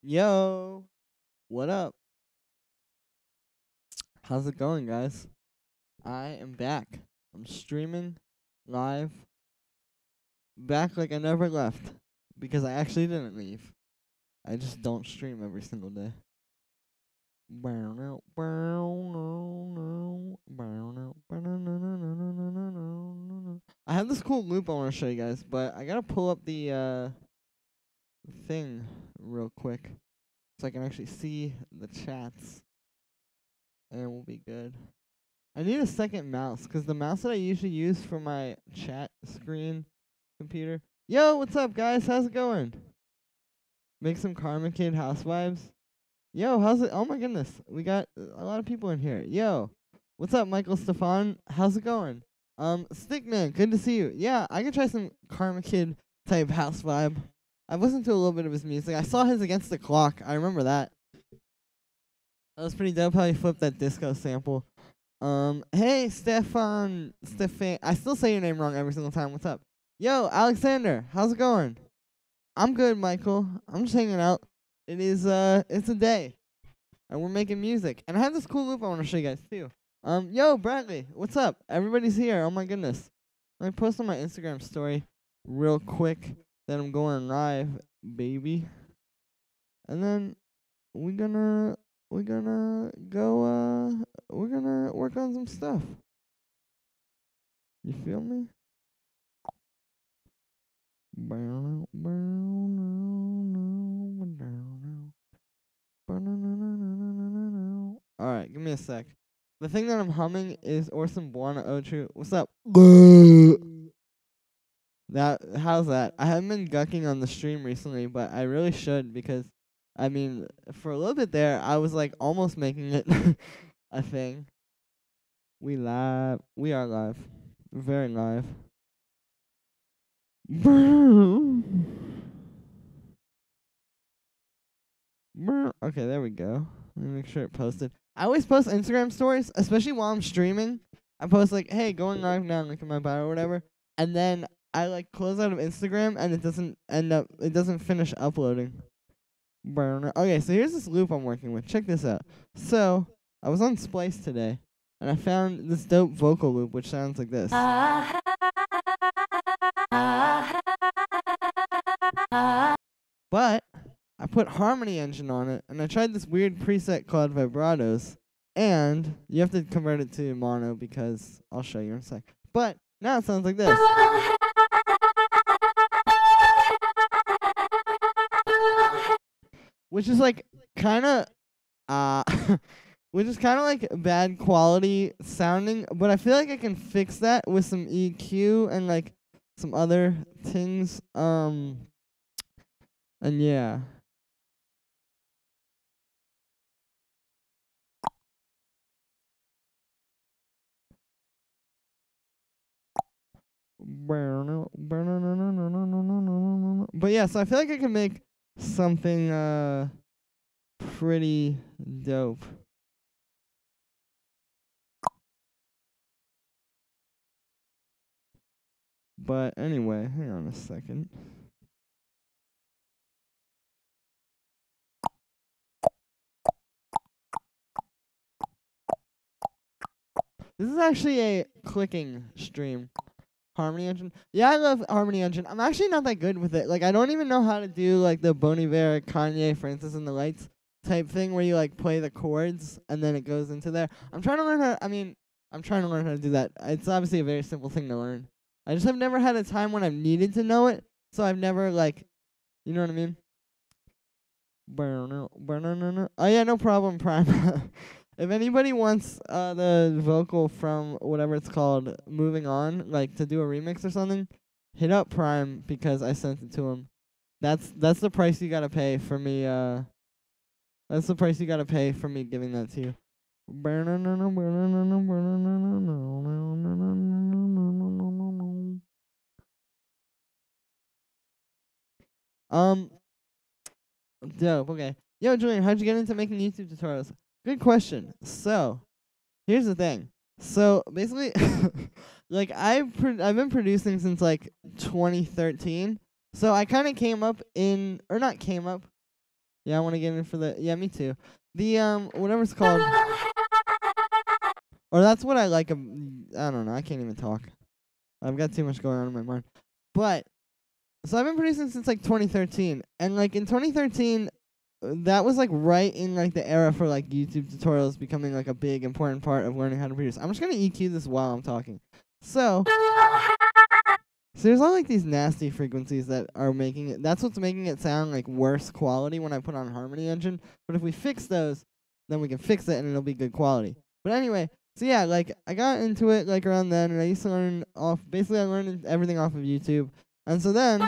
Yo, what up? How's it going, guys? I am back. I'm streaming live, back like I never left because I actually didn't leave. I just don't stream every single day. I have this cool loop I want to show you guys, but I gotta pull up the thing real quick so I can actually see the chats, and we'll be good. I need a second mouse because the mouse that I usually use for my chat screen computer. Yo, what's up, guys? How's it going? Make some Karma Kid house vibes. Yo, how's it? Oh my goodness, we got a lot of people in here. Yo, what's up, Michael Stefan? How's it going? Stickman, good to see you. Yeah, I can try some Karma Kid type house vibe. I've listened to a little bit of his music. I saw his Against the Clock. I remember that. That was pretty dope how he flipped that disco sample. Hey, Stefan, I still say your name wrong every single time. What's up? Yo, Alexander, how's it going? I'm good, Michael. I'm just hanging out. It's a day, and we're making music. And I have this cool loop I want to show you guys, too. Yo, Bradley, what's up? Everybody's here. Oh, my goodness. Let me post on my Instagram story real quick that I'm going live, baby. And then we're gonna go, we're gonna work on some stuff. You feel me? Alright, give me a sec. The thing that I'm humming is Orson Buona Ochu. What's up? How's that? I haven't been gucking on the stream recently, but I really should because I mean, for a little bit there, I was like almost making it a thing. We live. We are live. Very live. Okay, there we go. Let me make sure it posted. I always post Instagram stories, especially while I'm streaming. I post like, hey, going live now, like in my bio or whatever. And then I like close out of Instagram and it doesn't finish uploading. Okay, so here's this loop I'm working with. Check this out. So, I was on Splice today, and I found this dope vocal loop, which sounds like this. But I put Harmony Engine on it, and I tried this weird preset called Vibratos, and you have to convert it to mono because I'll show you in a sec. But now it sounds like this. Which is like kind of, which is kind of like bad quality sounding, but I feel like I can fix that with some EQ and like some other things. And yeah. But yeah, so I feel like I can make something pretty dope. But anyway, hang on a second. This is actually a clicking stream. Harmony Engine. Yeah, I love Harmony Engine. I'm actually not that good with it. Like, I don't even know how to do, like, the Bon Iver, Kanye, Francis and the Lights type thing where you, like, play the chords and then it goes into there. I'm trying to learn how to do that. It's obviously a very simple thing to learn. I just have never had a time when I've needed to know it, so I've never, like, you know what I mean? Oh, yeah, no problem, Prime. If anybody wants the vocal from whatever it's called, Moving On, like to do a remix or something, hit up Prime because I sent it to him. That's the price you gotta pay for me. That's the price you gotta pay for me giving that to you. Dope. Okay. Yo, Julian, how'd you get into making YouTube tutorials? Good question. So, here's the thing. So, basically, like, I've been producing since, like, 2013. So, I kind of came up in, or not came up. Yeah, I want to get in for the. Yeah, me too. The whatever it's called. Or that's what I like. I don't know. I can't even talk. I've got too much going on in my mind. But so I've been producing since like 2013, and like in 2013, that was like right in like the era for like YouTube tutorials becoming like a big important part of learning how to produce. I'm just gonna EQ this while I'm talking. So there's all like these nasty frequencies that are making it. That's what's making it sound like worse quality when I put on Harmony Engine. But if we fix those, then we can fix it and it'll be good quality. But anyway, so yeah, like I got into it like around then, and I used to learn off. Basically, I learned everything off of YouTube. And so then,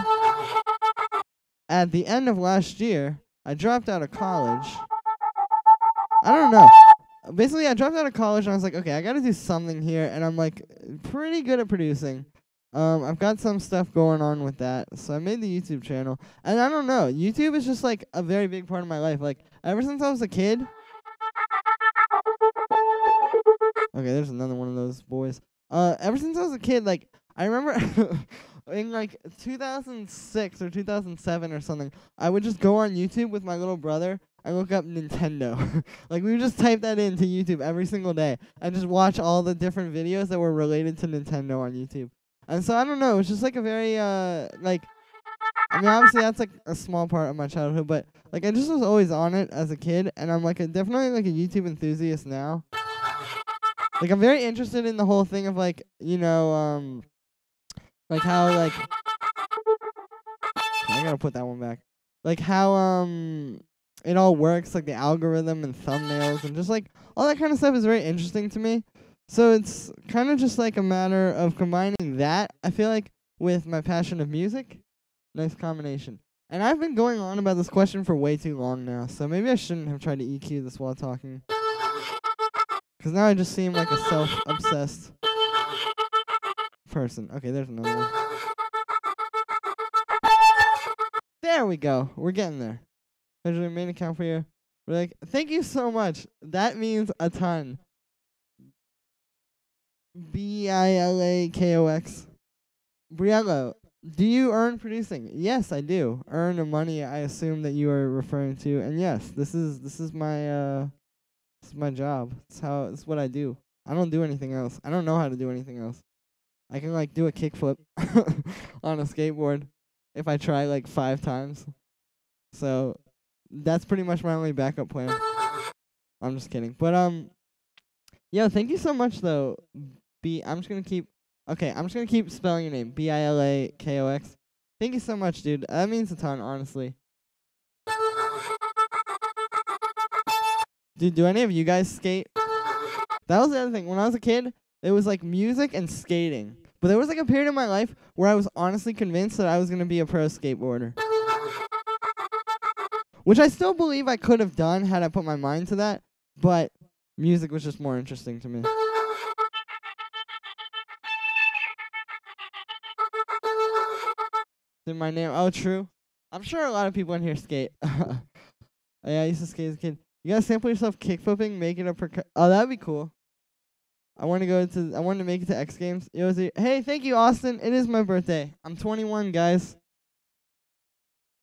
at the end of last year, I dropped out of college. I don't know. Basically, I dropped out of college and I was like, okay, I gotta do something here, and I'm like pretty good at producing. I've got some stuff going on with that, so I made the YouTube channel, and I don't know, YouTube is just like a very big part of my life. Like ever since I was a kid. Okay, there's another one of those boys. Ever since I was a kid, like I remember in like 2006 or 2007 or something, I would just go on YouTube with my little brother. I look up Nintendo. Like, we would just type that into YouTube every single day and just watch all the different videos that were related to Nintendo on YouTube. And so, I don't know, it's just like a very, like, I mean, obviously that's like a small part of my childhood, but like I just was always on it as a kid, and I'm like definitely like a YouTube enthusiast now. Like, I'm very interested in the whole thing of like, you know, like how like, I gotta put that one back. Like how, it all works, like the algorithm and thumbnails and just like all that kind of stuff is very interesting to me. So it's kind of just like a matter of combining that, I feel like, with my passion of music. Nice combination. And I've been going on about this question for way too long now, so maybe I shouldn't have tried to EQ this while talking. Because now I just seem like a self-obsessed person. Okay, there's another one. There we go. We're getting there. There's a main account for you. We're like, thank you so much. That means a ton. Bilakox. Briello, do you earn producing? Yes, I do. Earn the money I assume that you are referring to. And yes, this is my job. It's what I do. I don't do anything else. I don't know how to do anything else. I can like do a kickflip on a skateboard if I try like 5 times. So that's pretty much my only backup plan. I'm just kidding. But yeah, thank you so much though. I'm just gonna keep spelling your name. Bilakox. Thank you so much, dude. That means a ton, honestly. Dude, do any of you guys skate? That was the other thing. When I was a kid, it was like music and skating. But there was like a period in my life where I was honestly convinced that I was gonna be a pro skateboarder. Which I still believe I could have done had I put my mind to that, but music was just more interesting to me. Did my name? Oh, true. I'm sure a lot of people in here skate. Yeah, I used to skate as a kid. You gotta sample yourself kickflipping, make it a Oh, that'd be cool. I want to make it to X Games. Hey, thank you, Austin. It is my birthday. I'm 21, guys.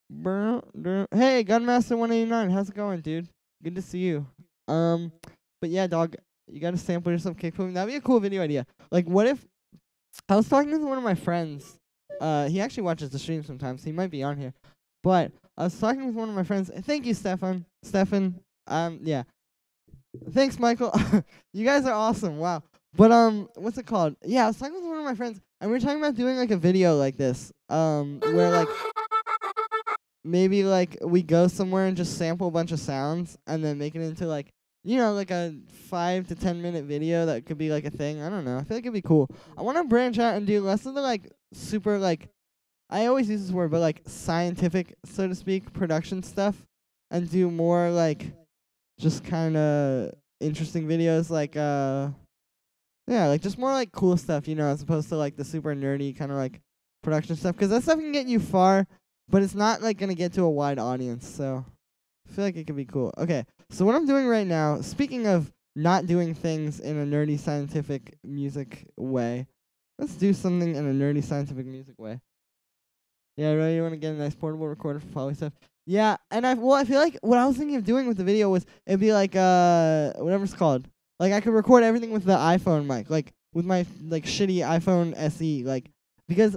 Hey, Gunmaster189. How's it going, dude? Good to see you. But yeah, dog, you gotta sample yourself kickflipping. That'd be a cool video idea. Like, what if I was talking to one of my friends. He actually watches the stream sometimes. He might be on here. But I was talking with one of my friends. Thank you, Stefan. Yeah. Thanks, Michael. You guys are awesome. Wow. But what's it called? Yeah, I was talking with one of my friends, and we were talking about doing like a video like this. Where like maybe like we go somewhere and just sample a bunch of sounds and then make it into like, you know, like a 5 to 10 minute video that could be like a thing. I don't know. I feel like it'd be cool. I want to branch out and do less of the like super like, I always use this word, but like scientific, so to speak, production stuff, and do more like just kind of interesting videos, like yeah, like just more like cool stuff, you know, as opposed to like the super nerdy kind of like production stuff, because that stuff can get you far, but it's not like gonna get to a wide audience. So I feel like it could be cool. Okay, so what I'm doing right now, speaking of not doing things in a nerdy scientific music way, let's do something in a nerdy scientific music way. Yeah, really, you want to get a nice portable recorder for poly stuff? Yeah, and I feel like what I was thinking of doing with the video was it'd be like whatever it's called. Like I could record everything with the iPhone mic, like with my like shitty iPhone SE, like because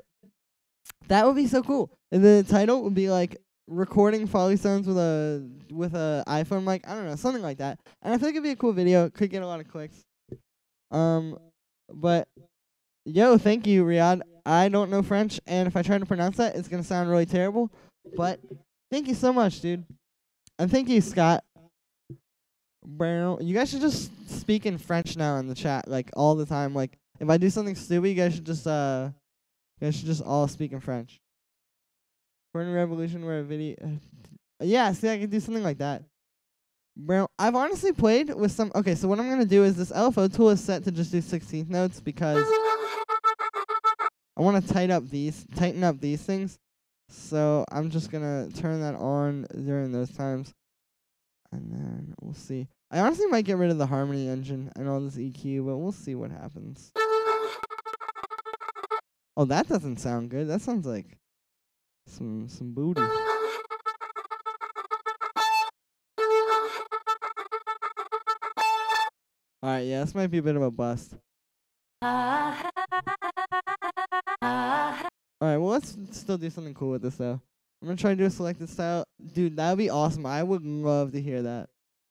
that would be so cool. And the title would be like recording Folly Stones with a iPhone mic. I don't know, something like that. And I feel like it'd be a cool video. Could get a lot of clicks. But yo, thank you, Riyadh. I don't know French, and if I try to pronounce that, it's gonna sound really terrible. But thank you so much, dude. And thank you, Scott. You guys should just speak in French now in the chat, like all the time. Like if I do something stupid, you guys should just all speak in French. Burn Revolution where a video yeah, see I could do something like that. Bro, I've honestly played with some okay, so what I'm gonna do is this LFO tool is set to just do 16th notes because I wanna tighten up these things. So I'm just gonna turn that on during those times. And then we'll see. I honestly might get rid of the harmony engine and all this EQ, but we'll see what happens. Oh, that doesn't sound good. That sounds like some booty. Alright, yeah, this might be a bit of a bust. Alright, well, let's still do something cool with this, though. I'm gonna try to do a selected style. Dude, that would be awesome. I would love to hear that.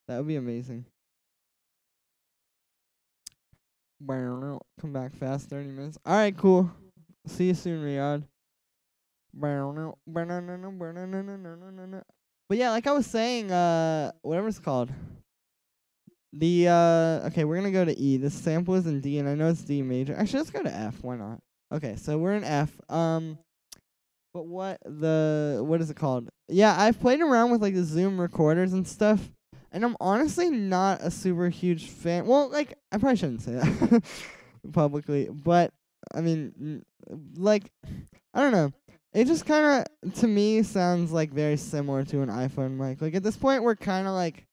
That would be amazing. Come back fast, 30 minutes. Alright, cool. See you soon, Riyadh. But yeah, like I was saying, whatever it's called. Okay, we're gonna go to E. This sample is in D, and I know it's D major. Actually, let's go to F. Why not? Okay, so we're in F. But what is it called? Yeah, I've played around with like the Zoom recorders and stuff, and I'm honestly not a super huge fan. Well, like I probably shouldn't say that publicly, but I mean, like I don't know. It just kind of to me sounds like very similar to an iPhone mic. Like at this point, we're kind of like.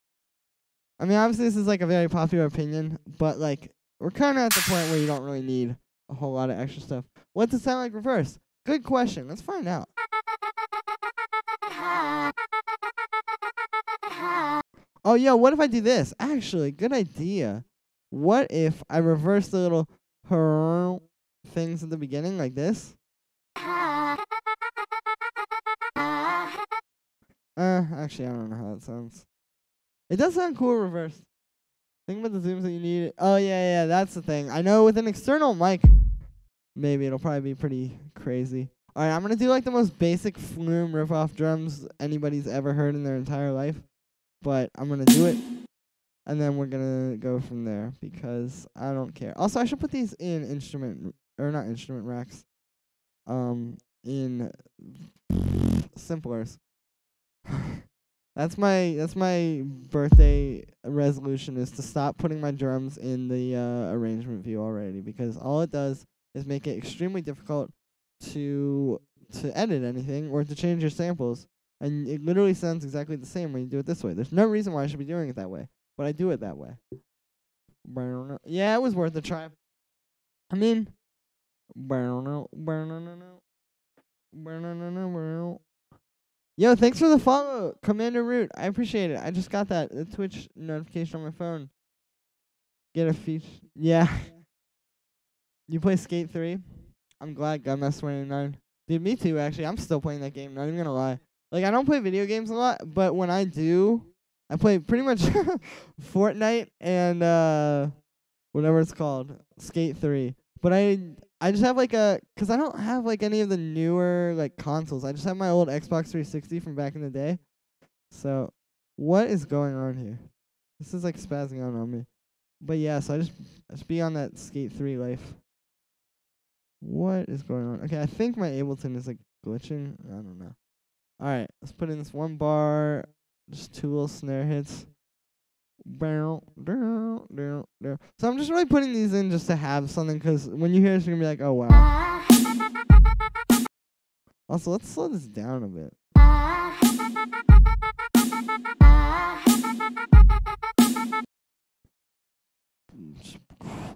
I mean, obviously this is like a very popular opinion, but like we're kind of at the point where you don't really need a whole lot of extra stuff. What's it sound like reverse? Good question. Let's find out. Oh, yo, what if I do this? Actually, good idea. What if I reverse the little things at the beginning like this? Actually, I don't know how that sounds. It does sound cool reversed. Think about the zooms that you need. Oh, yeah, that's the thing. I know with an external mic, maybe it'll probably be pretty crazy. All right, I'm going to do like the most basic flume riff-off drums anybody's ever heard in their entire life. But I'm going to do it, and then we're going to go from there because I don't care. Also, I should put these in not instrument racks, in simplers. That's my birthday resolution is to stop putting my drums in the arrangement view already because all it does is make it extremely difficult to edit anything or to change your samples. And it literally sounds exactly the same when you do it this way. There's no reason why I should be doing it that way, but I do it that way. Yeah, it was worth a try. I mean, yo, thanks for the follow, Commander Root. I appreciate it. I just got that Twitch notification on my phone. Get a feature. Yeah. You play Skate 3? I'm glad Gunmass 29. Dude, me too, actually. I'm still playing that game, not even gonna lie. Like, I don't play video games a lot, but when I do, I play pretty much Fortnite and whatever it's called, Skate 3. But I just have like cause I don't have like any of the newer like consoles. I just have my old Xbox 360 from back in the day. So, what is going on here? This is like spazzing out on me. But yeah, so I just be on that Skate 3 life. What is going on? Okay, I think my Ableton is like glitching. I don't know. Alright, let's put in this one bar. Just 2 little snare hits. So I'm just really putting these in just to have something, because when you hear this, you're going to be like, oh, wow. Also, let's slow this down a bit.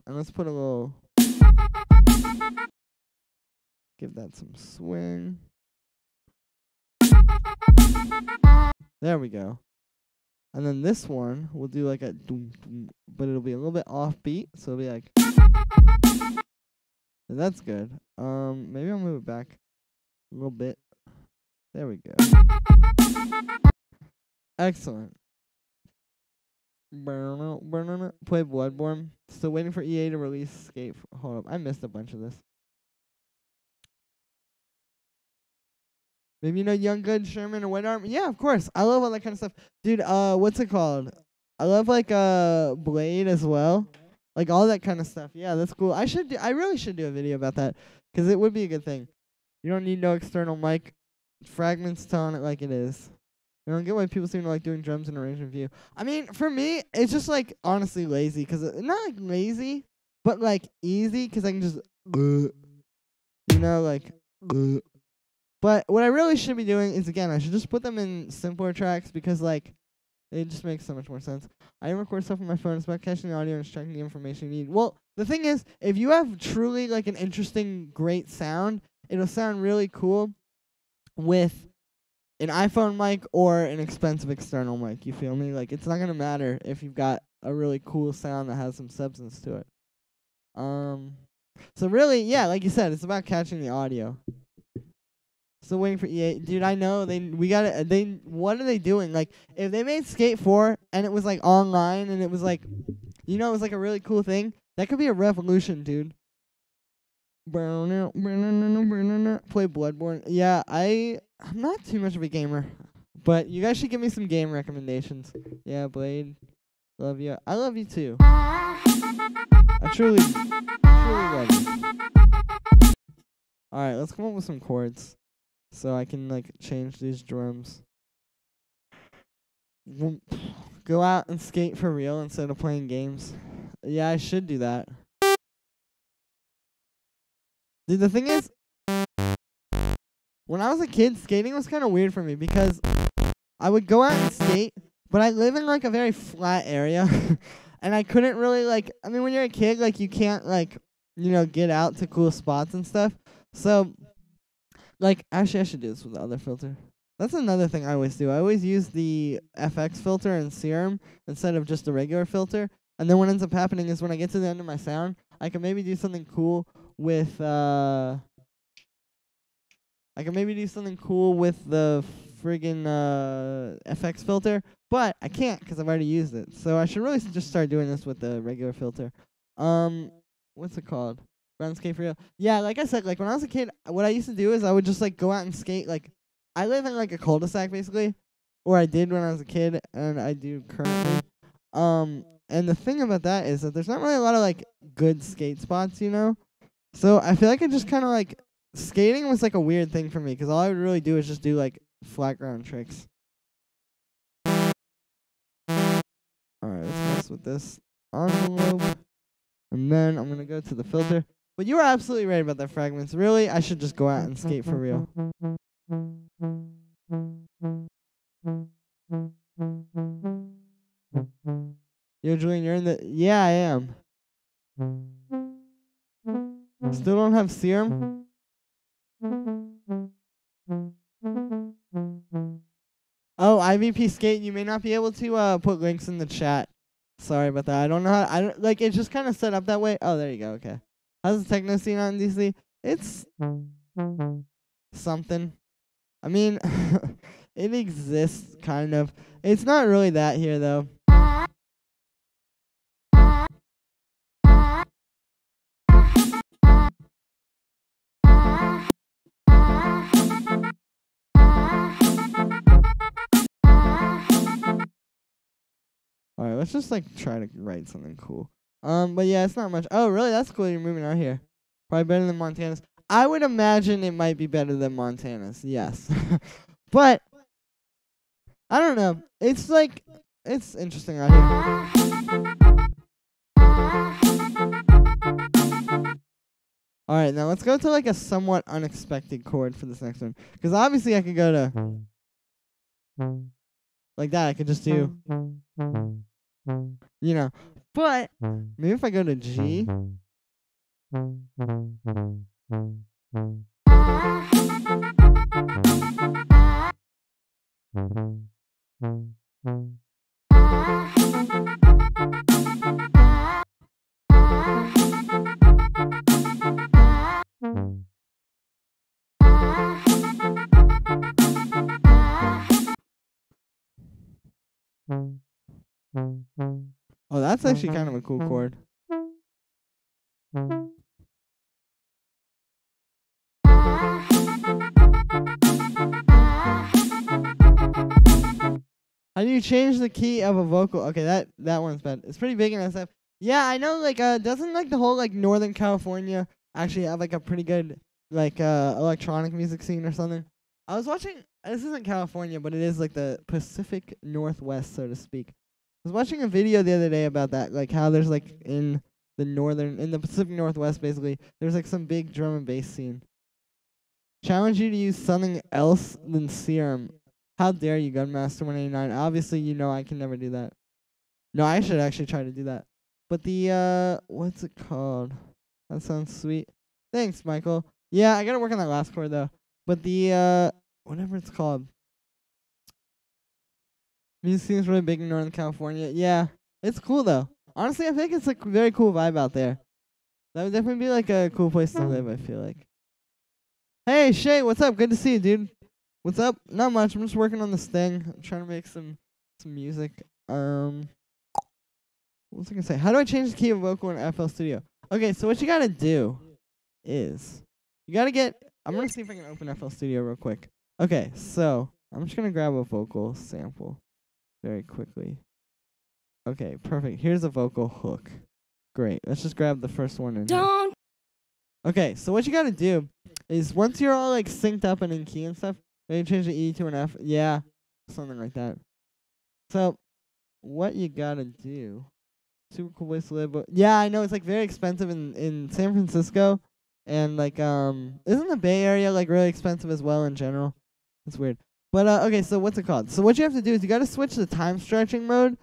And let's put a little... Give that some swing. There we go. And then this one, we'll do like a doom, doom, but it'll be a little bit offbeat, so it'll be like. That's good. Maybe I'll move it back a little bit. There we go. Excellent. Play Bloodborne. Still waiting for EA to release Skate. Hold up, I missed a bunch of this. Maybe you know Young Good, Sherman, or White Arm? Yeah, of course. I love all that kind of stuff. Dude, what's it called? I love like Blade as well. Like all that kind of stuff. Yeah, that's cool. I really should do a video about that, 'cause it would be a good thing. You don't need no external mic. Fragments telling it like it is. I don't get why people seem to like doing drums in arrangement view. I mean, for me, it's just like honestly lazy, 'cause not like lazy, but like easy, 'cause I can just you know, like But what I really should be doing is, again, I should just put them in simpler tracks, because like it just makes so much more sense. I record stuff on my phone. It's about catching the audio and extracting the information you need. Well, the thing is, if you have truly like an interesting, great sound, it'll sound really cool with an iPhone mic or an expensive external mic. You feel me? Like, it's not gonna matter if you've got a really cool sound that has some substance to it. So really, yeah, like you said, it's about catching the audio. Still waiting for EA. Dude, I know what are they doing? Like, if they made Skate 4 and it was like online and it was like, you know, it was like a really cool thing, that could be a revolution, dude. Play Bloodborne. Yeah, I'm not too much of a gamer, but you guys should give me some game recommendations. Yeah, Blade. Love you. I love you too. I truly love you. Alright, let's come up with some chords, so I can like change these drums. Go out and skate for real instead of playing games. Yeah, I should do that. Dude, the thing is, when I was a kid, skating was kind of weird for me, because I would go out and skate, but I live in like a very flat area, and I couldn't really like, I mean, when you're a kid, like you can't like, you know, get out to cool spots and stuff. So, like, actually I should do this with the other filter. That's another thing I always do. I always use the FX filter in Serum instead of just the regular filter. And then what ends up happening is when I get to the end of my sound, I can maybe do something cool with the friggin' FX filter, but I can't because I've already used it. So I should really just start doing this with the regular filter. What's it called? Ground skate for real. Yeah, like I said, like when I was a kid, what I used to do is I would just like go out and skate. Like, I live in like a cul-de-sac basically, or I did when I was a kid, and I do currently. And the thing about that is that there's not really a lot of like good skate spots, you know. So I feel like I just kind of like, skating was like a weird thing for me, because all I would really do is just do like flat ground tricks. Alright, let's mess with this envelope. And then I'm going to go to the filter. But you were absolutely right about that fragments. Really, I should just go out and skate for real. Yo, Julian, you're in the... Yeah, I am. Still don't have Serum? Oh, IVP Skate, you may not be able to put links in the chat. Sorry about that. I don't know how... like, it's just kind of set up that way. Oh, there you go. Okay. How's the techno scene out in DC? It's... something. I mean, it exists, kind of. It's not really that here, though. Alright, let's just, like, try to write something cool. But yeah, it's not much. Oh, really? That's cool you're moving out here. Probably better than Montana's. I would imagine it might be better than Montana's, yes. But, I don't know. It's, like, it's interesting out here. Alright, now let's go to, like, a somewhat unexpected chord for this next one. Because obviously I could go to... like that, I could just do... you know. But, maybe if I go to G... Oh, that's actually kind of a cool chord. How do you change the key of a vocal? Okay, that one's bad. It's pretty big in SF. Yeah, I know. Like, doesn't like the whole like Northern California actually have like a pretty good like electronic music scene or something? I was watching. This isn't California, but it is like the Pacific Northwest, so to speak. I was watching a video the other day about that, like how there's like in the Pacific Northwest, basically, there's like some big drum and bass scene. Challenge you to use something else than Serum. How dare you, Gunmaster 189? Obviously, you know I can never do that. No, I should actually try to do that. But the, what's it called? That sounds sweet. Thanks, Michael. Yeah, I gotta work on that last chord, though. But the, whatever it's called. Music seems really big in Northern California. Yeah, it's cool, though. Honestly, I think it's like a very cool vibe out there. That would definitely be like a cool place to live, I feel like. Hey, Shay, what's up? Good to see you, dude. What's up? Not much. I'm just working on this thing. I'm trying to make some music. What was I gonna say? How do I change the key of vocal in FL Studio? Okay, so what you gotta do is you gotta get. I'm gonna see if I can open FL Studio real quick. Okay, so I'm just gonna grab a vocal sample very quickly. Okay, perfect. Here's a vocal hook. Great. Let's just grab the first one in here. Okay, so what you gotta do is once you're all like synced up and in key and stuff, maybe change the E to an F. Yeah, something like that. So what you gotta do? Super cool place to live. But yeah, I know it's like very expensive in San Francisco, and like isn't the Bay Area like really expensive as well in general? It's weird. But okay, so what's it called? So what you have to do is you gotta switch the time stretching mode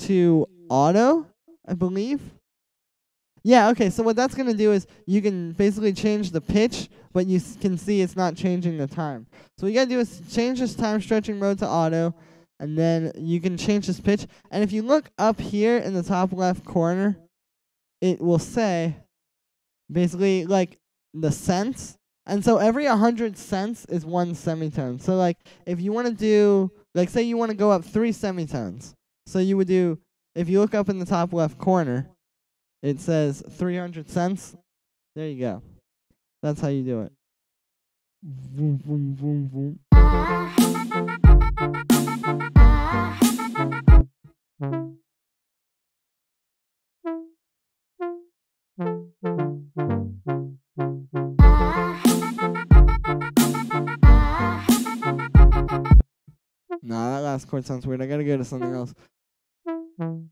to auto, I believe. Yeah, okay, so what that's going to do is you can basically change the pitch, but you can see it's not changing the time. So what you got to do is change this time stretching mode to auto, and then you can change this pitch. And if you look up here in the top left corner, it will say basically like the cents. And so every 100 cents is one semitone. So like if you want to do, like say you want to go up 3 semitones. So you would do, if you look up in the top left corner, it says 300 cents. There you go. That's how you do it. Vroom, vroom, vroom, vroom. Nah, that last chord sounds weird. I gotta go to something else. The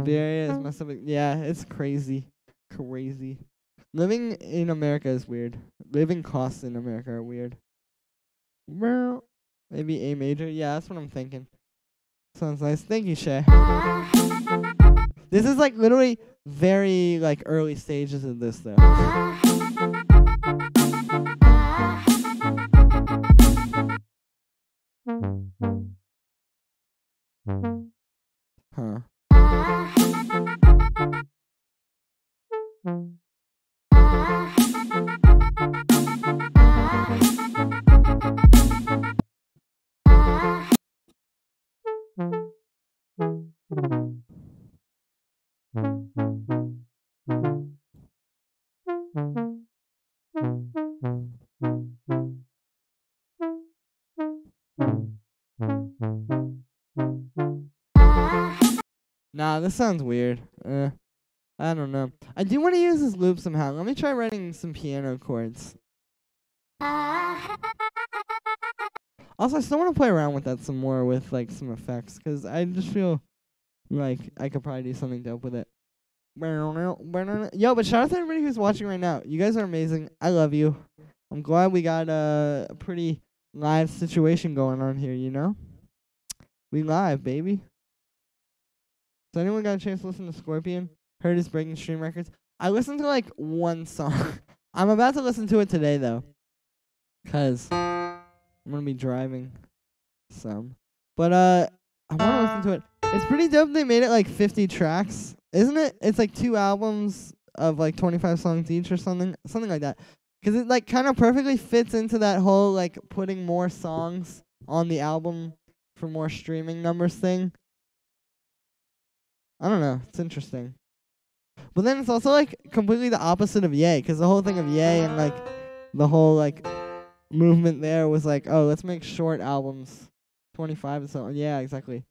Bay Area is messed up. Yeah, it's crazy. Crazy. Living in America is weird. Living costs in America are weird. Maybe A major? Yeah, that's what I'm thinking. Sounds nice. Thank you, Shay. This is like literally very like early stages of this though. Huh. Nah, this sounds weird. I don't know. I do want to use this loop somehow. Let me try writing some piano chords. Also, I still want to play around with that some more with like some effects, because I just feel like I could probably do something dope with it. Yo, but shout out to everybody who's watching right now. You guys are amazing. I love you. I'm glad we got a pretty live situation going on here, you know? We live, baby. So anyone got a chance to listen to Scorpion? heard is breaking stream records. I listened to like one song. I'm about to listen to it today though, 'cause I'm gonna be driving some. But I want to listen to it. It's pretty dope. They made it like 50 tracks, isn't it? It's like 2 albums of like 25 songs each or something like that. 'Cause it like kind of perfectly fits into that whole like putting more songs on the album for more streaming numbers thing. I don't know. It's interesting. But then it's also like completely the opposite of Yay, 'cause the whole thing of Yay and like the whole like movement there was like, oh, let's make short albums, 25 and so on. Yeah, exactly.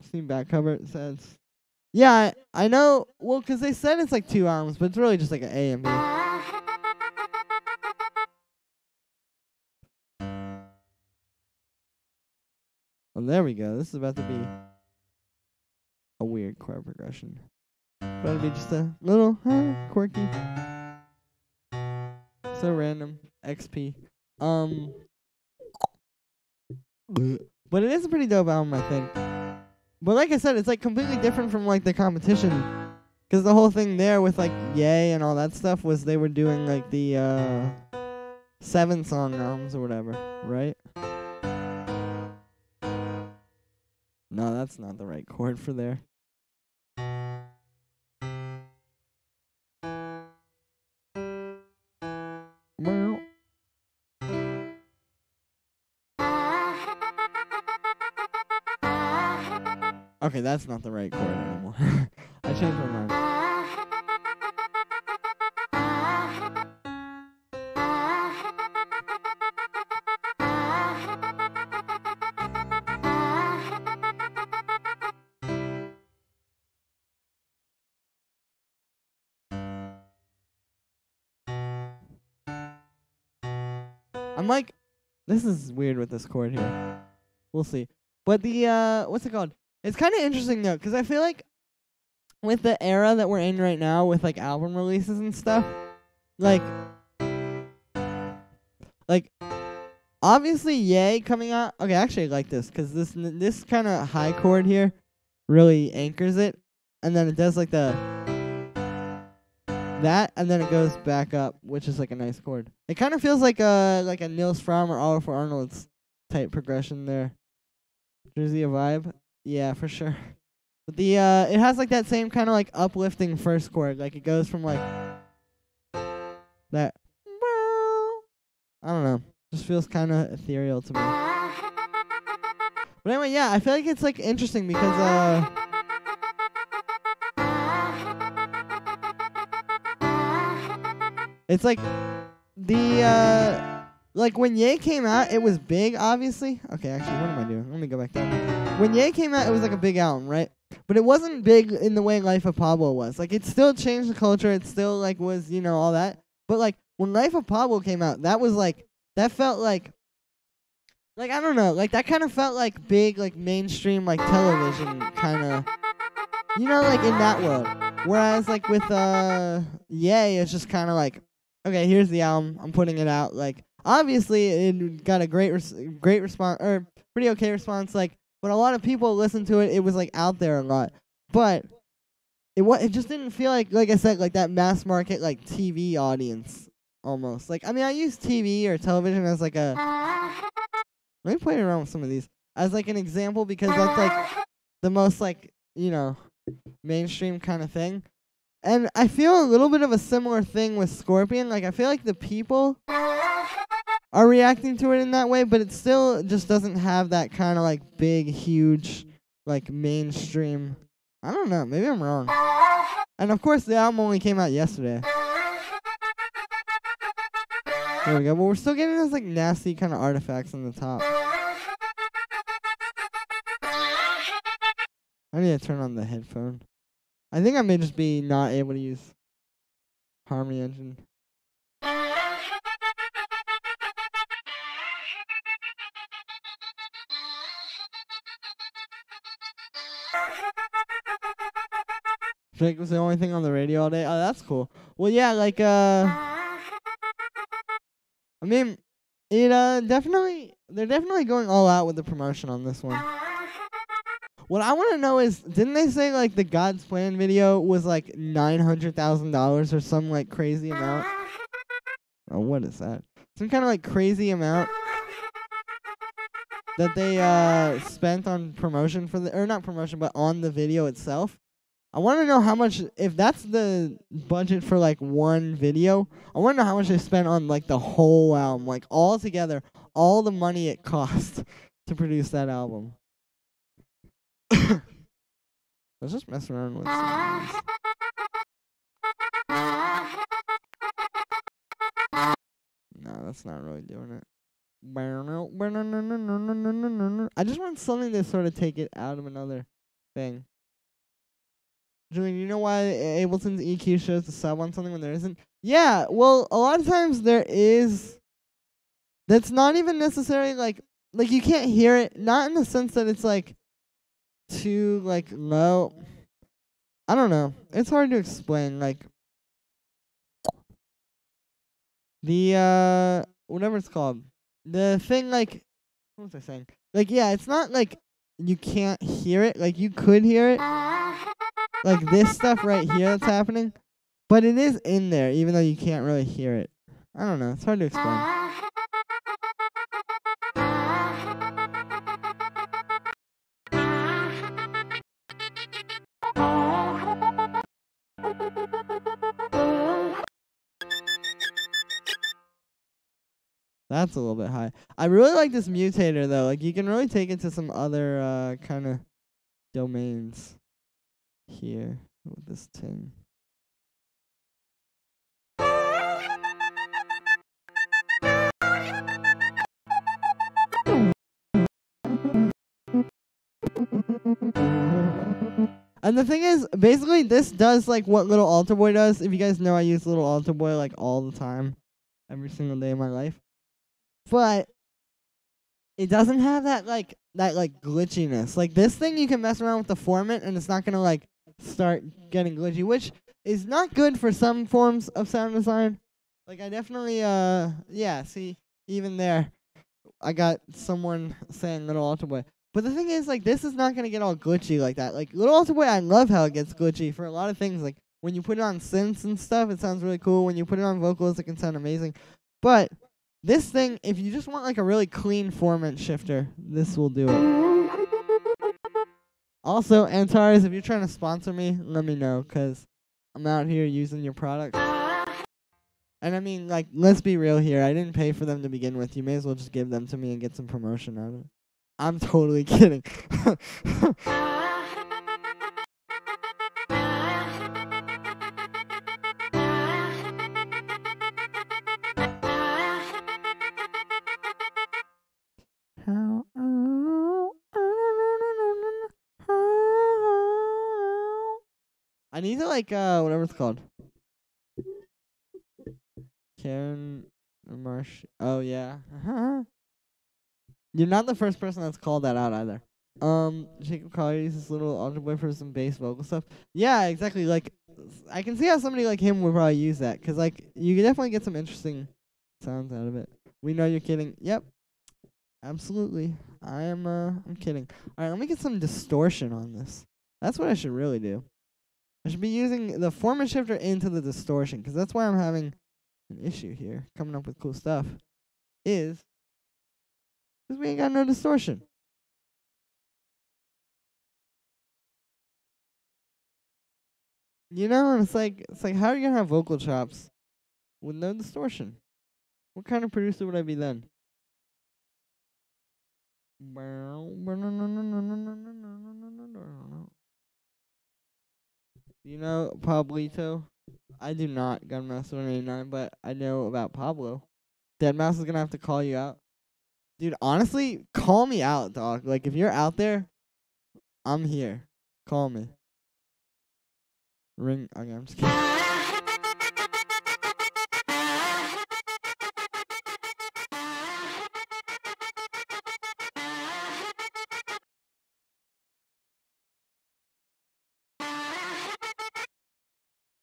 Steam back cover, it says. Yeah, I know. Well, 'cause they said it's like 2 albums, but it's really just like an A and B. Oh, there we go. This is about to be a weird chord progression. But it'll be just a little quirky. So random. XP. But it is a pretty dope album, I think. But like I said, it's like completely different from like the competition. 'Cause the whole thing there with like Yay and all that stuff was they were doing like the 7-song albums or whatever, right? No, that's not the right chord for there. Well. Okay, that's not the right chord anymore. I changed my mind. I'm like, this is weird with this chord here. We'll see. But the, what's it called? It's kind of interesting though, 'cause I feel like with the era that we're in right now with like album releases and stuff, like obviously Yay coming out. Okay, actually I like this, 'cause this kind of high chord here really anchors it, and then it does like that, and then it goes back up, which is like a nice chord. It kind of feels like a Nils Fromm or Oliver Arnold's type progression there. Jersey a vibe? Yeah, for sure. But the it has like that same kind of like uplifting first chord. Like it goes from like that. I don't know. Just feels kind of ethereal to me. But anyway, yeah, I feel like it's like interesting because it's like the like when Ye came out, it was big, obviously. Okay, actually, what am I doing? Let me go back down. When Ye came out, it was like a big album, right? But it wasn't big in the way Life of Pablo was. Like, it still changed the culture. It still, like, was, you know, all that. But, like, when Life of Pablo came out, that was, like, that felt like, I don't know. Like, that kind of felt like big, like, mainstream, like, television kind of, you know, like, in that world. Whereas, like, with Ye, it's just kind of like, okay, here's the album. I'm putting it out. Like, obviously, it got a great response, or pretty okay response, like, but a lot of people listened to it. It was like out there a lot, but it just didn't feel like I said, like that mass market like TV audience almost. Like, I mean, I use TV or television as like a. Let me play around with some of these as like an example because that's like the most like, you know, mainstream kind of thing. And I feel a little bit of a similar thing with Scorpion. Like, I feel like the people are reacting to it in that way, but it still just doesn't have that kind of like big, huge, like mainstream. I don't know. Maybe I'm wrong. And of course, the album only came out yesterday. There we go. But we're still getting those like nasty kind of artifacts on the top. I need to turn on the headphone. I think I may just be not able to use Harmony Engine. Drake was the only thing on the radio all day. Oh, that's cool. Well, yeah, like, I mean, it, they're definitely going all out with the promotion on this one. What I want to know is, didn't they say like the God's Plan video was like $900,000 or some like crazy amount? Oh, what is that? Some kind of like crazy amount that they spent on promotion for or not promotion, but on the video itself. I want to know how much, if that's the budget for like one video, I want to know how much they spent on like the whole album, like all together, all the money it cost to produce that album. Let's just mess around with some of these. No, that's not really doing it. I just want something to sort of take it out of another thing. Julian, you know why Ableton's EQ shows the sub on something when there isn't? Yeah, well, a lot of times there is. That's not even necessarily like you can't hear it. Not in the sense that it's like too like low. I don't know. It's hard to explain. Like the whatever it's called, the thing like what was I saying? Like yeah, it's not like you can't hear it. Like you could hear it. Like this stuff right here that's happening, but it is in there, even though you can't really hear it. I don't know. It's hard to explain. That's a little bit high. I really like this mutator, though. Like, you can really take it to some other kind of domains here with this thing. And the thing is, basically, this does, like, what Little Altar Boy does. If you guys know, I use Little Altar Boy, like, all the time. Every single day of my life. But it doesn't have that glitchiness. Like, this thing, you can mess around with the Formant, and it's not going to, like, start getting glitchy, which is not good for some forms of sound design. Like, I definitely, yeah, see, even there, I got someone saying Little Altar Boy. But the thing is, like, this is not going to get all glitchy like that. Like, Little Altar Boy, I love how it gets glitchy for a lot of things. Like, when you put it on synths and stuff, it sounds really cool. When you put it on vocals, it can sound amazing. But this thing, if you just want, like, a really clean Formant shifter, this will do it. Also, Antares, if you're trying to sponsor me, let me know, because I'm out here using your product. And I mean, like, let's be real here. I didn't pay for them to begin with. You may as well just give them to me and get some promotion out of it. I'm totally kidding. I need to, like, whatever it's called. Karen Marsh. Oh, yeah. You're not the first person that's called that out either. Jacob Collier uses Little Altar Boy for some bass vocal stuff. Yeah, exactly. Like, I can see how somebody like him would probably use that, because, like, you can definitely get some interesting sounds out of it. We know you're kidding. Yep. Absolutely. I'm kidding. Alright, let me get some distortion on this. That's what I should really do. I should be using the Formant shifter into the distortion, because that's why I'm having an issue here, coming up with cool stuff, is because we ain't got no distortion. You know, and it's like how are you gonna have vocal chops with no distortion? What kind of producer would I be then? You know Pablito? I do not Gunmaster 189, but I know about Pablo. Deadmau5 is gonna have to call you out. Dude, honestly, call me out, dog. Like, if you're out there, I'm here. Call me. Ring. Okay, I'm just kidding.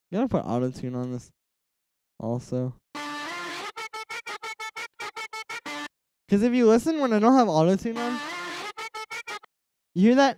You gotta put auto-tune on this also. Because if you listen when I don't have auto-tune on, you hear that?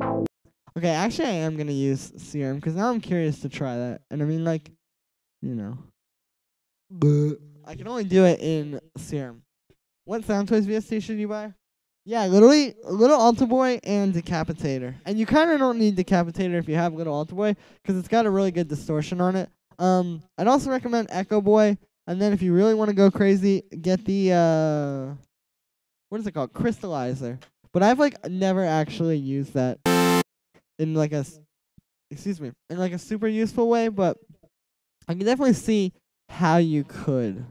Okay, actually I am gonna use Serum because now I'm curious to try that. And I mean, like, you know, I can only do it in Serum. What sound toys VST should you buy? Yeah, literally, Little Altar Boy and Decapitator. And you kind of don't need Decapitator if you have Little Altar Boy, because it's got a really good distortion on it. I'd also recommend Echo Boy. And then if you really want to go crazy, get the, what is it called? Crystallizer. But I've, like, never actually used that in, like, in, like, a super useful way. But I can definitely see how you could.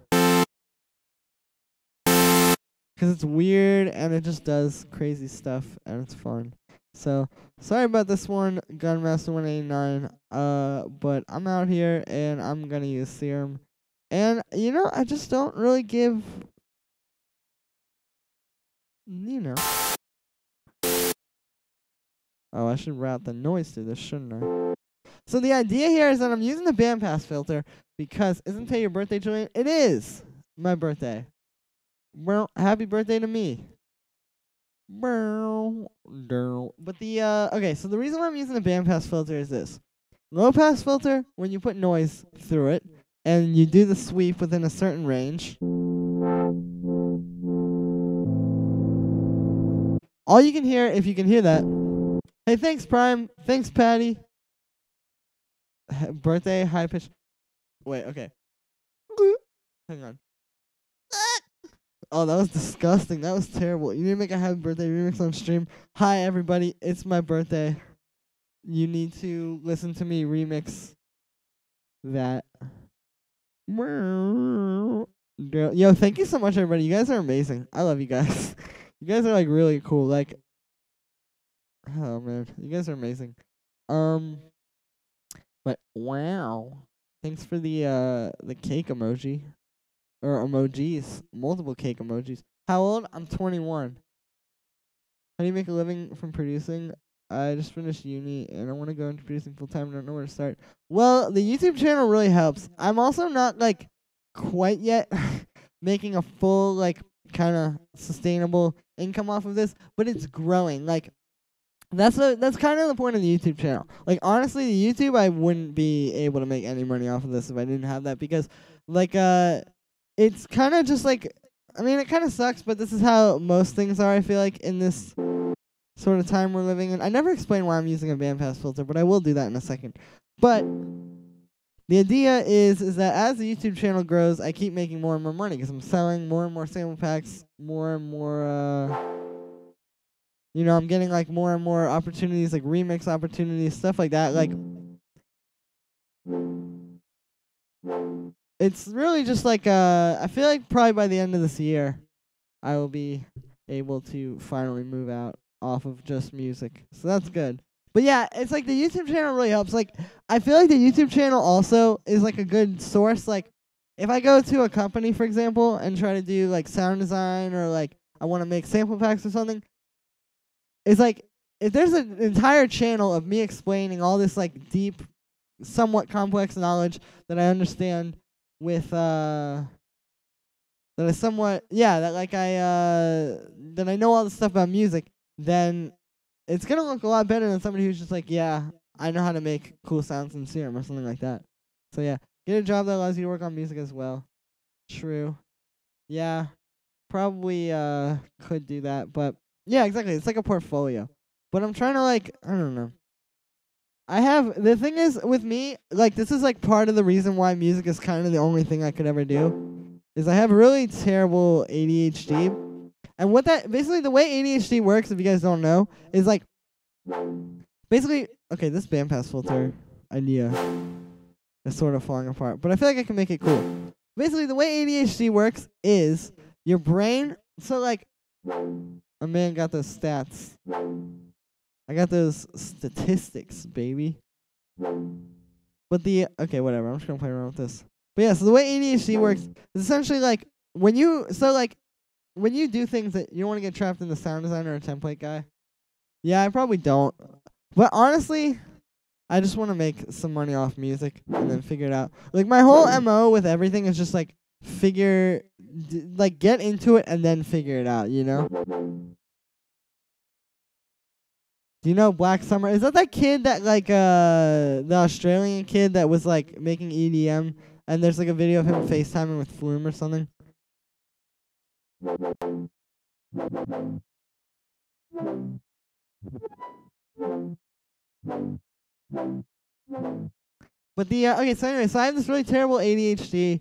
Because it's weird and it just does crazy stuff and it's fun. So, sorry about this one, Gunmaster 189. But I'm out here and I'm gonna use Serum. And, you know, I just don't really give, you know. Oh, I should route the noise through this, shouldn't I? So the idea here is that I'm using the bandpass filter because, isn't today your birthday, Julian? It is my birthday. Well, happy birthday to me. But the, okay, so the reason why I'm using the bandpass filter is this. Low pass filter, when you put noise through it, and you do the sweep within a certain range, all you can hear, if you can hear that, hey, thanks, Prime, thanks, Patty, birthday, high pitch, wait, okay, hang on. Oh, that was disgusting. That was terrible. You need to make a happy birthday remix on stream. Hi, everybody. It's my birthday. You need to listen to me remix that. Yo, thank you so much, everybody. You guys are amazing. I love you guys. You guys are, like, really cool. Like, oh, man. You guys are amazing. But, wow. Thanks for the cake emoji. Or emojis. Multiple cake emojis. How old? I'm 21. How do you make a living from producing? I just finished uni and I want to go into producing full time. Don't know where to start. Well, the YouTube channel really helps. I'm also not, like, quite yet making a full, like, kind of sustainable income off of this, but it's growing. Like, that's kind of the point of the YouTube channel. Like, honestly, the YouTube, I wouldn't be able to make any money off of this if I didn't have that, because, like, it's kind of just like, I mean, it kind of sucks, but this is how most things are, I feel like, in this sort of time we're living in. I never explained why I'm using a bandpass filter, but I will do that in a second. But the idea is that as the YouTube channel grows, I keep making more and more money because I'm selling more and more sample packs, more and more, you know, I'm getting, like, more and more opportunities, like remix opportunities, stuff like that. Like, it's really just like, I feel like probably by the end of this year, I will be able to finally move out off of just music. So that's good. But yeah, it's like the YouTube channel really helps. Like, I feel like the YouTube channel also is, like, a good source. Like, if I go to a company, for example, and try to do, like, sound design or, like, I want to make sample packs or something, it's like, if there's an entire channel of me explaining all this, like, deep, somewhat complex knowledge that I understand with, that I somewhat, yeah, that, like, that I know all this stuff about music, then it's gonna look a lot better than somebody who's just like, yeah, I know how to make cool sounds in Serum or something like that. So yeah, get a job that allows you to work on music as well. True. Yeah, probably could do that, but yeah, exactly. It's like a portfolio. But I'm trying to, like, I don't know. The thing is, with me, like, this is, like, part of the reason why music is kind of the only thing I could ever do, is I have really terrible ADHD. And what basically, the way ADHD works, if you guys don't know, is, like, basically, okay, this bandpass filter idea is sort of falling apart, but I feel like I can make it cool. Basically, the way ADHD works is your brain, so, like, a man got those stats. I got those statistics, baby. But okay, whatever. I'm just gonna play around with this. But yeah, so the way ADHD works is essentially like when you do things that you don't want to get trapped in the sound designer or template guy. Yeah, I probably don't. But honestly, I just want to make some money off music and then figure it out. Like, my whole MO with everything is just, like, get into it and then figure it out, you know? Do you know Black Summer? Is that kid that like the Australian kid that was like making EDM, and there's like a video of him FaceTiming with Flume or something? But the okay, so anyway, so I have this really terrible ADHD,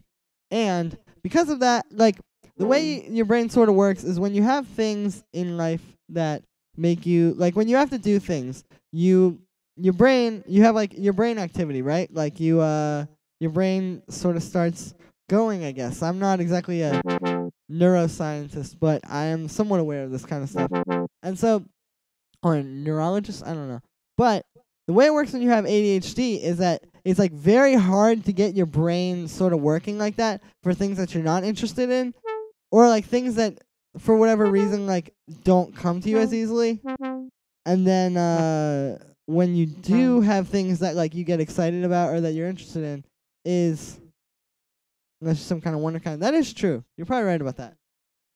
and because of that, like the way your brain sort of works is when you have things in life that make you like when you have to do things, you have like your brain activity, right? Like your brain sort of starts going, I guess. I'm not exactly a neuroscientist, but I am somewhat aware of this kind of stuff. And so, or a neurologist, I don't know. But the way it works when you have ADHD is that it's like very hard to get your brain sort of working like that for things that you're not interested in, or like things that for whatever reason like don't come to you as easily. And then when you do have things that like you get excited about or that you're interested in, is that's just some kind of wonder kind. That is true. You're probably right about that.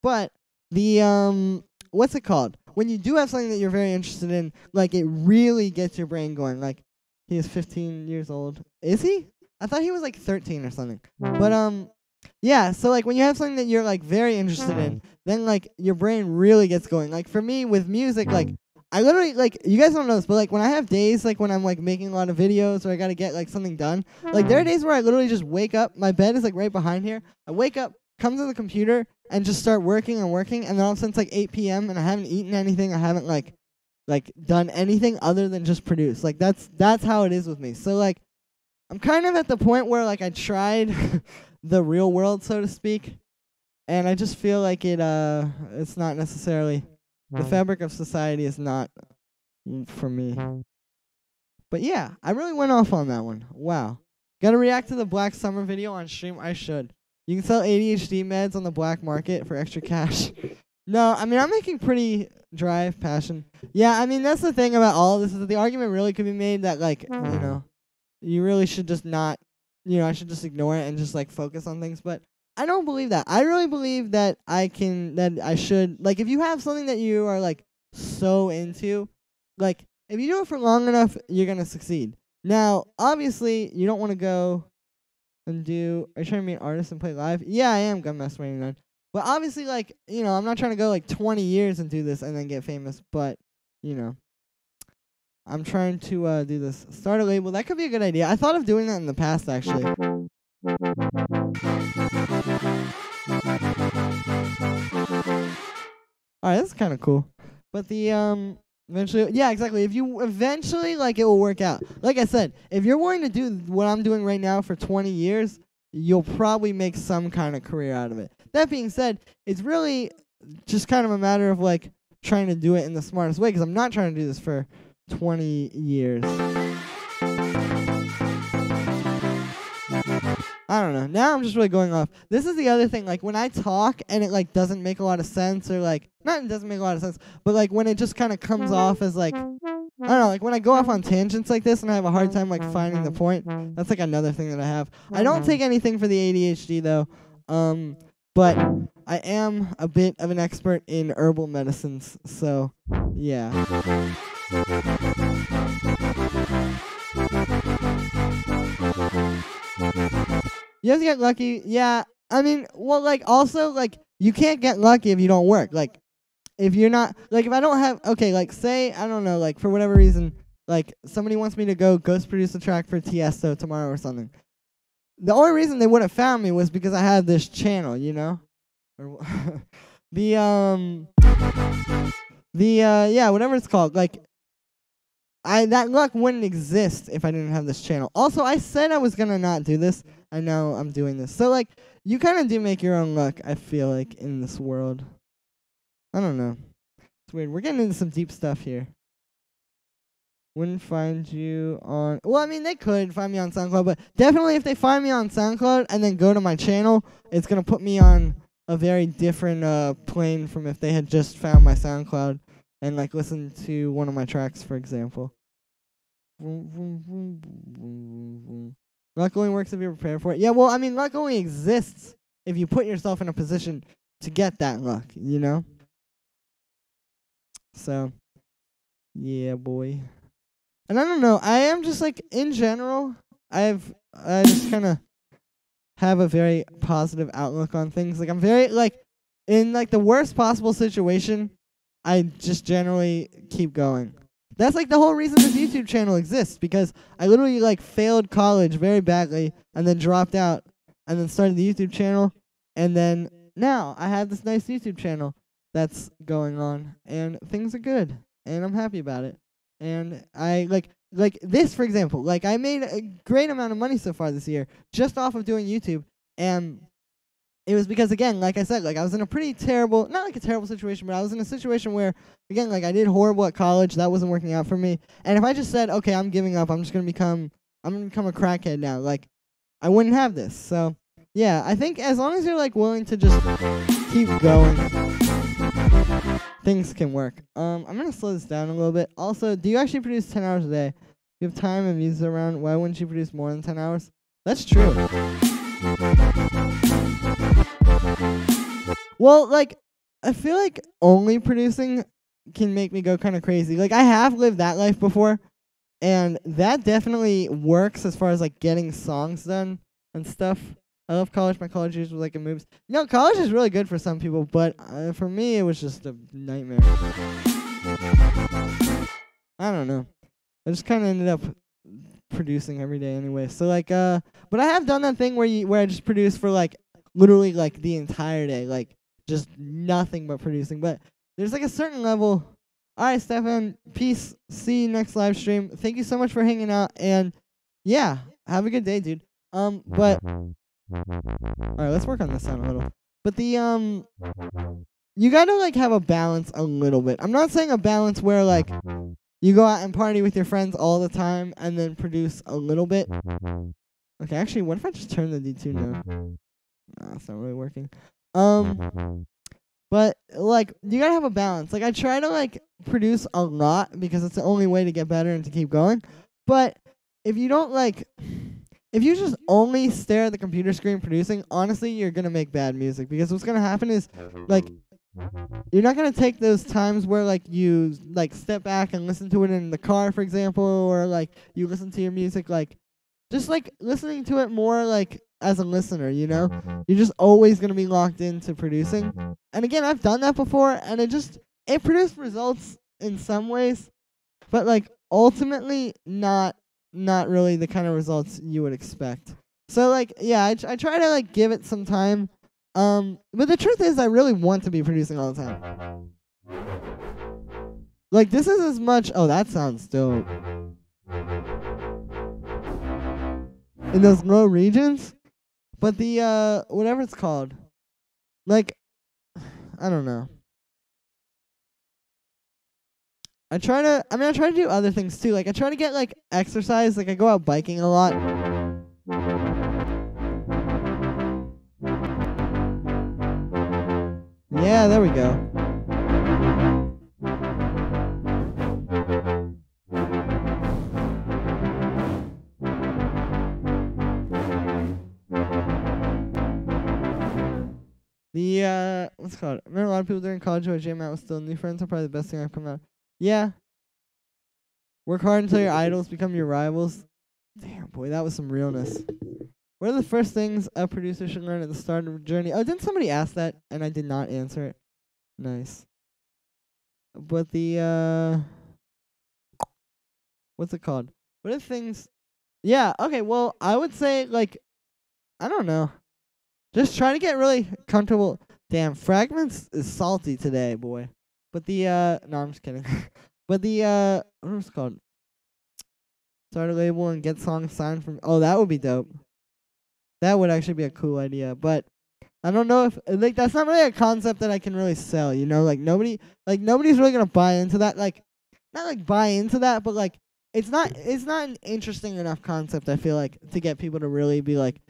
But the what's it called? When you do have something that you're very interested in, like it really gets your brain going. Like he is 15 years old. Is he? I thought he was like 13 or something. But yeah, so like when you have something that you're like very interested in, then like your brain really gets going. Like for me with music, like I literally like you guys don't know this, but like when I have days like when I'm like making a lot of videos or I gotta get like something done, like there are days where I literally just wake up. My bed is like right behind here. I wake up, come to the computer, and just start working and working, and then all of a sudden it's like 8 p.m. and I haven't eaten anything. I haven't like done anything other than just produce. Like that's how it is with me. So like I'm kind of at the point where like I tried the real world, so to speak, and I just feel like it's not necessarily the fabric of society is not for me. But yeah, I really went off on that one. Wow. Gotta react to the Black Summer video on stream. I should. You can sell ADHD meds on the black market for extra cash. No, I mean, I'm making pretty drive passion. Yeah, I mean, that's the thing about all of this is that the argument really could be made that, like, you know, you really should just not, you know, I should just ignore it and just, like, focus on things. But I don't believe that. I really believe that I should, like, if you have something that you are, like, so into, like, if you do it for long enough, you're going to succeed. Now, obviously, you don't want to go and do, are you trying to be an artist and play live? Yeah, I am Gunmaster 89. But obviously, like, you know, I'm not trying to go, like, 20 years and do this and then get famous. But, you know, I'm trying to do this. Start a label. That could be a good idea. I thought of doing that in the past, actually. Alright, that's kind of cool. But the, eventually, yeah, exactly. If you eventually, like, it will work out. Like I said, if you're willing to do what I'm doing right now for 20 years, you'll probably make some kind of career out of it. That being said, it's really just kind of a matter of, like, trying to do it in the smartest way, because I'm not trying to do this for 20 years. I don't know. Now I'm just really going off. This is the other thing. Like, when I talk and it, like, doesn't make a lot of sense, or, like, not it doesn't make a lot of sense, but, like, when it just kind of comes off as, like, I don't know, like, when I go off on tangents like this and I have a hard time, like, finding the point, that's, like, another thing that I have. I don't take anything for the ADHD, though, but I am a bit of an expert in herbal medicines, so, yeah. You have to get lucky. Yeah, I mean, well, like, also, like, you can't get lucky if you don't work. Like, if you're not, like, if I don't have, okay, like, say, I don't know, like, for whatever reason, like, somebody wants me to go ghost produce a track for Tiesto tomorrow or something. The only reason they would have found me was because I had this channel, you know? Yeah, whatever it's called, like, that luck wouldn't exist if I didn't have this channel. Also, I said I was gonna not do this, and now I'm doing this. So, like, you kind of do make your own luck, I feel like, in this world. I don't know. It's weird. We're getting into some deep stuff here. Wouldn't find you on... Well, I mean, they could find me on SoundCloud, but definitely if they find me on SoundCloud and then go to my channel, it's gonna put me on a very different plane from if they had just found my SoundCloud and, like, listened to one of my tracks, for example. Luck only works if you're prepared for it. Yeah, well, I mean, luck only exists if you put yourself in a position to get that luck, you know? So, Yeah, boy. And I don't know. I am just like in general. I just kind of have a very positive outlook on things. Like I'm very like in like the worst possible situation, I just generally keep going. That's like the whole reason this YouTube channel exists, because I literally like failed college very badly and then dropped out and then started the YouTube channel, and then now I have this nice YouTube channel that's going on and things are good and I'm happy about it. And I like this, for example, like I made a great amount of money so far this year just off of doing YouTube, and it was because, again, like I said, like I was in a pretty terrible, not like a terrible situation, but I was in a situation where, again, like I did horrible at college. That wasn't working out for me. And if I just said, okay, I'm giving up, I'm gonna become a crackhead now, like I wouldn't have this. So yeah, I think as long as you're like willing to just keep going, things can work. I'm gonna slow this down a little bit. Also, do you actually produce 10 hours a day? You have time and music around. Why wouldn't you produce more than 10 hours? That's true. Well, like, I feel like only producing can make me go kind of crazy. Like, I have lived that life before, and that definitely works as far as, like, getting songs done and stuff. I love college. My college years were, like, in movies. You know, college is really good for some people, but for me, it was just a nightmare. I don't know. I just kind of ended up producing every day anyway. So, like, but I have done that thing where I just produce for, like, literally, like, the entire day. Like, just nothing but producing. But there's, like, a certain level. All right, Stefan, peace. See you next live stream. Thank you so much for hanging out. And, yeah, have a good day, dude. But, all right, let's work on this sound a little. But the, you gotta, like, have a balance a little bit. I'm not saying a balance where, like, you go out and party with your friends all the time and then produce a little bit. Okay, actually, what if I just turn the D2 down? Nah, it's not really working. But, like, you gotta have a balance. Like, I try to, like, produce a lot because it's the only way to get better and to keep going. But if you don't, like, if you just only stare at the computer screen producing, honestly, you're gonna make bad music. Because what's gonna happen is, like, you're not gonna take those times where, like, you, like, step back and listen to it in the car, for example, or, like, you listen to your music, like, just, like, listening to it more, like, as a listener, you know? You're just always gonna be locked into producing. And again, I've done that before, and it produced results in some ways, but, like, ultimately not really the kind of results you would expect. So, like, yeah, I try to, like, give it some time. But the truth is, I really want to be producing all the time. Like, this is as much... Oh, that sounds dope. In those low regions? But the, whatever it's called. Like, I don't know. I try to do other things, too. Like, I try to get, like, exercise. Like, I go out biking a lot. Yeah, there we go. The, what's it called? I remember a lot of people during college who I jam out with still new friends are probably the best thing I've come out. Yeah. Work hard until your idols become your rivals. Damn, boy, that was some realness. What are the first things a producer should learn at the start of a journey? Oh, didn't somebody ask that and I did not answer it? Nice. But the, what's it called? What are the things? Yeah, okay, well, I would say, like, I don't know. Just try to get really comfortable. Damn, Fragments is salty today, boy. But the, no, I'm just kidding. But the, what was it called? Start a label and get songs signed from, oh, that would be dope. That would actually be a cool idea. But I don't know if, like, that's not really a concept that I can really sell, you know? Like, nobody's really gonna buy into that. Like, not, like, buy into that, but, like, it's not an interesting enough concept, I feel like, to get people to really be, like,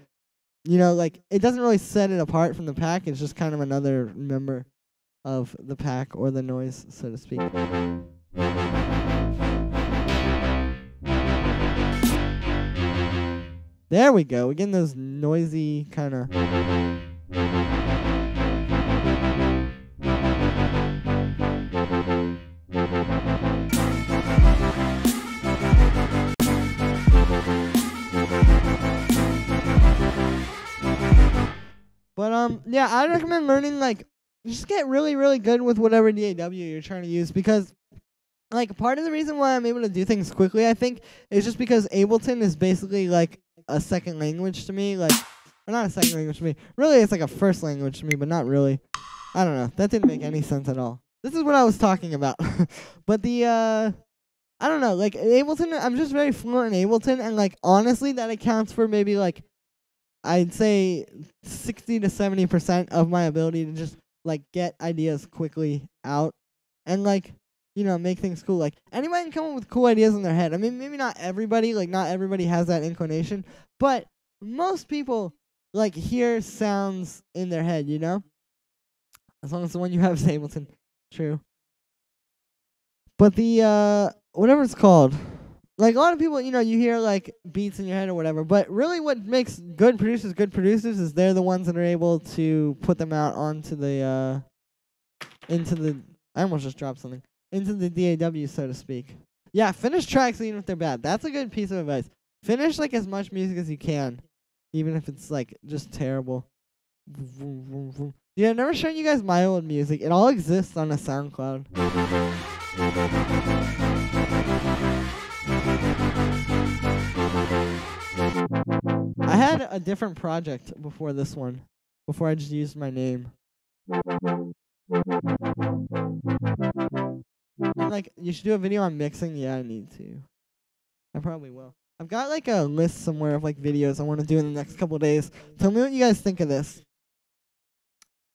you know, like, it doesn't really set it apart from the pack. It's just kind of another member of the pack or the noise, so to speak. There we go. We're getting those noisy kind of... yeah, I recommend learning, like, just get really, really good with whatever DAW you're trying to use, because, like, part of the reason why I'm able to do things quickly, I think, is just because Ableton is basically, like, a second language to me, like, or not a second language to me. Really, it's like a first language to me, but not really. I don't know. That didn't make any sense at all. This is what I was talking about. But I don't know, like, Ableton, I'm just very fluent in Ableton, and, like, honestly, that accounts for maybe, like, I'd say 60 to 70% of my ability to just, like, get ideas quickly out and, like, you know, make things cool. Like, anybody can come up with cool ideas in their head. I mean, maybe not everybody, like, not everybody has that inclination, but most people, like, hear sounds in their head, you know? As long as the one you have is Ableton. True. But whatever it's called, like, a lot of people, you know, you hear, like, beats in your head or whatever, but really what makes good producers is they're the ones that are able to put them out onto the, I almost just dropped something, into the DAW, so to speak. Yeah, finish tracks even if they're bad. That's a good piece of advice. Finish, like, as much music as you can, even if it's, like, just terrible. Yeah, I've never shown you guys my old music. It all exists on a SoundCloud. I had a different project before this one, before I just used my name. And, like, you should do a video on mixing. Yeah, I need to. I probably will. I've got, like, a list somewhere of, like, videos I want to do in the next couple days. Tell me what you guys think of this.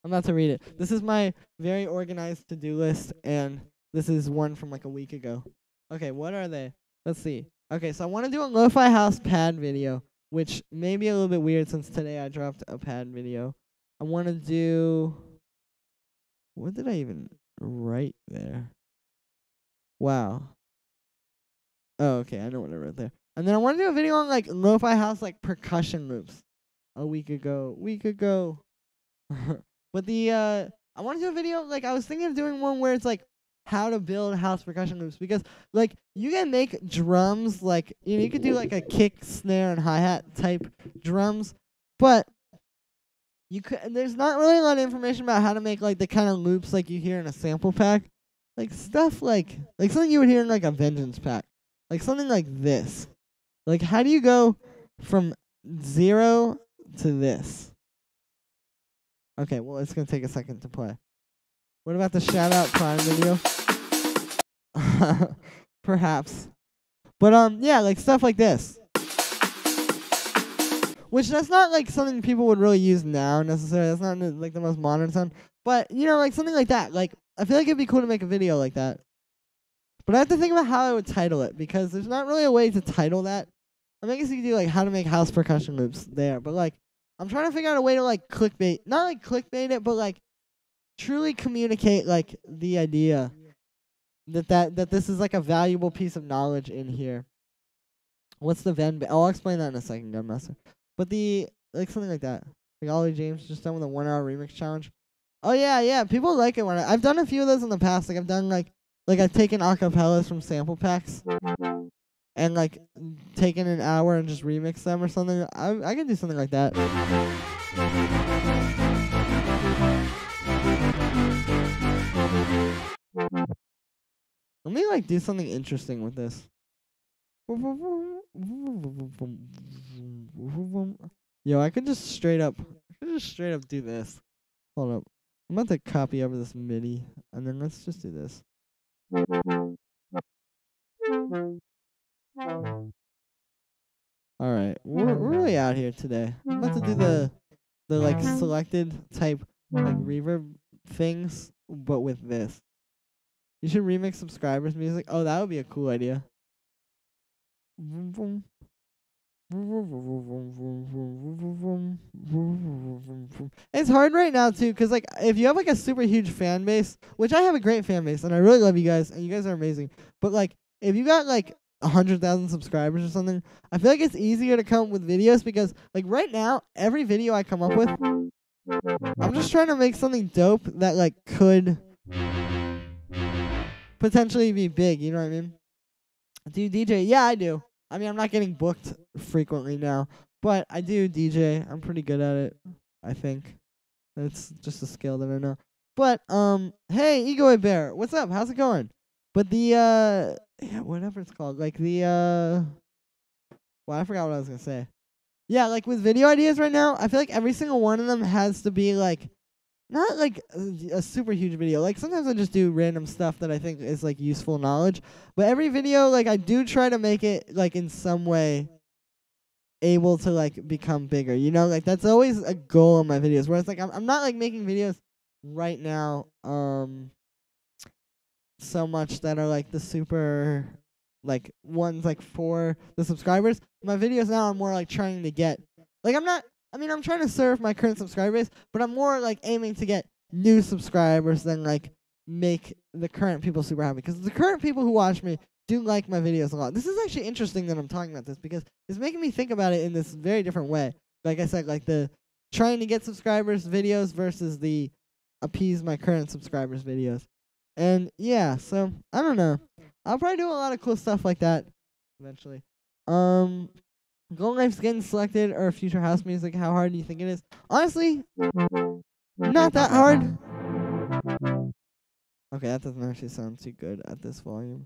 I'm about to read it. This is my very organized to-do list, and this is one from, like, a week ago. Okay, what are they? Let's see. Okay, so I want to do a lo-fi house pad video, which may be a little bit weird since today I dropped a pad video. I want to do... What did I even write there? Wow. Oh, okay, I know what I wrote there. And then I want to do a video on, like, lo-fi house, like, percussion loops. A week ago. But I want to do a video, like, I was thinking of doing one where it's, like, how to build house percussion loops, because, like, you can make drums, like, you know, you could do, like, a kick, snare, and hi-hat type drums, but there's not really a lot of information about how to make, like, the kind of loops, like, you hear in a sample pack. Like, stuff like something you would hear in, like, a Vengeance pack. Like, something like this. Like, how do you go from 0 to this? Okay, well, it's going to take a second to play. What about the shout-out Prime video? Perhaps. But, yeah, like, stuff like this. Which, that's not, like, something people would really use now, necessarily. That's not, like, the most modern sound. But, you know, like, something like that. Like, I feel like it'd be cool to make a video like that. But I have to think about how I would title it, because there's not really a way to title that. I mean, I guess you could do, like, how to make house percussion loops there. But, like, I'm trying to figure out a way to, like, clickbait. Not, like, clickbait it, but, like, truly communicate, like, the idea that this is, like, a valuable piece of knowledge in here. What's the Venn? I'll explain that in a second, Gunmaster. But like, something like that. Like, Ollie James just done with a 1-hour remix challenge. Oh, yeah. People like it when I've done a few of those in the past. Like, I've done, like I've taken acapellas from sample packs and, like, taken an hour and just remix them or something. I can do something like that. Let me, like, do something interesting with this. Yo, I could just straight up do this. Hold up. I'm about to copy over this MIDI, and then let's just do this. Alright, we're really out here today. I'm about to do the like, selected type, like, reverb things, but with this. You should remix subscribers' music. Oh, that would be a cool idea. It's hard right now, too, because, like, if you have, like, a super huge fan base, which I have a great fan base, and I really love you guys, and you guys are amazing, but, like, if you got, like, 100,000 subscribers or something, I feel like it's easier to come up with videos, because, like, right now, every video I come up with, I'm just trying to make something dope that, like, could potentially be big, you know what I mean? Do you DJ? Yeah, I do. I mean, I'm not getting booked frequently now, but I do DJ. I'm pretty good at it, I think. It's just a skill that I know. But hey, Egoy Bear, what's up? How's it going? But the yeah, whatever it's called, like the well, I forgot what I was gonna say. Yeah, like with video ideas right now, I feel like every single one of them has to be like not like a super huge video. Like sometimes I just do random stuff that I think is like useful knowledge. But every video, like I do try to make it like in some way able to like become bigger. You know, like that's always a goal in my videos. Whereas like I'm not like making videos right now so much that are like the super like ones like for the subscribers. My videos now are more like trying to get like I'm trying to serve my current subscriber base, but I'm more like aiming to get new subscribers than like make the current people super happy, because the current people who watch me do like my videos a lot. This is actually interesting that I'm talking about this, because it's making me think about it in this very different way. Like I said, like the trying to get subscribers videos versus the appease my current subscribers videos. And yeah, so I don't know. I'll probably do a lot of cool stuff like that eventually. Goal Life's getting selected or future house music. How hard do you think it is? Honestly, not that hard. Okay, that doesn't actually sound too good at this volume.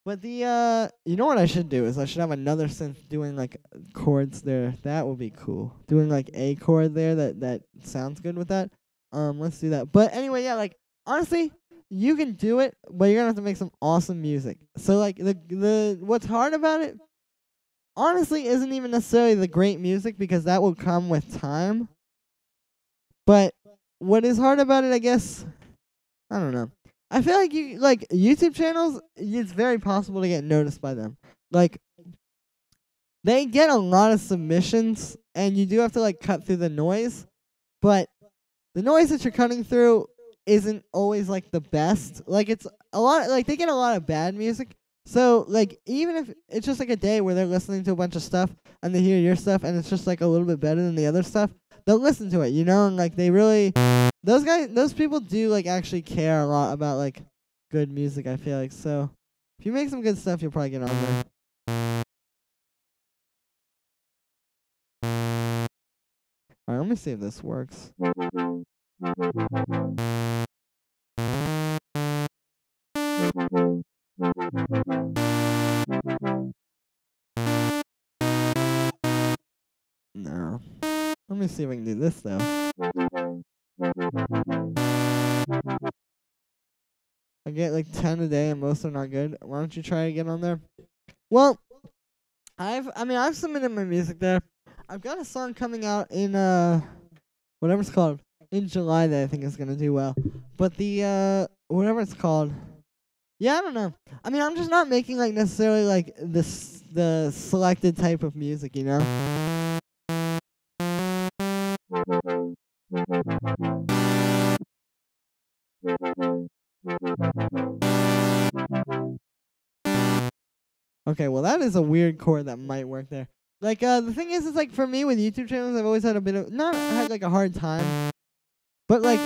But the you know what I should do is I should have another synth doing like chords there. That would be cool. Doing like a chord there that sounds good with that. Let's do that. But anyway, yeah, like honestly, you can do it, but you're gonna have to make some awesome music. So like the what's hard about it, honestly, isn't even necessarily the great music, because that will come with time. But what is hard about it, I guess, I don't know. I feel like you like YouTube channels, it's very possible to get noticed by them. Like they get a lot of submissions and you do have to like cut through the noise, but the noise that you're cutting through isn't always like the best. Like it's a lot, like they get a lot of bad music. So like even if it's just like a day where they're listening to a bunch of stuff and they hear your stuff and it's just like a little bit better than the other stuff, they'll listen to it, you know? And like they really, those people do like actually care a lot about like good music, I feel like. So if you make some good stuff, you'll probably get on there. Alright, let me see if this works. No. Let me see if I can do this though. I get like 10 a day and most are not good. Why don't you try to get on there? Well, I've submitted my music there. I've got a song coming out in whatever it's called in July that I think is gonna do well. But the whatever it's called, yeah, I don't know. I mean, I'm just not making like necessarily like the selected type of music, you know. Okay, well that is a weird chord that might work there. Like the thing is like for me with YouTube channels, I've always had a bit of not had like a hard time, but like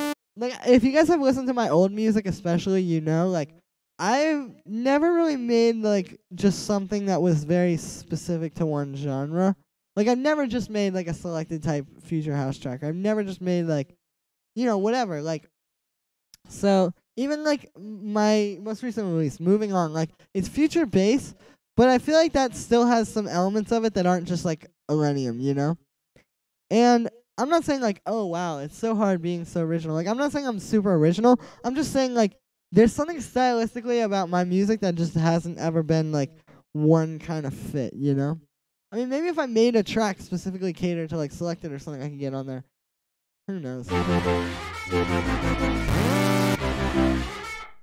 if you guys have listened to my old music especially, you know, like I've never really made like just something that was very specific to one genre. Like I've never just made like a selected type future house track. I've never just made like, you know, whatever. Like so even like my most recent release, Moving On, like it's future bass, but I feel like that still has some elements of it that aren't just like Millennium, you know? And I'm not saying like, oh wow, it's so hard being so original. Like I'm not saying I'm super original. I'm just saying like there's something stylistically about my music that just hasn't ever been like one kind of fit, you know? I mean, maybe if I made a track specifically catered to like Selected or something, I could get on there. Who knows?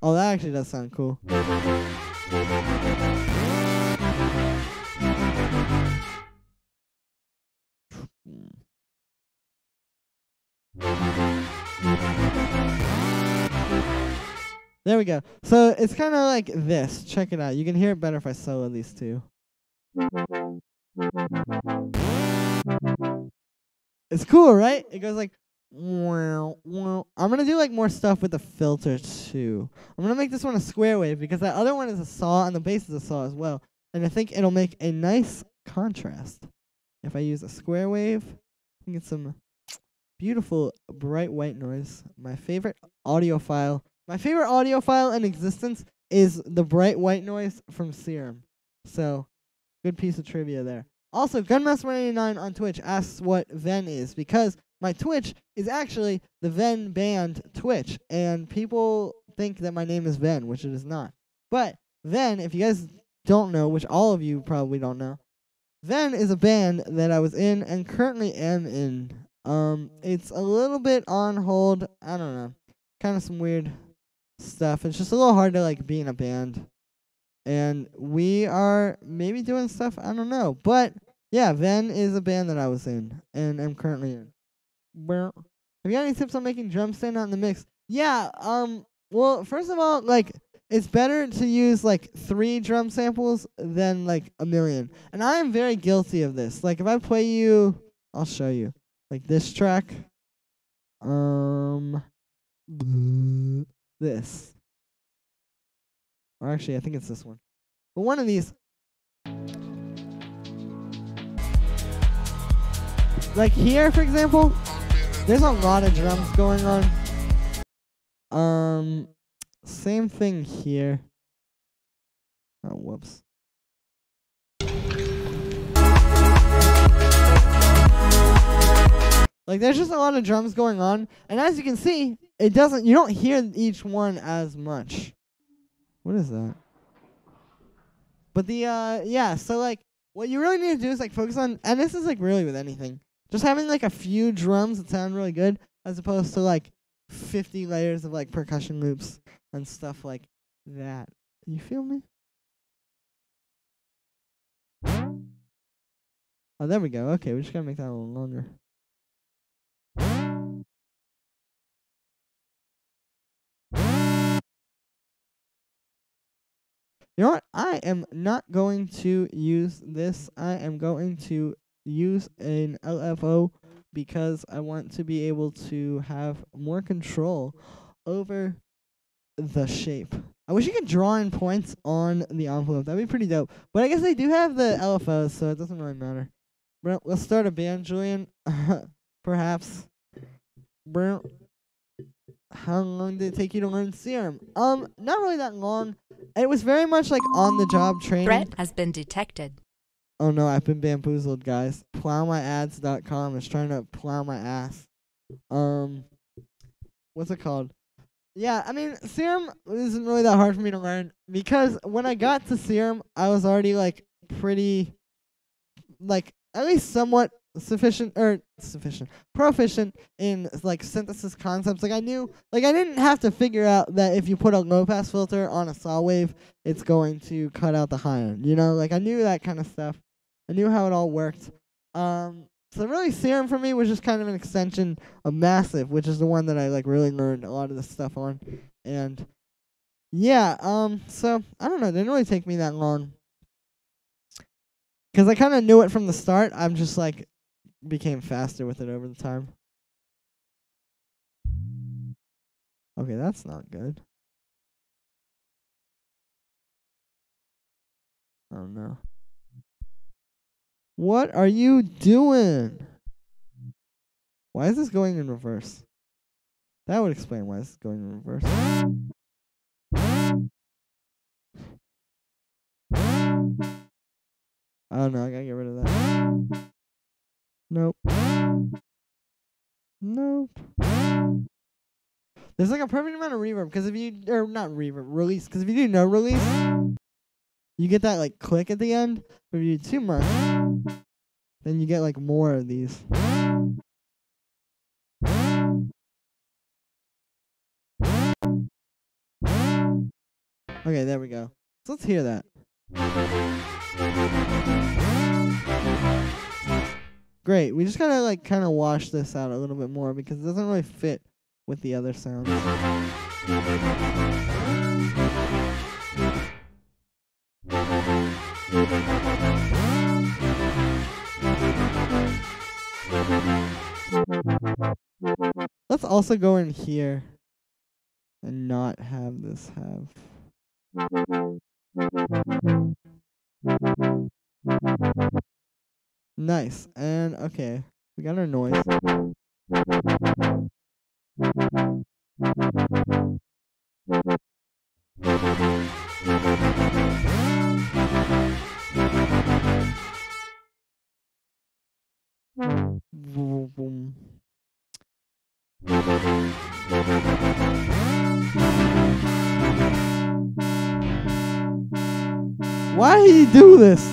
Oh, that actually does sound cool. There we go. So it's kind of like this. Check it out. You can hear it better if I solo these two. It's cool, right? It goes like, wow, wow. I'm going to do like more stuff with the filter too. I'm going to make this one a square wave because that other one is a saw and the bass is a saw as well. And I think it'll make a nice contrast if I use a square wave and get some beautiful bright white noise. My favorite audio file. My favorite audio file in existence is the bright white noise from Serum. So, good piece of trivia there. Also, Gunmaster189 on Twitch asks what Ven is, because my Twitch is actually the Ven band Twitch, and people think that my name is Ven, which it is not. But Ven, if you guys don't know, which all of you probably don't know, Ven is a band that I was in and currently am in. It's a little bit on hold. I don't know. Kind of some weird stuff. It's just a little hard to like be in a band. And we are maybe doing stuff, I don't know. But yeah, Ven is a band that I was in and am currently in. Have you got any tips on making drum stand out in the mix? Yeah, well, first of all, like, it's better to use like 3 drum samples than like a million. And I am very guilty of this. Like, if I play you, I'll show you. Like this track. This. Or actually, I think it's this one. But one of these. Like here, for example, there's a lot of drums going on. Same thing here. Oh, whoops. Like, there's just a lot of drums going on, and as you can see, you don't hear each one as much. What is that? But yeah, so, like, what you really need to do is, like, focus on, and this is, like, really with anything, just having, like, a few drums that sound really good, as opposed to, like, 50 layers of, like, percussion loops and stuff like that. You feel me? Oh, there we go. Okay, we just gotta make that a little longer. You know what? I am not going to use this. I am going to use an LFO because I want to be able to have more control over the shape. I wish you could draw in points on the envelope. That'd be pretty dope. But I guess they do have the LFOs, so it doesn't really matter. But let's start a band, Julian. Perhaps. How long did it take you to learn Serum? Not really that long. It was very much like on-the-job training. Threat has been detected. Oh no, I've been bamboozled, guys. Plowmyads.com is trying to plow my ass. What's it called? Yeah, I mean, Serum isn't really that hard for me to learn because when I got to Serum, I was already like pretty, like at least somewhat proficient in like synthesis concepts. Like I knew, like I didn't have to figure out that if you put a low pass filter on a saw wave, it's going to cut out the high end. You know, like I knew that kind of stuff. I knew how it all worked. So really Serum for me was just kind of an extension of Massive, which is the one that I like really learned a lot of this stuff on. And yeah, so I don't know, it didn't really take me that long. Cause I kind of knew it from the start. I'm just like became faster with it over the time. Okay, that's not good. Oh no. What are you doing? Why is this going in reverse? That would explain why this is going in reverse. Oh no, I gotta get rid of that. Nope. Nope. There's like a perfect amount of reverb, because if you, or not reverb, release, because if you do no release, you get that like click at the end, but if you do too much, then you get like more of these. Okay, there we go. So let's hear that. Great. We just gotta like kind of wash this out a little bit more because it doesn't really fit with the other sounds. Let's also go in here and not have this have. Nice. And okay, we got our noise. Boom. Why do you do this?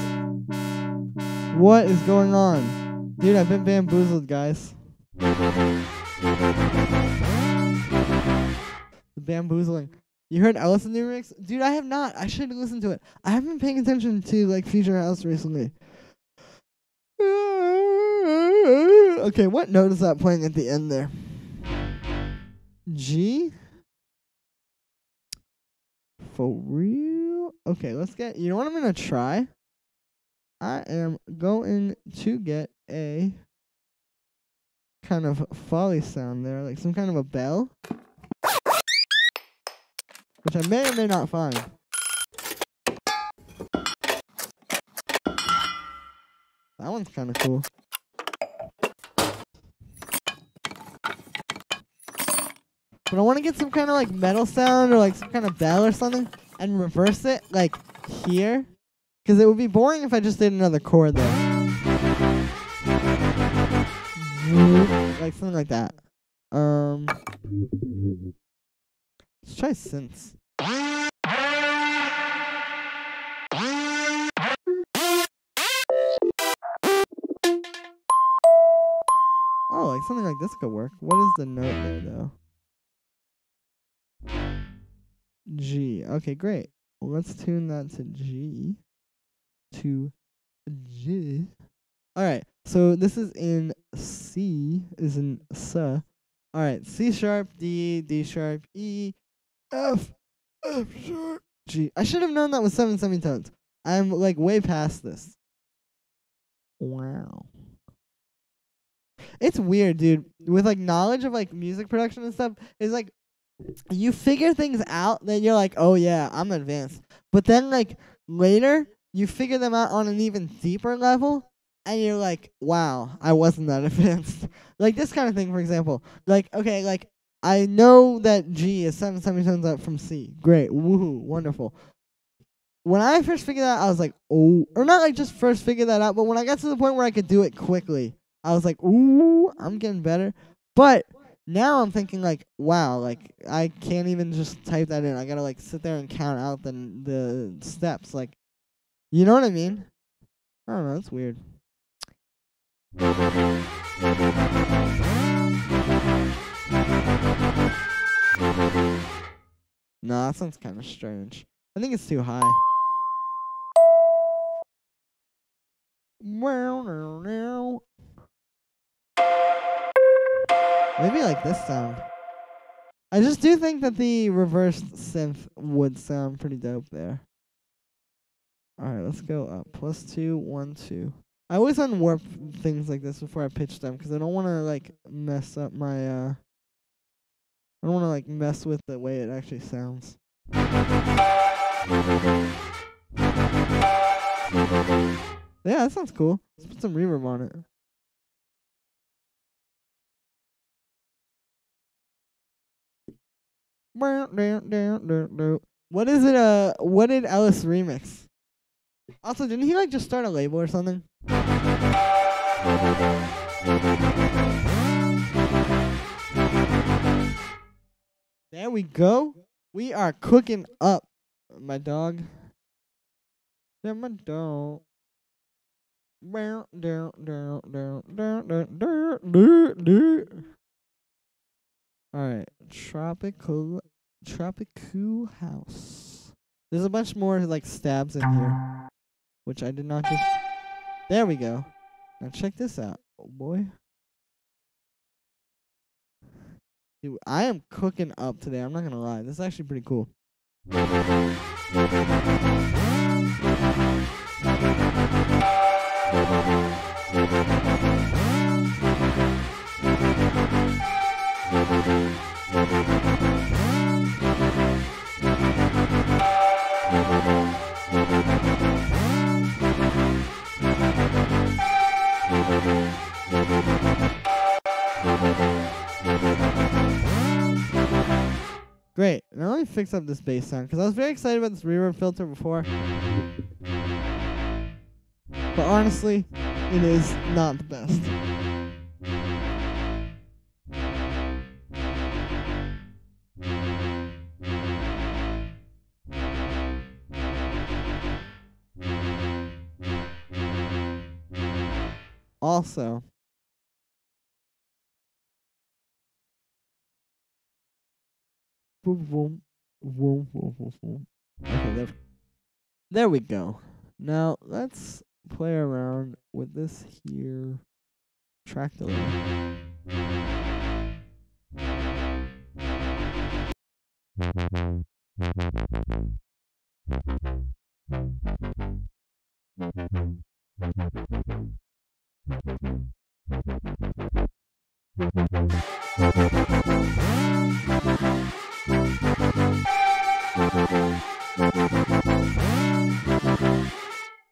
What is going on? Dude, I've been bamboozled, guys. The bamboozling. You heard Ellis' new remix? Dude, I have not. I should listen to it. I haven't been paying attention to like Future House recently. Okay, what note is that playing at the end there? G? For real? Okay, let's get... You know what I'm going to try? I am going to get a kind of folly sound there, like some kind of a bell. Which I may or may not find. That one's kind of cool. But I want to get some kind of like metal sound or like some kind of bell or something and reverse it like here. Because it would be boring if I just did another chord there. Like something like that. Let's try synths. Oh, like something like this could work. What is the note there, though? G. Okay, great. Well, let's tune that to G. To G. Alright, so this is in C, is in S. Alright, C sharp, D, D sharp, E, F, F sharp, G. I should have known that was 7 semitones. I'm like way past this. Wow. It's weird, dude. With like knowledge of like music production and stuff, it's like you figure things out, then you're like, oh yeah, I'm advanced. But then like later, you figure them out on an even deeper level, and you're like, wow, I wasn't that advanced. Like this kind of thing, for example. Like, okay, like I know that G is 7 semitones up from C. Great, woohoo, wonderful. When I first figured that out, I was like, oh, or not like just first figured that out, but when I got to the point where I could do it quickly, I was like, ooh, I'm getting better. But now I'm thinking like, wow, like I can't even just type that in. I gotta like sit there and count out the steps. Like, you know what I mean? I don't know. It's weird. No, that sounds kind of strange. I think it's too high. Maybe like this sound. I just do think that the reversed synth would sound pretty dope there. Alright, let's go up. +2, 1, 2. I always unwarp things like this before I pitch them because I don't want to like mess up my I don't want to like mess with the way it actually sounds. Yeah, that sounds cool. Let's put some reverb on it. What is it? What did Ellis remix? Also, didn't he like just start a label or something? There we go. We are cooking up, my dog. Yeah, my dog. Alright, tropical house. There's a bunch more like stabs in here, which I did not just. There we go. Now check this out, oh boy. Dude, I am cooking up today. I'm not gonna lie. This is actually pretty cool. Great. Now let me fix up this bass sound, because I was very excited about this reverb filter before. But honestly, it is not the best. Also, boom, boom, boom, boom, boom, boom. Okay, there we go. Now let's play around with this here track delay.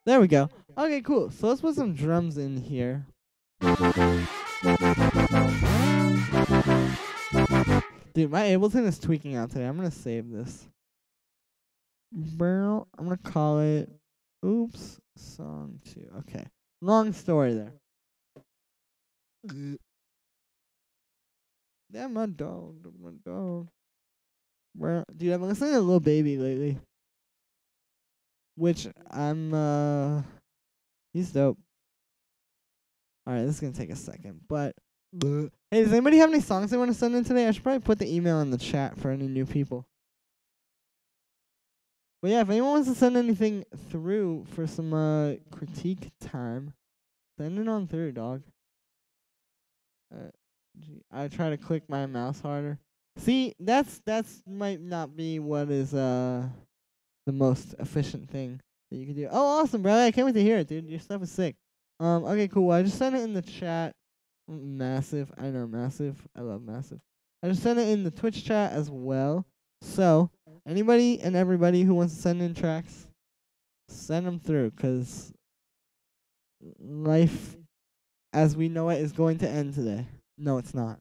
There we go. Okay, cool. So let's put some drums in here. Dude, my Ableton is tweaking out today. I'm going to save this. I'm going to call it Oops Song 2. Okay. Long story there. Damn, my dog. My dog. Dude, I've been listening to Lil Baby lately. Which he's dope. Alright, this is gonna take a second, but hey, does anybody have any songs they want to send in today? I should probably put the email in the chat for any new people. But yeah, if anyone wants to send anything through for some critique time, send it on through, dog. I try to click my mouse harder. See, that's might not be what is the most efficient thing that you can do. Oh, awesome, bro! I can't wait to hear it, dude. Your stuff is sick. Okay, cool. Well, I just sent it in the chat. Massive. I know, Massive. I love Massive. I just sent it in the Twitch chat as well. So, anybody and everybody who wants to send in tracks, send them through, because life as we know it is going to end today. No, it's not.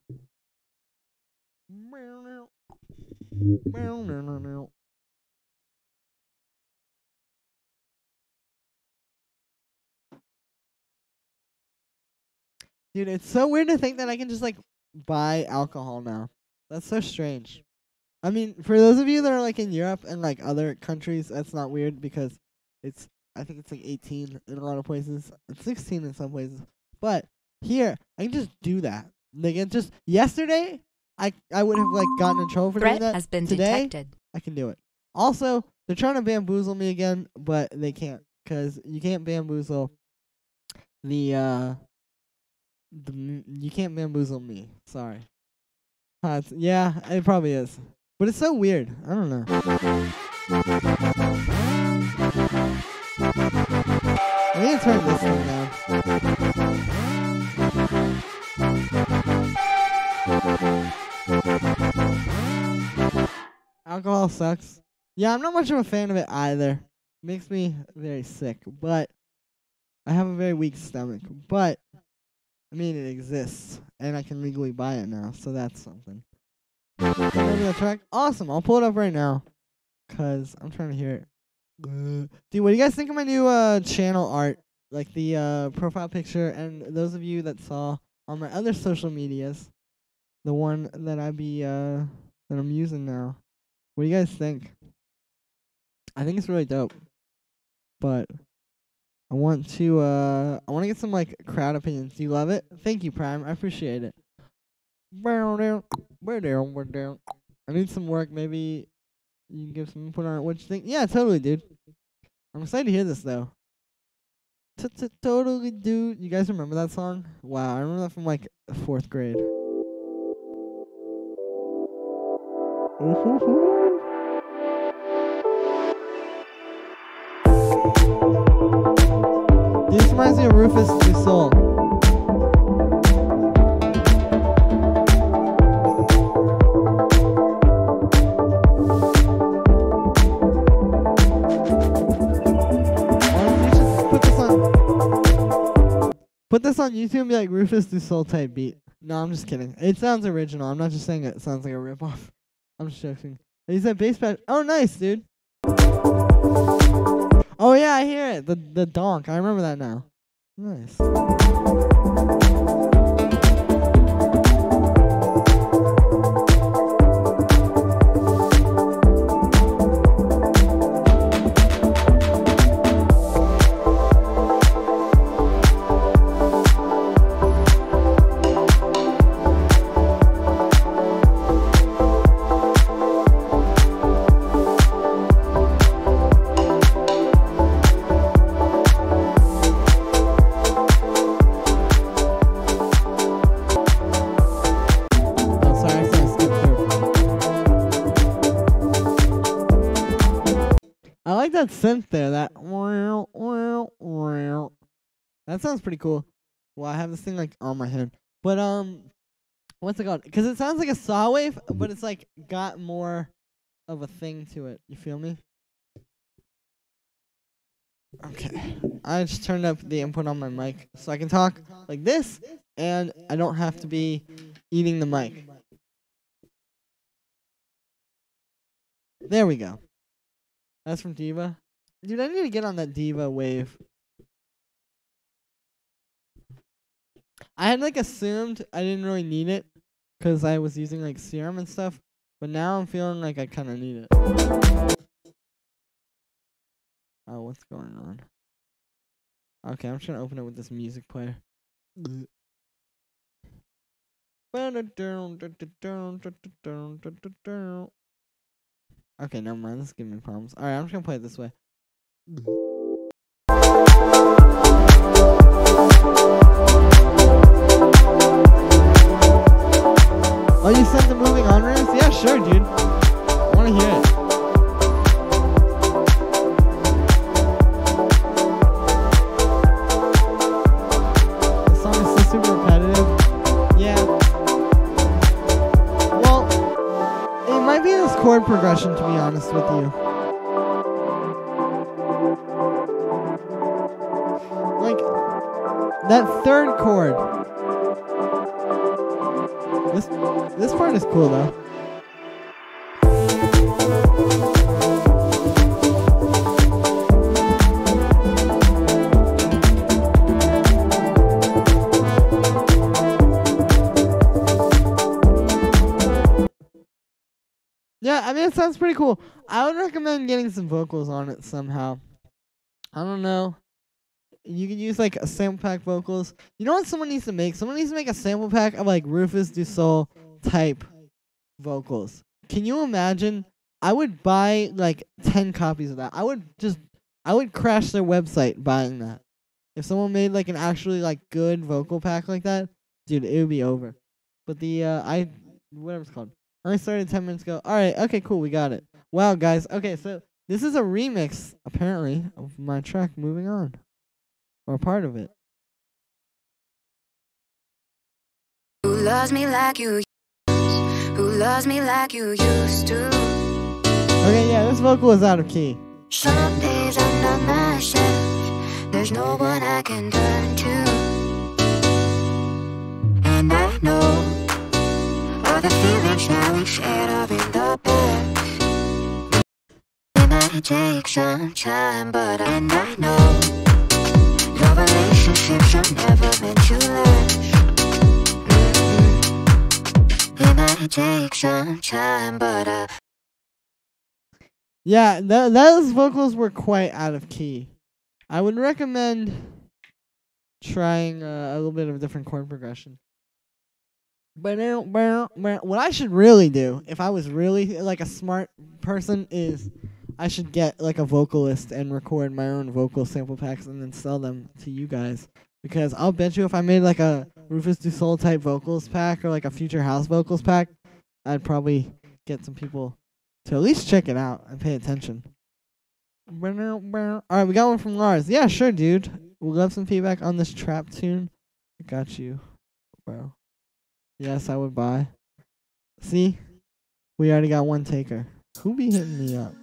Dude, it's so weird to think that I can just, like, buy alcohol now. That's so strange. I mean, for those of you that are, like, in Europe and, like, other countries, that's not weird because I think it's, like, 18 in a lot of places. It's 16 in some places. But here, I can just do that. Like, it just, yesterday, I would have, like, gotten in trouble for doing that. Has been Today, detected. I can do it. Also, they're trying to bamboozle me again, but they can't, because you can't bamboozle you can't bamboozle me. Sorry. Yeah, it probably is. But it's so weird. I don't know. I need to turn this thing down. Alcohol sucks. Yeah, I'm not much of a fan of it either. Makes me very sick. But I have a very weak stomach. But I mean, it exists, and I can legally buy it now, so that's something. Remember that track? Awesome, I'll pull it up right now, because I'm trying to hear it. Dude, what do you guys think of my new channel art? Like the profile picture, and those of you that saw on my other social medias, the one that that I'm using now. What do you guys think? I think it's really dope, but I want to get some, like, crowd opinions. Do you love it? Thank you, Prime. I appreciate it. I need some work. Maybe you can give some input on it. What you think? Yeah, totally, dude. I'm excited to hear this, though. Totally, dude. You guys remember that song? Wow, I remember that from, like, 4th grade. This reminds me of Rufus Du Sol. Put this on YouTube and be like Rufus Du Sol type beat. No, I'm just kidding. It sounds original. I'm not just saying it sounds like a ripoff. I'm just joking. I use that bass patch. Oh, nice, dude. Oh yeah, I hear it. The donk. I remember that now. Nice. I like that synth there. That sounds pretty cool. Well, I have this thing like on my head, but what's it called? Because it sounds like a saw wave, but it's like got more of a thing to it. You feel me? Okay, I just turned up the input on my mic so I can talk like this, and I don't have to be eating the mic. There we go. That's from Diva. Dude, I need to get on that Diva wave. I had like assumed I didn't really need it because I was using like Serum and stuff, but now I'm feeling like I kind of need it. Oh, what's going on? Okay, I'm just gonna open it with this music player. Okay, never mind. This is giving me problems. Alright, I'm just gonna play it this way. Oh, you sent the moving on rooms? Yeah, sure, dude. I wanna hear it. The song is so super repetitive. Yeah. Well, it might be this chord progression, to be honest with you. Like, that third chord. This part is cool, though. Yeah, I mean, it sounds pretty cool. I would recommend getting some vocals on it somehow. I don't know. You can use, like, a sample pack vocals. You know what someone needs to make? Someone needs to make a sample pack of, like, Rufus Du Sol type vocals. Can you imagine? I would buy, like, 10 copies of that. I would crash their website buying that. If someone made, like, an actually, like, good vocal pack like that, dude, it would be over. But the, whatever it's called. I started 10 minutes ago. Alright, okay, cool, we got it. Wow, guys. Okay, so this is a remix, apparently, of my track Moving On. Or part of it. Who loves me like you who loves me like you used to. Okay, yeah, this vocal is out of key. Some days I'm not myself. There's no one I can turn to. And I know all the feelings that we shared are in the past. It might take some time, but I know your relationships are never meant to last. It might take some time, but yeah, those vocals were quite out of key. I would recommend trying a little bit of a different chord progression. But what I should really do, if I was really like a smart person, is I should get like a vocalist and record my own vocal sample packs and then sell them to you guys. Because I'll bet you if I made like a Rufus Du Sol type vocals pack or like a Future House vocals pack, I'd probably get some people to at least check it out and pay attention. Alright, we got one from Lars. Yeah, sure, dude. We'll love some feedback on this trap tune. I got you, bro. Yes, I would buy. See? We already got one taker. Who be hitting me up?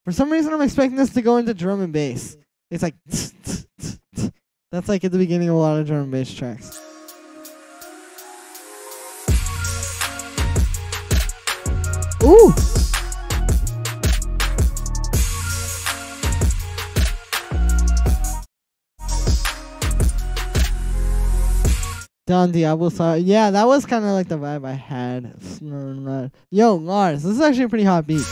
For some reason, I'm expecting this to go into drum and bass. It's like... That's like at the beginning of a lot of drum and bass tracks. Ooh! Don Diablo saw. Yeah, that was kind of like the vibe I had. Yo, Lars, this is actually a pretty hot beat.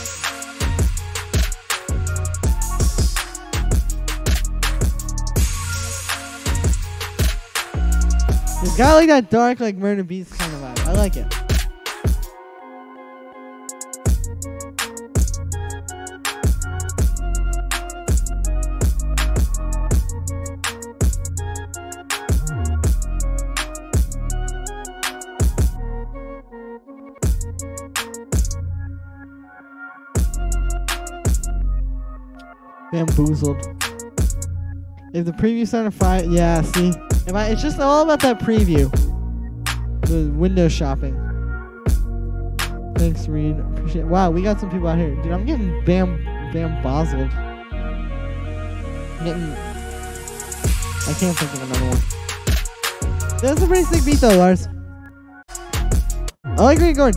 It's got like that dark, like Murder Beats kind of vibe. I like it. Bamboozled. If the preview sounded fire, yeah, see? It's just all about that preview. The window shopping. Thanks, Reed. Appreciate it. Wow, we got some people out here. Dude, I'm getting bamboozled. I can't think of another one. That's a pretty sick beat though, Lars. I like where you're going.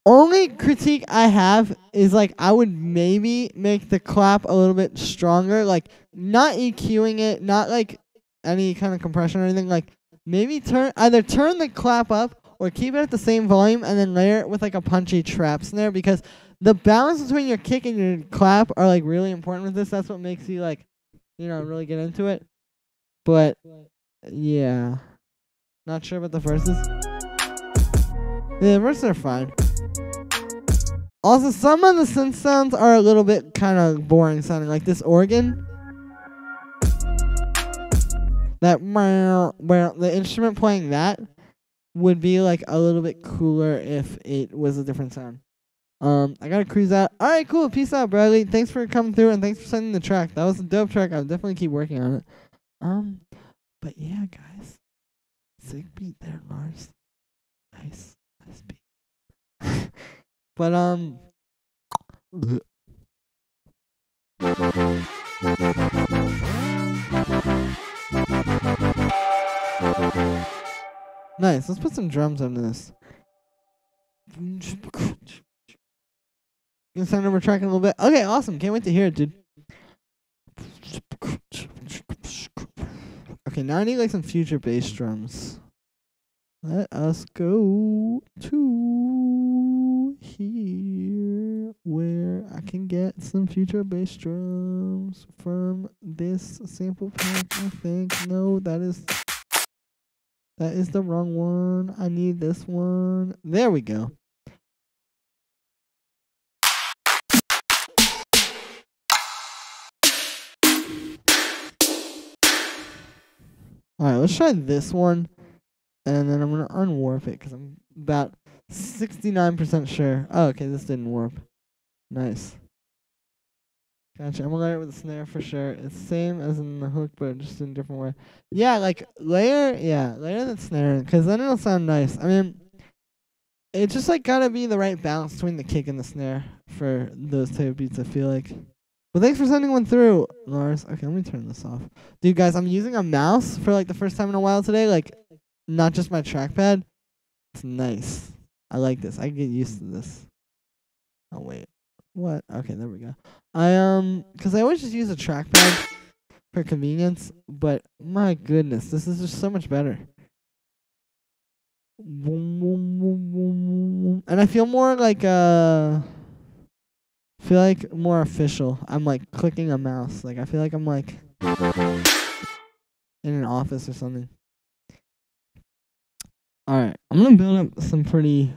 Only critique I have is like I would maybe make the clap a little bit stronger, like not EQing it, not like any kind of compression or anything. Like maybe either turn the clap up or keep it at the same volume and then layer it with like a punchy trap snare, because the balance between your kick and your clap are like really important with this. That's what makes you like, you know, really get into it. But yeah, not sure about the verses. Yeah, the verses are fine. Also, some of the synth sounds are a little bit kind of boring sounding, like this organ. That the instrument playing that would be like a little bit cooler if it was a different sound. I gotta cruise out. All right, cool. Peace out, Bradley. Thanks for coming through and thanks for sending the track. That was a dope track. I'll definitely keep working on it. But yeah, guys, sick beat there, Lars. Nice beat. But nice. Let's put some drums under this. Gonna sound over tracking a little bit. Okay, awesome. Can't wait to hear it, dude. Okay, now I need like some future bass drums. Let us go to here where I can get some future bass drums from this sample pack, I think. No, that is the wrong one. I need this one. There we go. Alright, let's try this one. And then I'm going to unwarp it because I'm about 69% sure. Oh, okay, this didn't warp. Nice. Gotcha. I'm going to layer it with a snare for sure. It's the same as in the hook, but just in a different way. Yeah, like, layer that snare, because then it'll sound nice. I mean, it's just, like, got to be the right balance between the kick and the snare for those type of beats, I feel like. Well, thanks for sending one through, Lars. Okay, let me turn this off. Dude, guys, I'm using a mouse for, like, the first time in a while today. Like, not just my trackpad. It's nice. I like this. I can get used to this. Oh, wait. What? Okay, there we go. Because I always just use a trackpad for convenience, but my goodness, this is just so much better. And I feel more like, more official. I'm like clicking a mouse. Like, I feel like I'm like in an office or something. Alright, I'm going to build up some pretty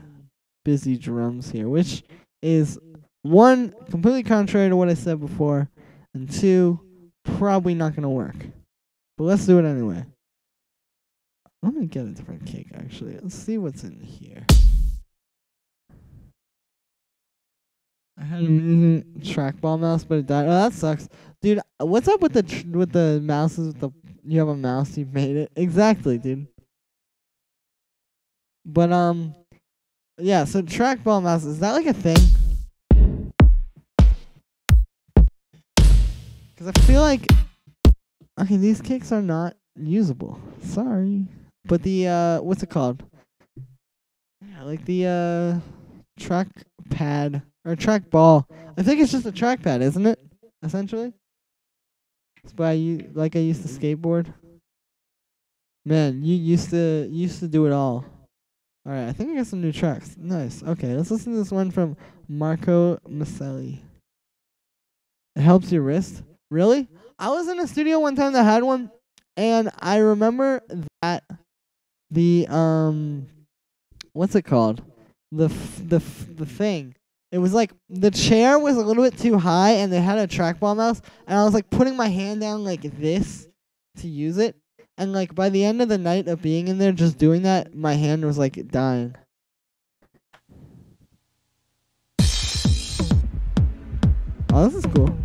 busy drums here, which is, one, completely contrary to what I said before, and two, probably not going to work. But let's do it anyway. Let me get a different kick, actually. Let's see what's in here. I had an amazing trackball mouse, but it died. Oh, that sucks. Dude, what's up with the mouses? You have a mouse, you made it. Exactly, dude. But, yeah, so trackball mouse, is that like a thing? Because I feel like, okay, these kicks are not usable. Sorry. But the what's it called? Yeah, like the track pad or track ball. I think it's just a trackpad, isn't it? Essentially. It's by you like I used to skateboard. Man, you used to do it all. Alright, I think I got some new tracks. Nice. Okay, let's listen to this one from Marco Maselli. It helps your wrist. Really? I was in a studio one time that had one, and I remember that the what's it called? The thing. It was like the chair was a little bit too high, and they had a trackball mouse, and I was like putting my hand down like this to use it, and like by the end of the night of being in there just doing that, my hand was like dying. Oh, this is cool.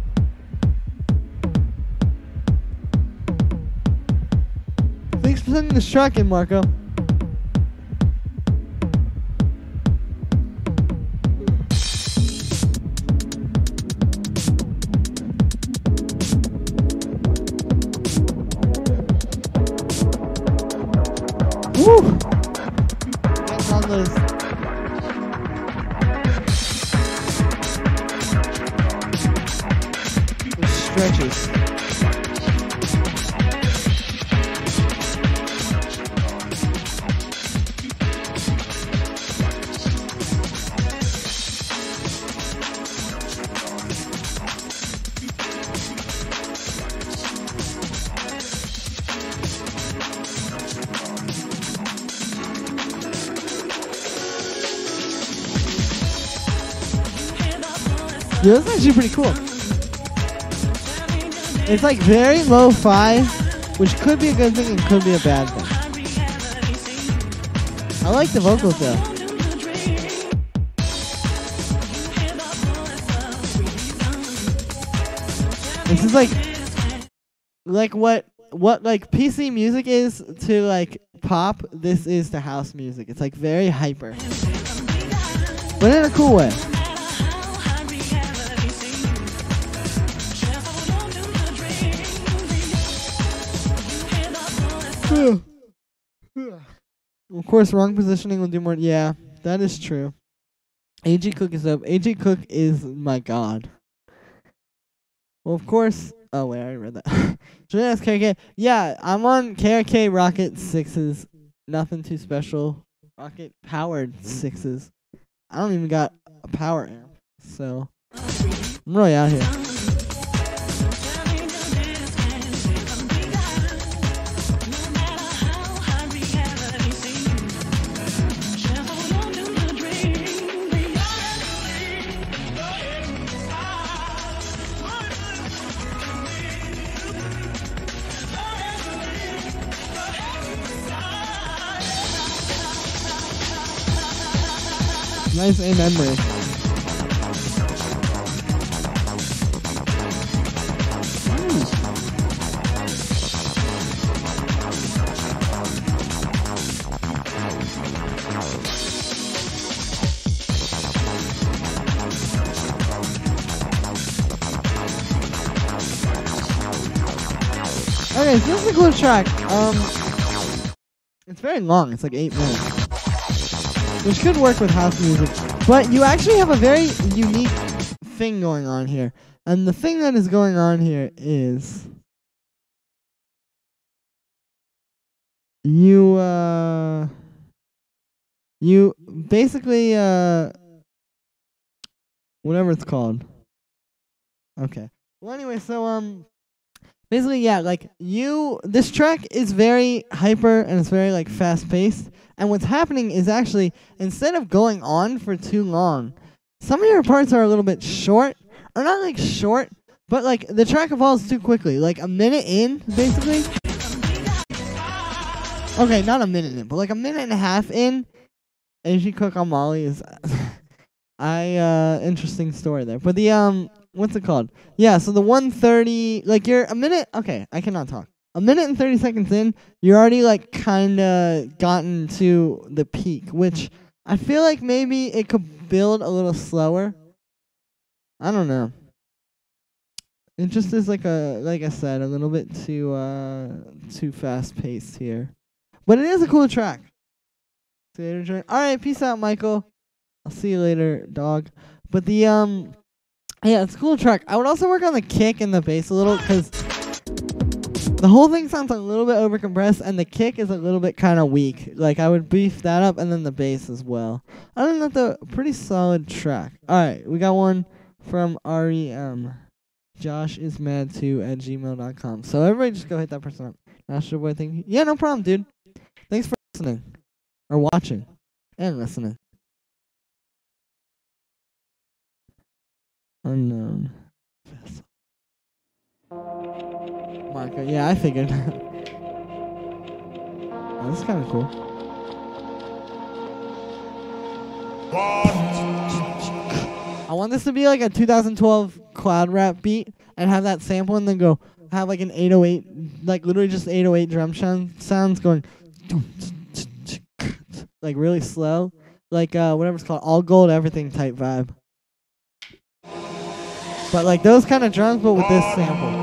Thanks for sending this track in, Marco. Woo! Get on those. Stretches. Yeah, that's actually pretty cool. It's like very lo-fi, which could be a good thing and could be a bad thing. I like the vocals though. This is like what like PC music is to like pop. This is to house music. It's like very hyper, but in a cool way. Of course, wrong positioning will do more. Yeah, that is true. AG Cook is up. AG Cook is my god. Well, of course. Oh, wait, I already read that. Julian KRK. Yeah, I'm on KRK Rocket 6s. Nothing too special. Rocket powered 6s. I don't even got a power amp. So, I'm really out here. Nice in memory. Okay, so this is a cool track. It's very long. It's like 8 minutes. Which could work with house music. But you actually have a very unique thing going on here. And the thing that is going on here is you basically whatever it's called. Okay. Well, anyway, so basically, yeah, like this track is very hyper and it's very like fast paced. And what's happening is actually, instead of going on for too long, some of your parts are a little bit short, or not like short, but like the track evolves too quickly. Like a minute in, basically. Okay, not a minute in, but like a minute and a half in. AG Cook on Molly is, interesting story there. But the what's it called? Yeah, so the 1:30, like you're a minute. Okay, I cannot talk. A minute and 30 seconds in, you're already like kind of gotten to the peak, which I feel like maybe it could build a little slower. I don't know. It just is like I said, a little bit too fast paced here. But it is a cool track. See you later, alright, peace out, Michael. I'll see you later, dog. But the yeah, it's a cool track. I would also work on the kick and the bass a little, because the whole thing sounds a little bit overcompressed, and the kick is a little bit kind of weak. Like, I would beef that up, and then the bass as well. Other than that, though, pretty solid track. Alright, we got one from REM. JoshIsMad2@gmail.com. So everybody just go hit that person up. Astro Boy, thank you. Yeah, no problem, dude. Thanks for listening. Or watching. And listening. Unknown. Marco. Yeah, I figured. Oh, this is kind of cool. I want this to be like a 2012 cloud rap beat and have that sample and then go have like an 808, like literally just 808 drum sounds going like really slow, like whatever it's called, all gold everything type vibe. But like those kind of drums, but with this sample.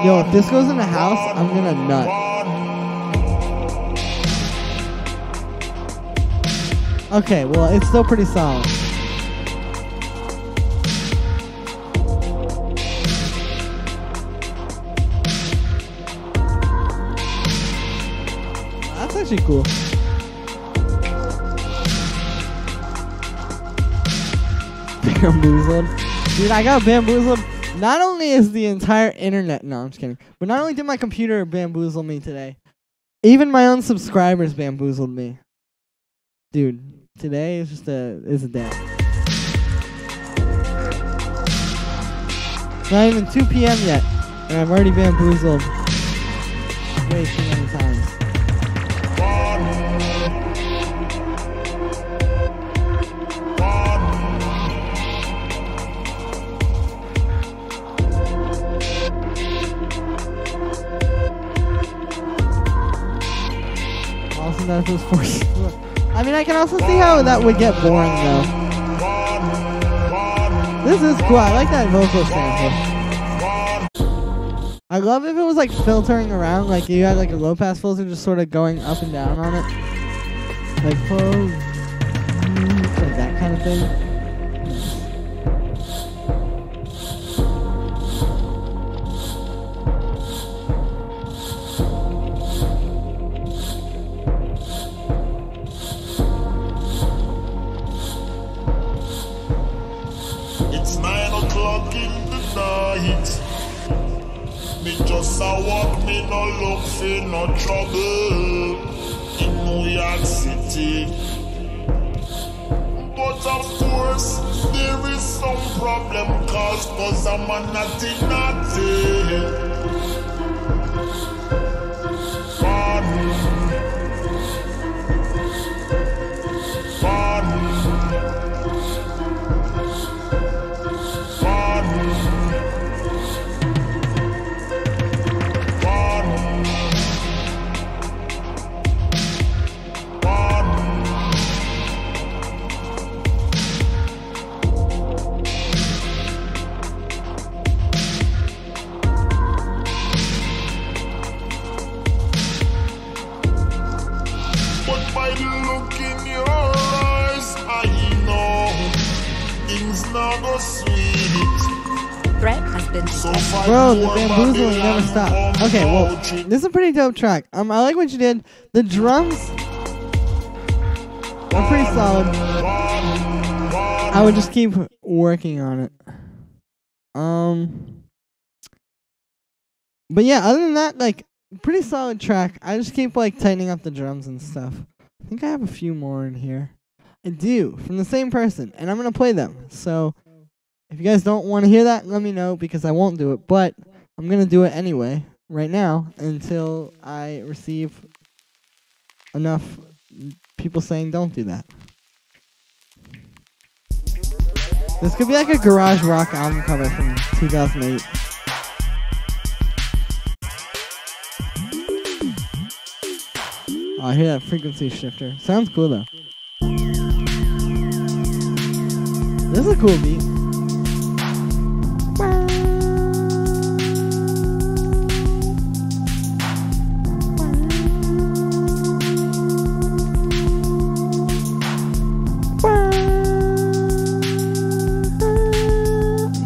Yo, if this goes in the house, I'm gonna nut. Okay, well, it's still pretty solid. That's actually cool. Bamboozled. Dude, I got bamboozled. Not only is the entire internet, no, I'm just kidding, but not only did my computer bamboozle me today, even my own subscribers bamboozled me. Dude, today is just is a day. It's not even 2 p.m. yet, and I've already bamboozled way too many times. That was forced. I mean, I can also see how that would get boring, though. This is cool. I like that vocal sample. I love if it was like filtering around, like you had like a low pass filter just sort of going up and down on it, like like that kind of thing. Walk me no look for no trouble in New York City. But of course there is some problem cause I'm a naughty. Bro, the bamboozling never stopped. Okay, well, this is a pretty dope track. I like what you did. The drums are pretty solid. I would just keep working on it. But yeah, other than that, like, pretty solid track. I just keep like tightening up the drums and stuff. I think I have a few more in here. I do, from the same person, and I'm gonna play them. So if you guys don't want to hear that, let me know, because I won't do it. But I'm going to do it anyway, right now, until I receive enough people saying don't do that. This could be like a garage rock album cover from 2008. Oh, I hear that frequency shifter. Sounds cool though. This is a cool beat.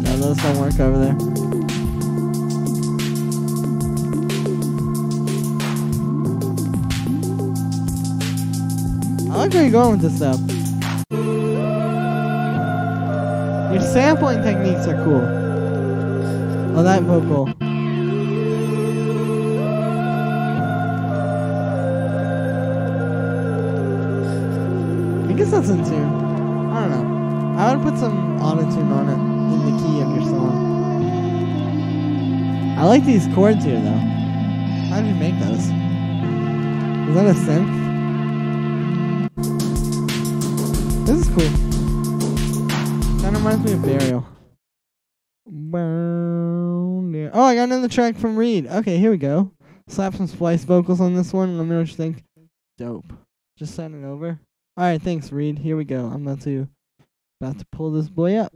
No, those don't work over there. I like where you're going with this stuff. Your sampling techniques are cool. Oh, that vocal. I guess that's in tune. I don't know. I would put some auto-tune on it in the key of your song. I like these chords here, though. How did you make those? Is that a synth? This is cool. Kind of reminds me of Burial. Oh, I got another track from Reed. Okay, here we go. Slap some splice vocals on this one. Let me know what you think. Dope. Just send it over. Alright, thanks, Reed. Here we go. I'm about to pull this boy up.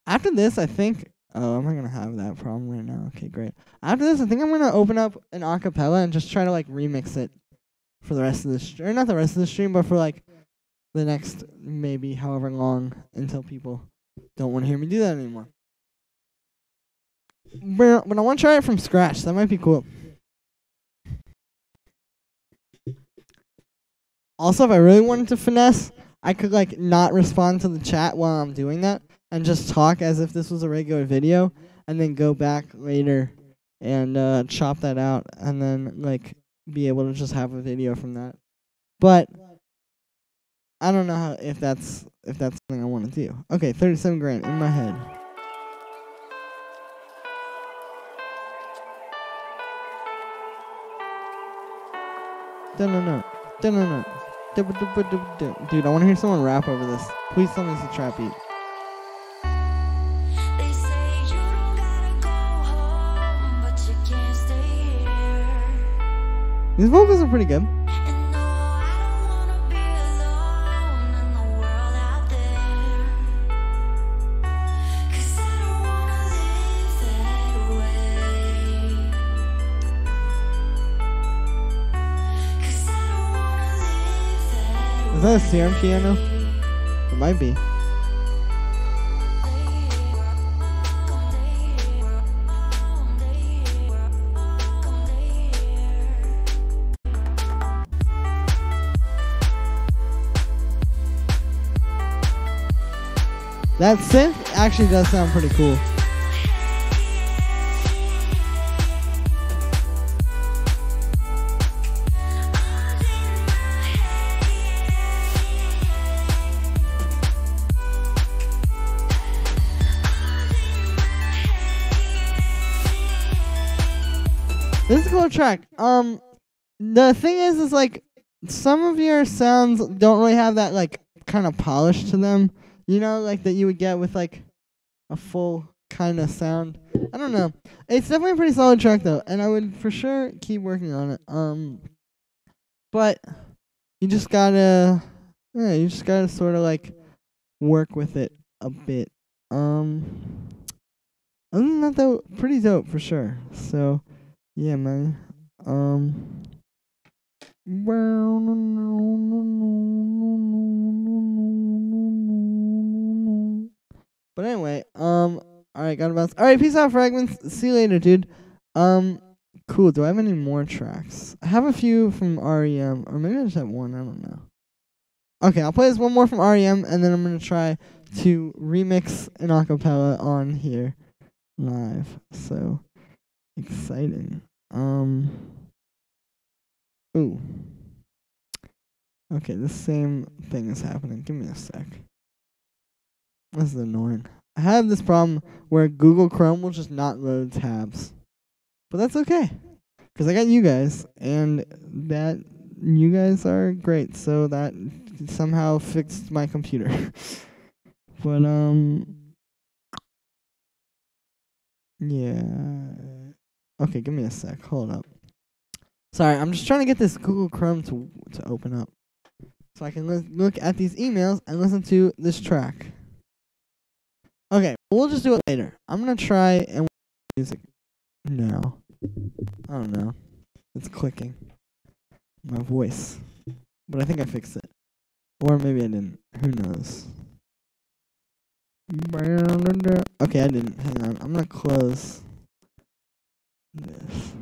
After this, I think... Oh, I'm not going to have that problem right now. Okay, great. After this, I think I'm going to open up an acapella and just try to, like, remix it for the rest of the stream. Or not the rest of the stream, but for, like, the next maybe however long until people don't want to hear me do that anymore. But I want to try it from scratch. That might be cool. Also, if I really wanted to finesse, I could like not respond to the chat while I'm doing that and just talk as if this was a regular video and then go back later and chop that out and then like be able to just have a video from that. But I don't know if that's something I want to do. Okay, 37 grand in my head. Dun-dun-dun. Dun-dun-dun. Dude, I want to hear someone rap over this. Please tell me it's a trap beat. They say you don't gotta go home, but you can't stay here. These vocals are pretty good. And no, I don't wanna be alone in the world out there. 'Cause I don't wanna live that way. 'Cause I don't wanna live that way. Is that a Serum piano? It might be. That synth actually does sound pretty cool. This is a cool track. The thing is like some of your sounds don't really have that like kind of polish to them. You know, like that you would get with like a full kind of sound. I don't know. It's definitely a pretty solid track though, and I would for sure keep working on it. But you just gotta sort of like work with it a bit. Other than that though, pretty dope for sure. So yeah, man. But anyway, alright, gotta bounce. Alright, peace out, Fragments. See you later, dude. Cool. Do I have any more tracks? I have a few from REM, or maybe I just have one, I don't know. Okay, I'll play this one more from REM, and then I'm gonna try to remix an acapella on here live. So exciting. Ooh. Okay, the same thing is happening. Give me a sec. This is annoying. I have this problem where Google Chrome will just not load tabs. But that's okay. Because I got you guys. And that you guys are great. So that somehow fixed my computer. But yeah. Okay, give me a sec. Hold up. Sorry, I'm just trying to get this Google Chrome to open up, so I can look at these emails and listen to this track. Okay, we'll just do it later. I'm gonna try and music now. I don't know. It's clicking. My voice. But I think I fixed it. Or maybe I didn't. Who knows? Okay, I didn't. Hang on. I'm gonna close this.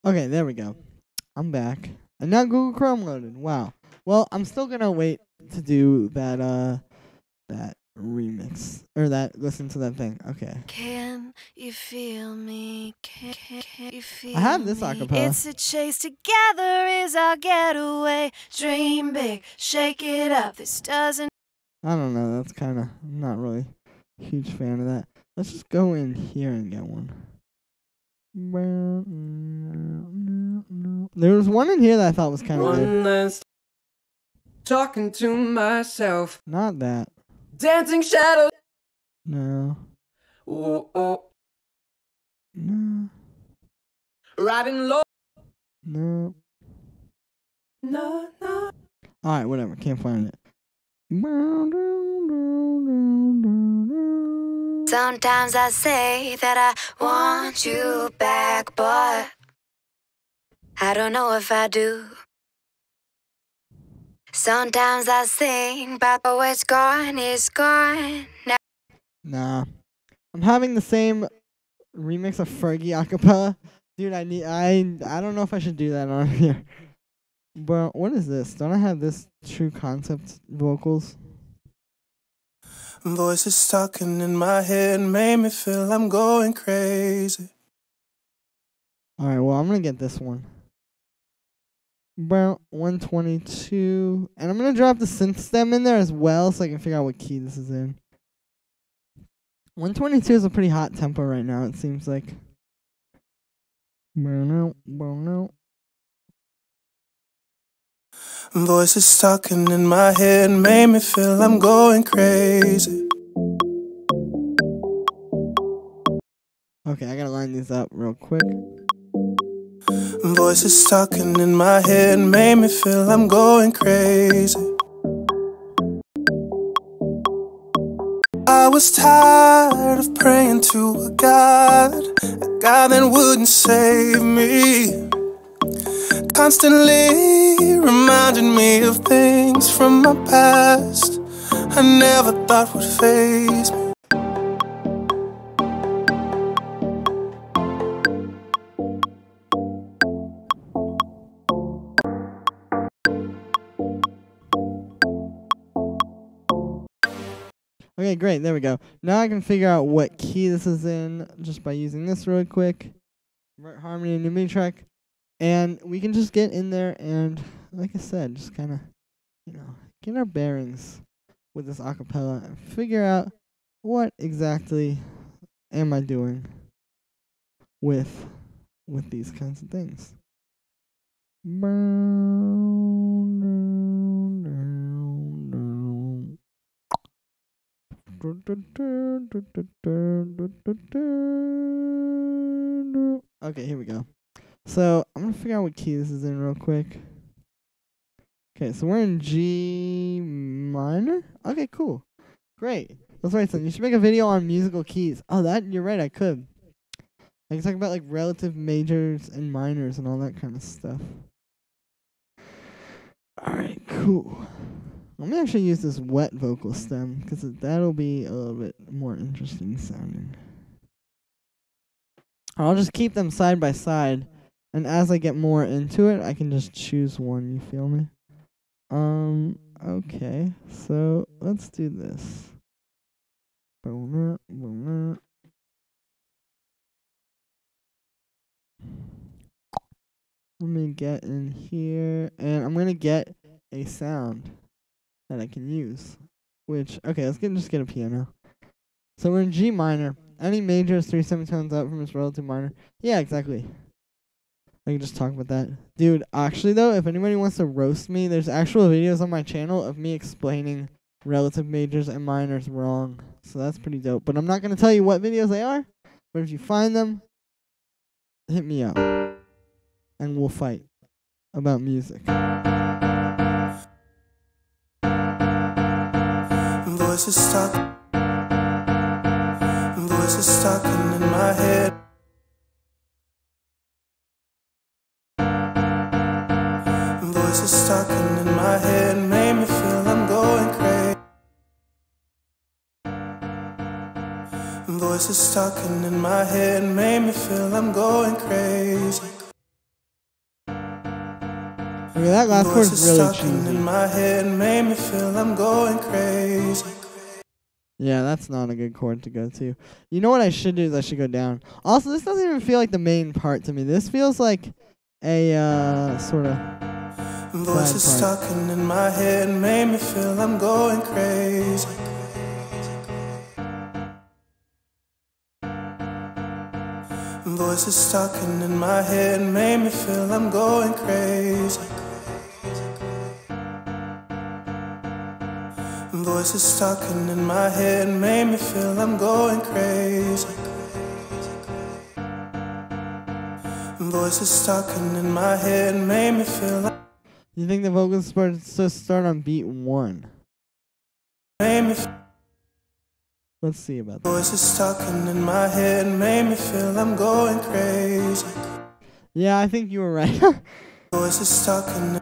Okay, there we go. I'm back. And now Google Chrome loaded. Wow. Well, I'm still gonna wait to do that remix. Or listen to that thing. Okay. Can you feel me? Can you feel I have this me? acapella. It's a chase together is our getaway. Dream big, shake it up. This doesn't. I don't know. That's kind of not really a huge fan of that. Let's just go in here and get one. There was one in here that I thought was kind of good. One last talking to myself. Not that. Dancing shadows. No. Oh, oh. No. Riding low. No. No, no. Alright, whatever. Can't find it. Sometimes I say that I want you back, but I don't know if I do. Sometimes I think, but oh, it's gone now. Nah. I'm having the same remix of Fergie acapella. Dude, I don't know if I should do that on here. But what is this? Don't I have this true concept vocals? Voices talking in my head made me feel I'm going crazy. Alright, well, I'm gonna get this one. About 122. And I'm gonna drop the synth stem in there as well so I can figure out what key this is in. 122 is a pretty hot tempo right now, it seems like. Voices talking in my head made me feel I'm going crazy. Okay, I gotta line these up real quick. Voices talking in my head made me feel I'm going crazy. I was tired of praying to a God that wouldn't save me. Constantly reminding me of things from my past I never thought would faze me. Okay, great. There we go. Now I can figure out what key this is in just by using this really quick. Harmony and new MIDI track. And we can just get in there and, like I said, just kind of, get our bearings with this acapella and figure out what exactly am I doing with these kinds of things. Okay, here we go. So, I'm going to figure out what key this is in real quick. Okay, so we're in G minor? Okay, cool. Great. That's right, son. You should make a video on musical keys. Oh, you're right, I could. I can talk about, like, relative majors and minors and all that kind of stuff. Alright, cool. Let me actually use this wet vocal stem, because that'll be a little bit more interesting sounding. I'll just keep them side by side. And as I get more into it, I can just choose one, you feel me? Okay, so let's do this. Let me get in here, and I'm gonna get a sound that I can use. Which, okay, just get a piano. So we're in G minor. Any major is 3 semitones up from its relative minor. Yeah, exactly. I can just talk about that. Dude, actually though, if anybody wants to roast me, there's actual videos on my channel of me explaining relative majors and minors wrong. So that's pretty dope. But I'm not gonna tell you what videos they are. But if you find them, hit me up. And we'll fight about music. Voices stuck. Voices stuck in my head. Voices stuck in my head made me feel I'm going crazy. Voices stuck in my head made me feel I'm going crazy. Okay, that last chord is really stuck cheesy. in my head made me feel I'm going crazy. Yeah, that's not a good chord to go to. You know what I should do is I should go down. Also, this doesn't even feel like the main part to me. This feels like a sort of Voices stuck in my head made me feel I'm going crazy. Voices stuck in my head made me feel I'm going crazy. Voices stuck in my head made me feel I'm going crazy. Voices stuck in my head made me feel. You think the vocals start on beat 1? Let's see about that. Voices stuck in my head made me feel I'm going crazy. Yeah, I think you were right. Voices stuck in.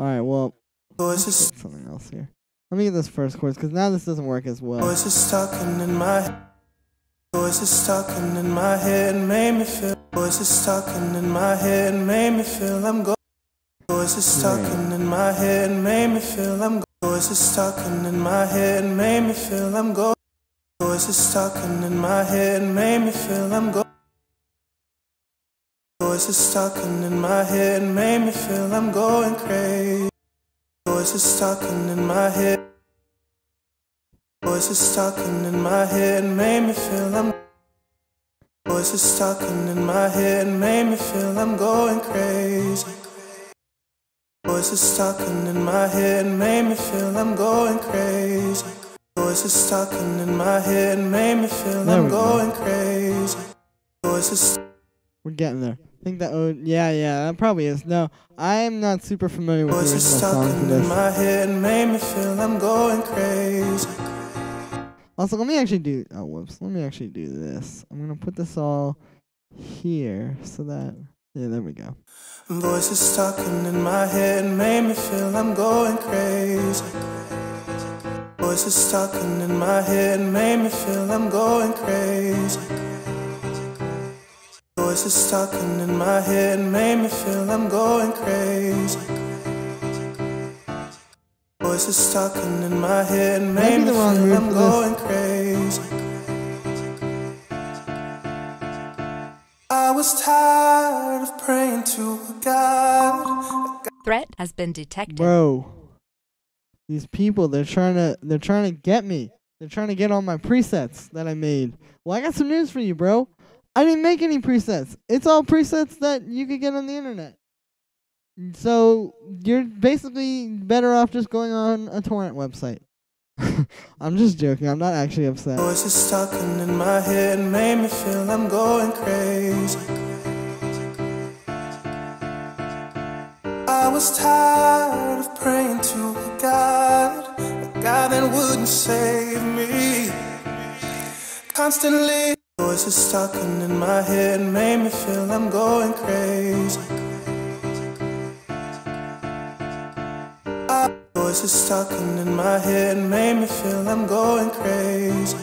Alright, well, Voices. let's get something else here. Let me get this first chorus, because now this doesn't work as well. Voices stuck in my. Voices stuck in my head made me feel. Voices stuck in my head made me feel I'm going. Voices stuck in my head made me feel I'm going. Voices stuck in my head made me feel I'm going. Voices stuck in my head made me feel I'm going. Voices stuck in my head made me feel I'm going crazy. Voices stuck in my head. Voices stuck in my head made me feel I'm. Voices stuck in my head made me feel I'm going crazy. Voices stuck in my head made me feel I'm going crazy. Voices stuck in my head made me feel I'm going crazy. Voices. We're getting there. I think that, yeah, that probably is. No, I am not super familiar with the original song for this. In my head made me feel I'm going crazy. Also, let me actually do, let me actually do this. I'm going to put this all here so that, yeah, there we go. Voices stuck in my head made me feel I'm going crazy. Voices stuck in my head made me feel I'm going crazy. Voices stuck in my head made me feel I'm going crazy. Voices stuck in my head made me feel I'm going crazy. I was tired of praying to a God. Threat has been detected. Bro, these people, they're trying to get me. They're trying to get all my presets that I made. Well, I got some news for you, bro. I didn't make any presets. It's all presets that you could get on the internet. So you're basically better off just going on a torrent website. I'm just joking. I'm not actually upset. Voices stuck in my head made me feel I'm going crazy. I was tired of praying to a God that wouldn't save me. Constantly, voices stuck in my head made me feel I'm going crazy. Voices stuck in my head made me feel I'm going crazy.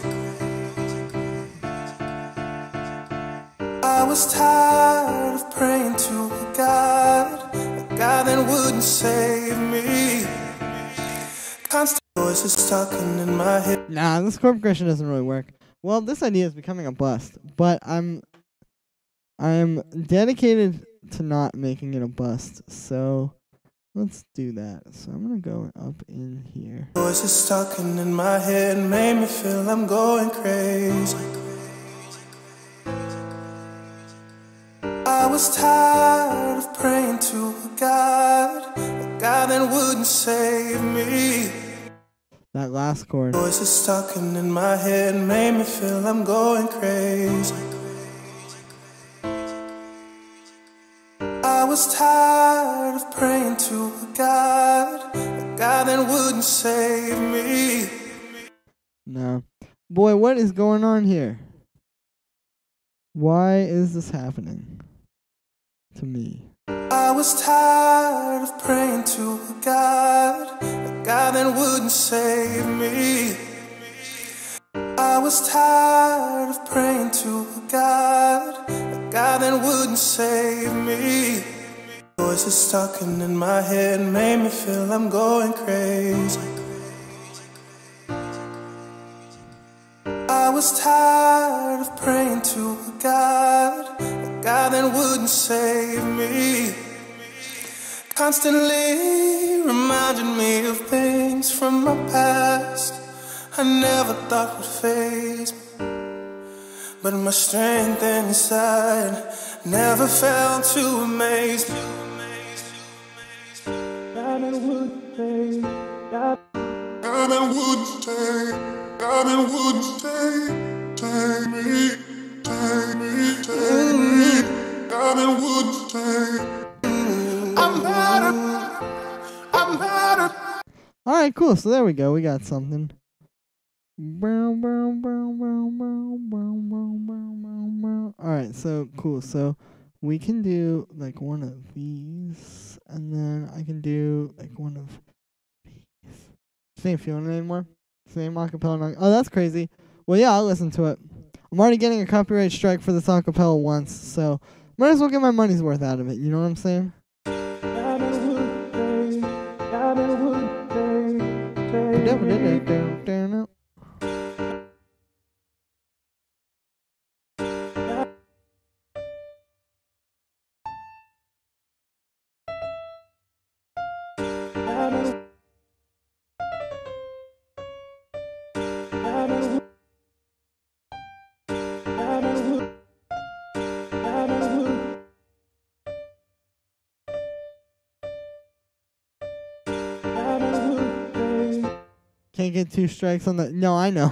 I was tired of praying to a God that wouldn't save me. Voices talking in my head. Nah, this chord progression doesn't really work. Well, this idea is becoming a bust, but I'm dedicated to not making it a bust. So let's do that. So I'm gonna go up in here. Voices talking in my head made me feel I'm going crazy. I was tired of praying to a God that wouldn't save me. That last chord. Voices talking in my head made me feel I'm going crazy. I was tired of praying to a God that wouldn't save me. No. Boy, what is going on here? Why is this happening to me? I was tired of praying to a God that wouldn't save me. I was tired of praying to a God that wouldn't save me. Voices talking in my head made me feel I'm going crazy. I was tired of praying to a God that wouldn't save me. Constantly reminding me of things from my past I never thought would faze me. But my strength inside never failed to amaze me. God that wouldn't stay, God that wouldn't stay, God that wouldn't stay. Take me, take me, take me. God that wouldn't stay. I'm better, I'm better. Alright, cool. So there we go. We got something. Alright, so cool. So we can do like one of these, and then I can do like one of these. Same feeling anymore? Same acapella. Oh, that's crazy. Well, yeah, I'll listen to it. I'm already getting a copyright strike for this acapella once, so might as well get my money's worth out of it. You know what I'm saying? Can't get 2 strikes on the... No, I know.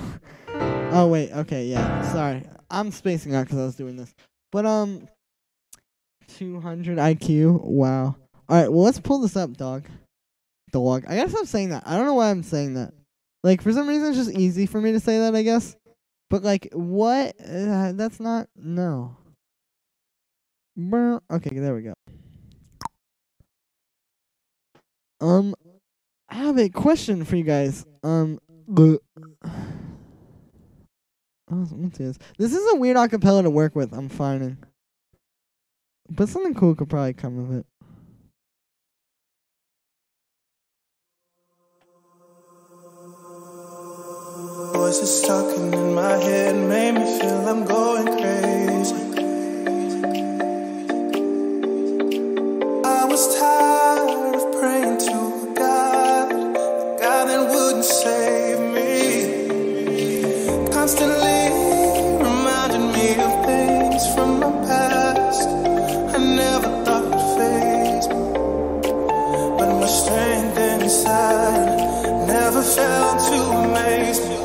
Oh, wait. Okay, yeah. Sorry. I'm spacing out because I was doing this. But, 200 IQ. Wow. Alright, well, let's pull this up, dog. Dog. I gotta stop saying that. I don't know why I'm saying that. Like, for some reason, it's just easy for me to say that, I guess. But, like, what? That's not... No. Okay, there we go. I have a question for you guys. What's this? This is a weird acapella to work with, I'm finding. But something cool could probably come of it. Voices talking in my head made me feel I'm going crazy. I was tired of praying to a God that wouldn't save me. Constantly reminding me of things from my past I never thought would faze me. But my strength inside never failed to amaze me.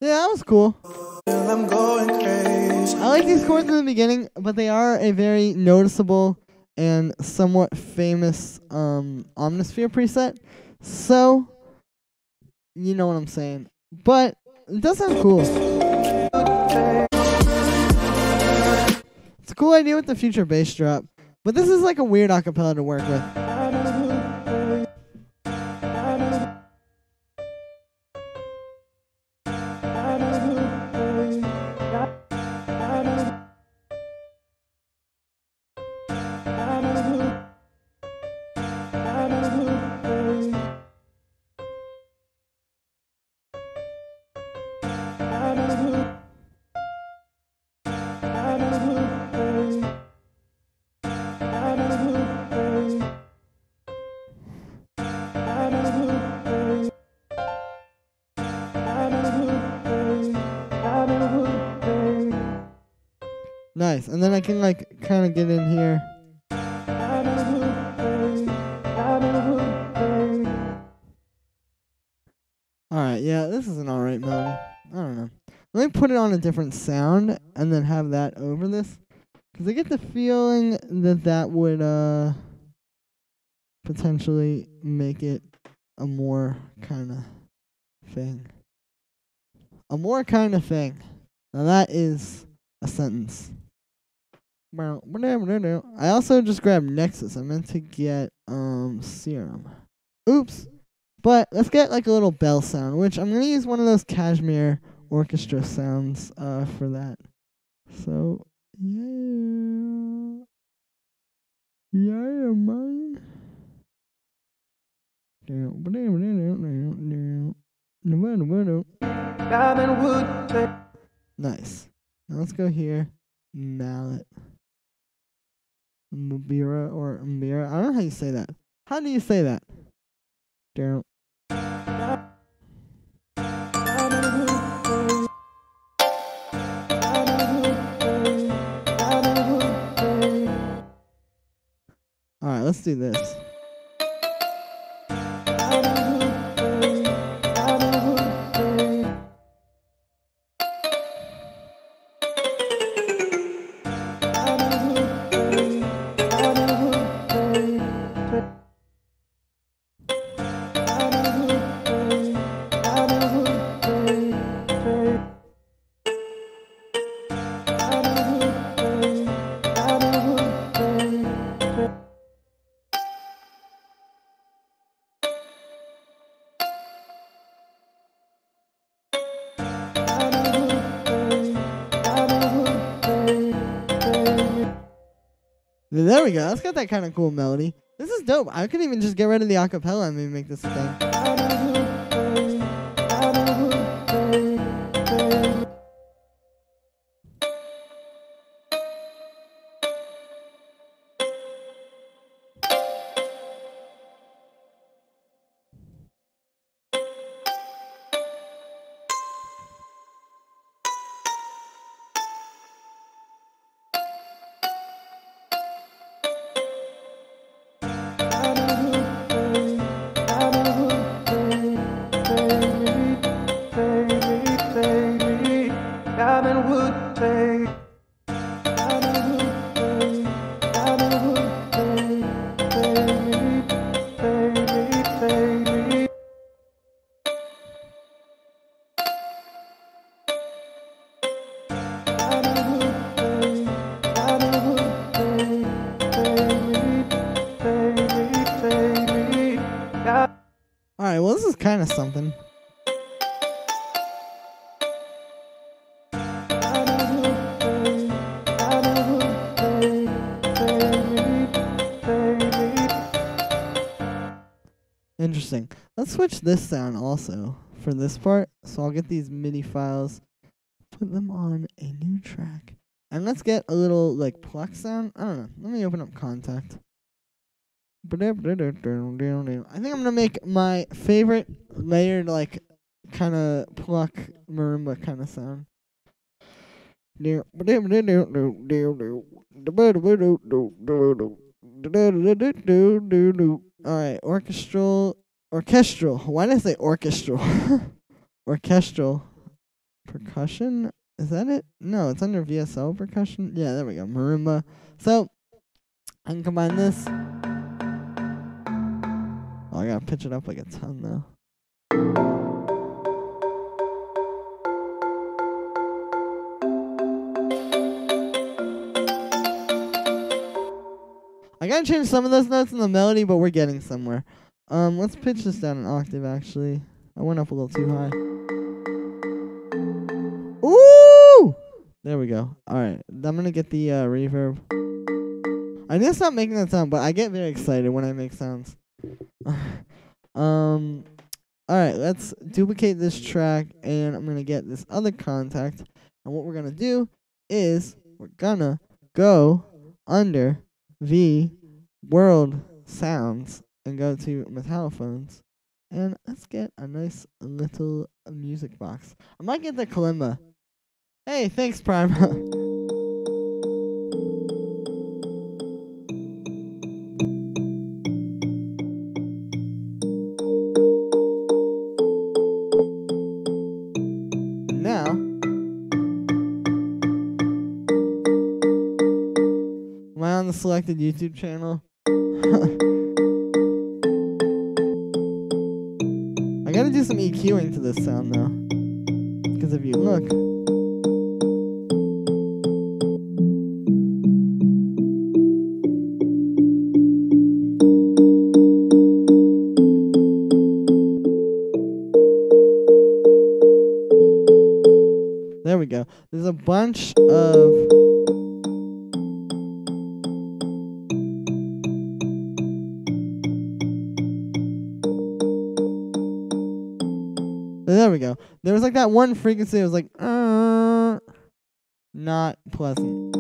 Yeah, that was cool. I'm going crazy. I like these chords in the beginning, but they are a very noticeable and somewhat famous Omnisphere preset. So, you know what I'm saying. but it does sound cool. It's a cool idea with the future bass drop, but this is like a weird acapella to work with. Nice, and then I can like kind of get in here. Alright, yeah, this is an alright melody. I don't know. Let me put it on a different sound and then have that over this. Because I get the feeling that that would potentially make it a more kind of thing. A more kind of thing. Now that is a sentence. I also just grabbed Nexus. I meant to get Serum. Oops. But let's get like a little bell sound, which I'm gonna use one of those Cashmere orchestra sounds for that. So yeah. Yeah, man. Nice. Now let's go here. Mallet. Mbira or Mbira. I don't know how you say that. How do you say that? Down. Alright, let's do this. There we go. Let's get that kind of cool melody. This is dope. I could even just get rid of the acapella and maybe make this a thing. Alright, well this is kind of something. Interesting. Let's switch this sound also for this part. So I'll get these MIDI files, put them on a new track. And let's get a little like pluck sound. I don't know. Let me open up Contact. I think I'm gonna make my favorite layered like kind of pluck marimba kind of sound. Alright, orchestral. Why did I say orchestral? Orchestral percussion? Is that it? No, it's under VSL percussion. Yeah, there we go. Marimba. So I can combine this. Oh, I gotta pitch it up like a ton though. I gotta change some of those notes in the melody, but we're getting somewhere. Let's pitch this down an octave, actually. I went up a little too high. Ooh! There we go. Alright, I'm gonna get the reverb. I need to stop making that sound, but I get very excited when I make sounds. Alright, let's duplicate this track, and I'm gonna get this other contact. And what we're gonna do is we're gonna go under the world sounds and go to metallophones. And let's get a nice little music box. I might get the kalimba. Hey, thanks, Prime. Now, am I on the selected YouTube channel? I gotta do some EQing to this sound though, because if you look, there we go. There's a bunch of there we go. There was like that one frequency that was like, not pleasant.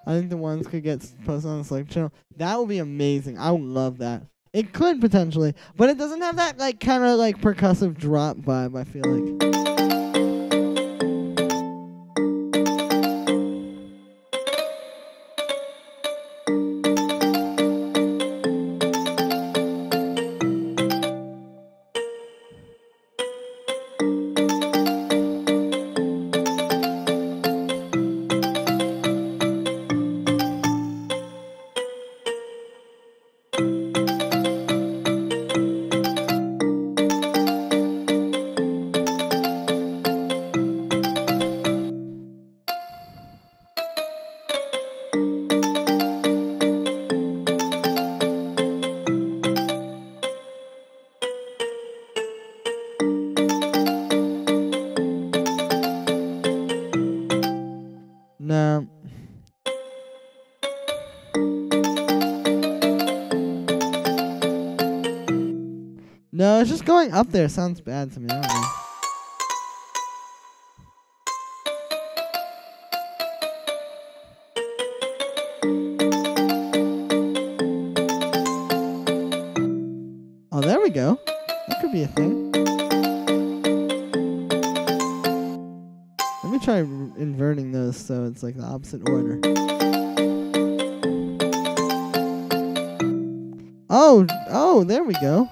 I think the ones could get posted on the select channel. That would be amazing. I would love that. It could potentially, but it doesn't have that like kind of like percussive drop vibe, I feel like. No. No, it's just going up there. Sounds bad to me. I don't know. Oh, there we go. That could be a thing. Let me try inverting those so it's like the opposite order. Oh, there we go.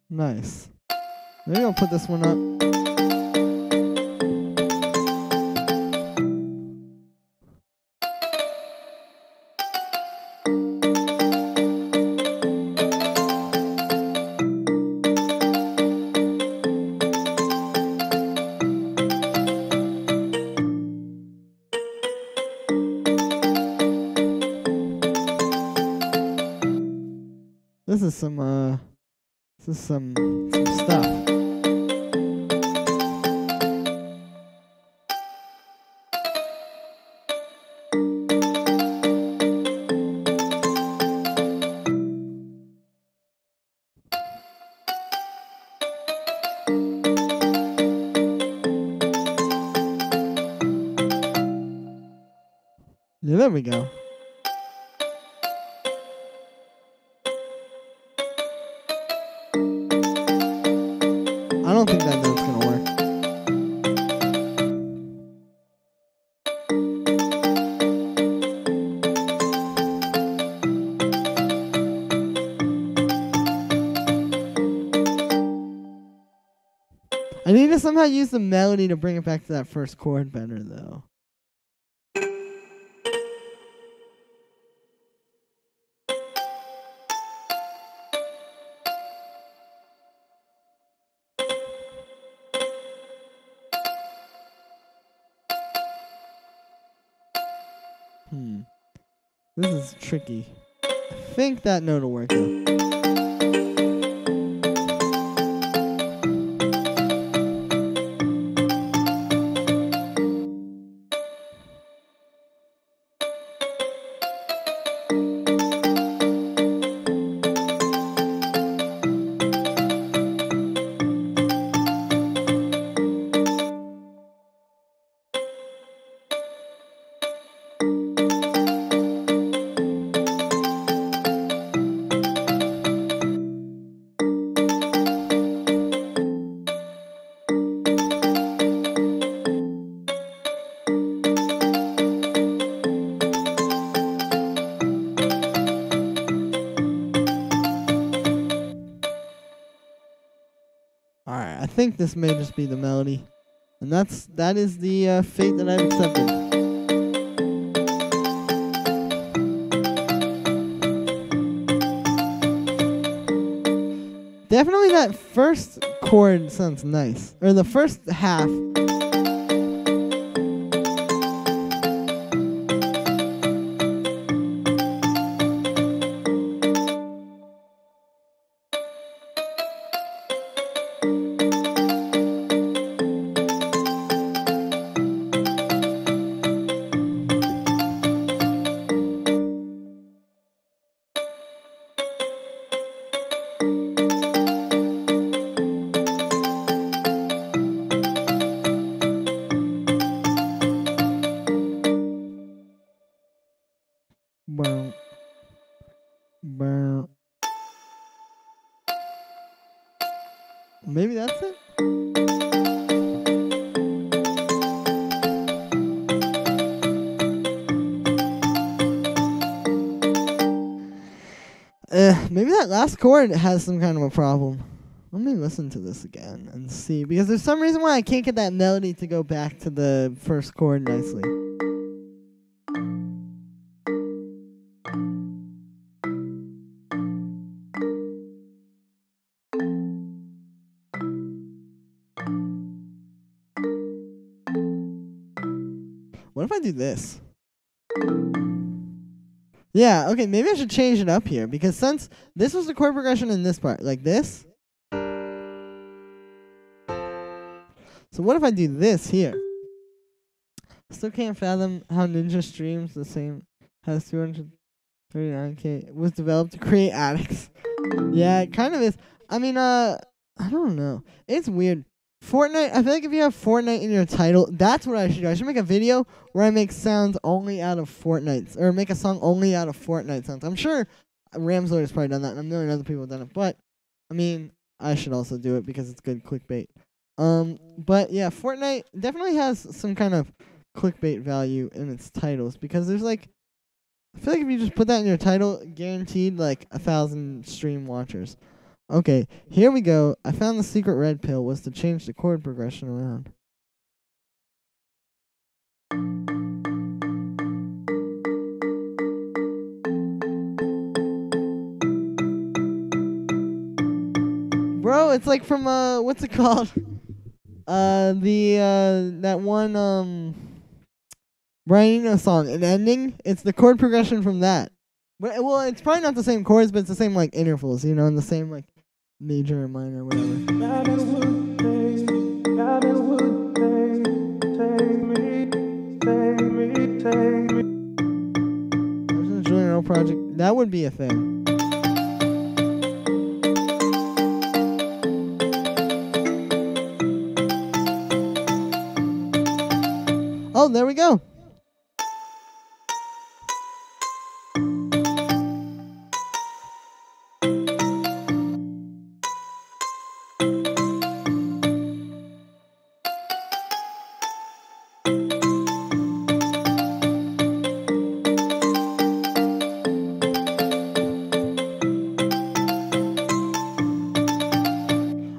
Nice. Maybe I'll put this one up. This is some stuff. There we go. I don't think that note's gonna work. I need to somehow use the melody to bring it back to that first chord better, though. This is tricky. I think that note will work, though. Alright, I think this may just be the melody. And that is the fate that I've accepted. Definitely that first chord sounds nice. Or the first half. Maybe that's it? Maybe that last chord has some kind of a problem. Let me listen to this again and see. Because there's some reason why I can't get that melody to go back to the first chord nicely. What if I do this? Yeah, okay, maybe I should change it up here, because since this was the chord progression in this part, like this. So what if I do this here? Still can't fathom how Ninja streams the same, has 239k, was developed to create addicts. Yeah, it kind of is. I mean, I don't know. It's weird. Fortnite, I feel like if you have Fortnite in your title, that's what I should do. I should make a video where I make sounds only out of Fortnite, or make a song only out of Fortnite sounds. I'm sure Ramslord has probably done that, and a million other people have done it, but, I mean, I should also do it because it's good clickbait. But yeah, Fortnite definitely has some kind of clickbait value in its titles, because there's like, I feel like if you just put that in your title, guaranteed like 1,000 stream watchers. Okay, here we go. I found the secret red pill was to change the chord progression around. Bro, it's like from what's it called? That one Brian Eno song, An Ending. It's the chord progression from that. But well, it's probably not the same chords, but it's the same like intervals, you know, and the same like major and minor, whatever. There's a Julian project. That would be a thing. Oh, there we go.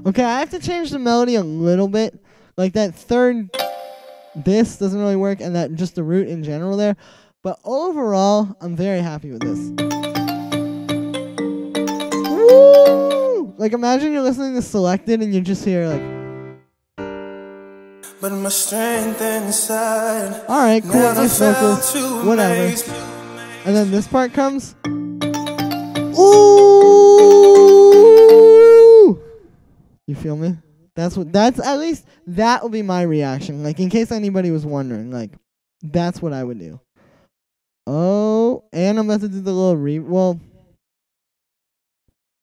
Okay, I have to change the melody a little bit. Like that third, this doesn't really work, and that just the root in general there. But overall, I'm very happy with this. Woo! Like imagine you're listening to Selected and you just hear like. But my strength inside. All right, cool, Never nice felt vocals, to whatever. amaze. And then this part comes. Ooh! You feel me? That's at least that will be my reaction. Like in case anybody was wondering, like that's what I would do. Oh, and I'm about to do the little well,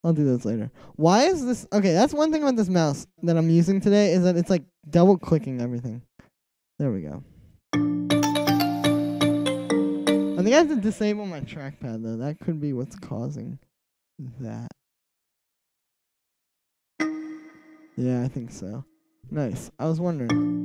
I'll do those later. Why is this? Okay, that's one thing about this mouse that I'm using today is that it's like double clicking everything. There we go. I think I have to disable my trackpad though. That could be what's causing that. Yeah, I think so. Nice. I was wondering.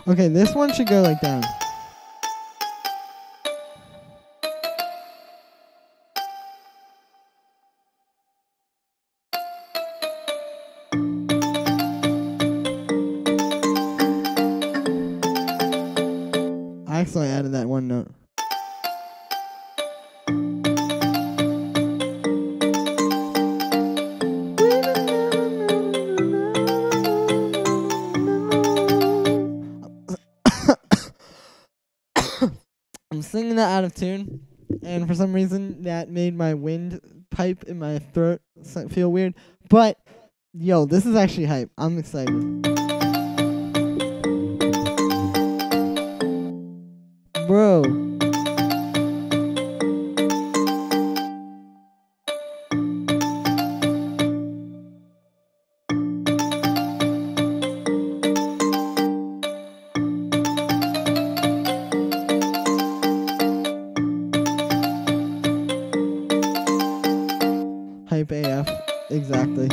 Okay, this one should go like down. I accidentally added that one note. I'm singing that out of tune, and for some reason that made my windpipe in my throat feel weird. But yo, this is actually hype. I'm excited. Bro. Hype AF. Exactly.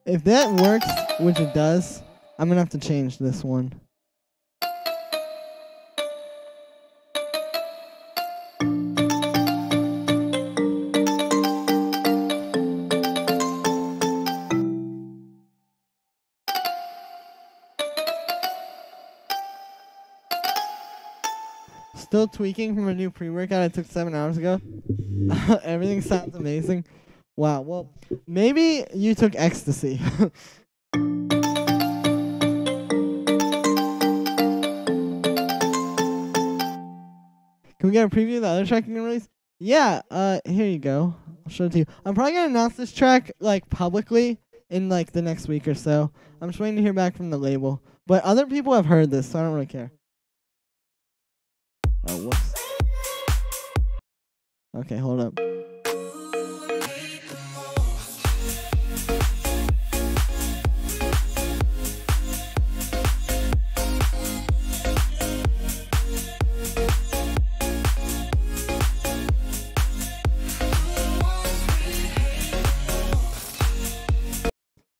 If that works, which it does, I'm gonna have to change this one. Still tweaking from a new pre-workout I took 7 hours ago. Everything sounds amazing. Wow, well, maybe you took ecstasy. Can we get a preview of the other track you can release? Yeah, here you go. I'll show it to you. I'm probably gonna announce this track, like, publicly in, like, the next week or so. I'm just waiting to hear back from the label. But other people have heard this, so I don't really care. Oh, whoops. Okay, hold up.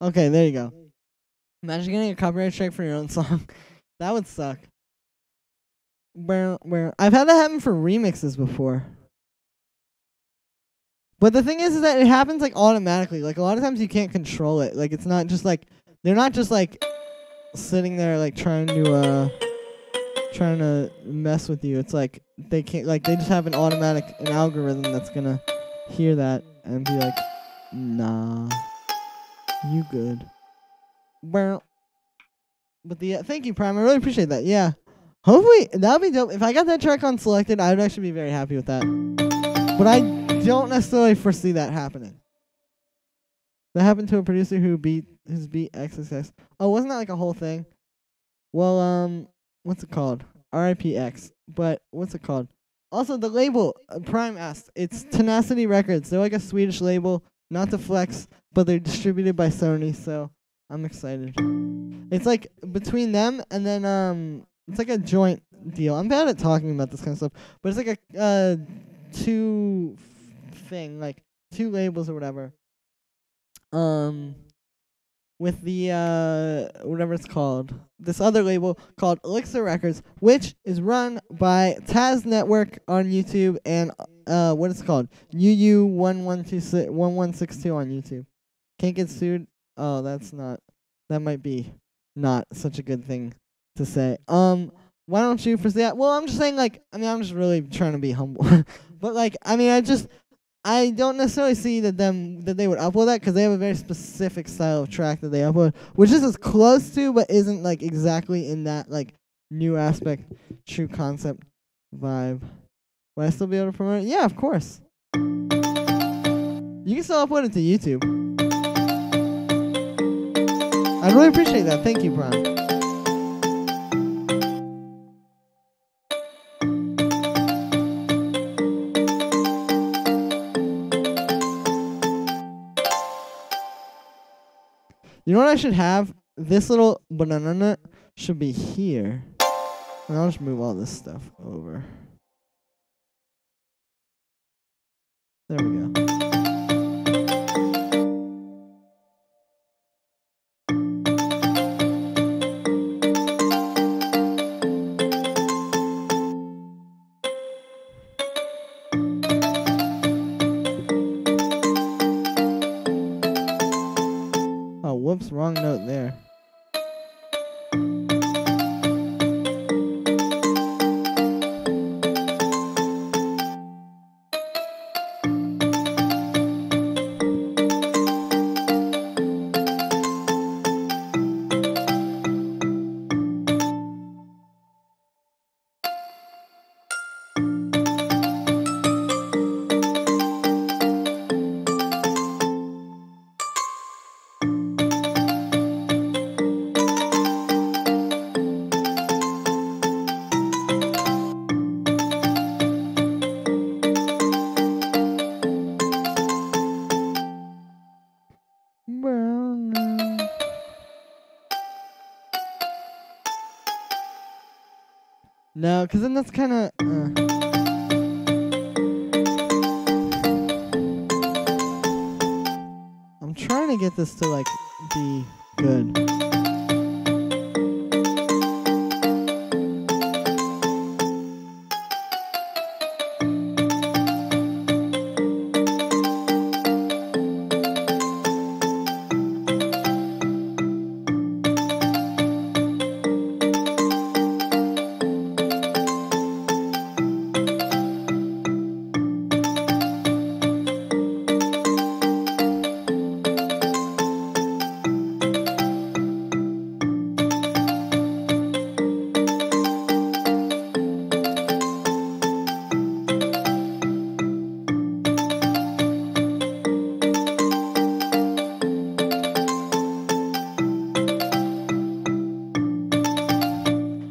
Okay, there you go. Imagine getting a copyright strike for your own song. That would suck. I've had that happen for remixes before. But the thing is that it happens like automatically. Like a lot of times you can't control it. Like it's not just like they're not just like sitting there like trying to mess with you. It's like they can't like they just have an algorithm that's gonna hear that and be like, nah. You good. Well, but thank you, Prime. I really appreciate that. Yeah. Hopefully, that would be dope. If I got that track on selected, I would actually be very happy with that. But I don't necessarily foresee that happening. That happened to a producer whose beat XXX. Oh, wasn't that like a whole thing? Well, what's it called? RIPX. But what's it called? Also, the label, Prime asked, it's Tenacity Records. They're like a Swedish label, not to flex, but they're distributed by Sony, so I'm excited. It's like between them and then, it's like a joint deal. I'm bad at talking about this kind of stuff, but it's like a two labels or whatever. With the whatever it's called, this other label called Elixir Records, which is run by Taz Network on YouTube and what it's called, UU1162 on YouTube. Can't get sued. Oh, that might be not such a good thing to say. Why don't you foresee that? Well, I'm just saying, like, I mean, I'm just really trying to be humble. But, like, I mean, I don't necessarily see that they would upload that because they have a very specific style of track that they upload, which this is close to, but isn't, like, exactly in that, like, new aspect, true concept vibe. Would I still be able to promote it? Yeah, of course. You can still upload it to YouTube. I'd really appreciate that. Thank you, Brian. You know what I should have? This little banana should be here. And I'll just move all this stuff over. There we go. Whoops, wrong note there. No, because then that's kind of... I'm trying to get this to, like, be good.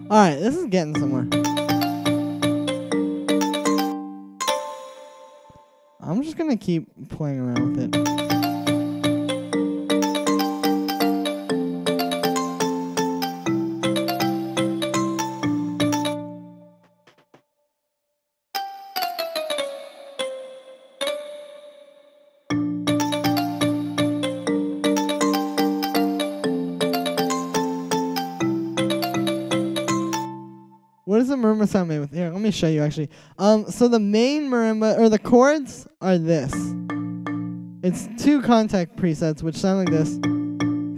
Alright, this is getting somewhere. I'm just gonna keep playing around with it. What is the marimba sound made with? Here, let me show you actually. So the main marimba, or the chords, are this. It's two contact presets, which sound like this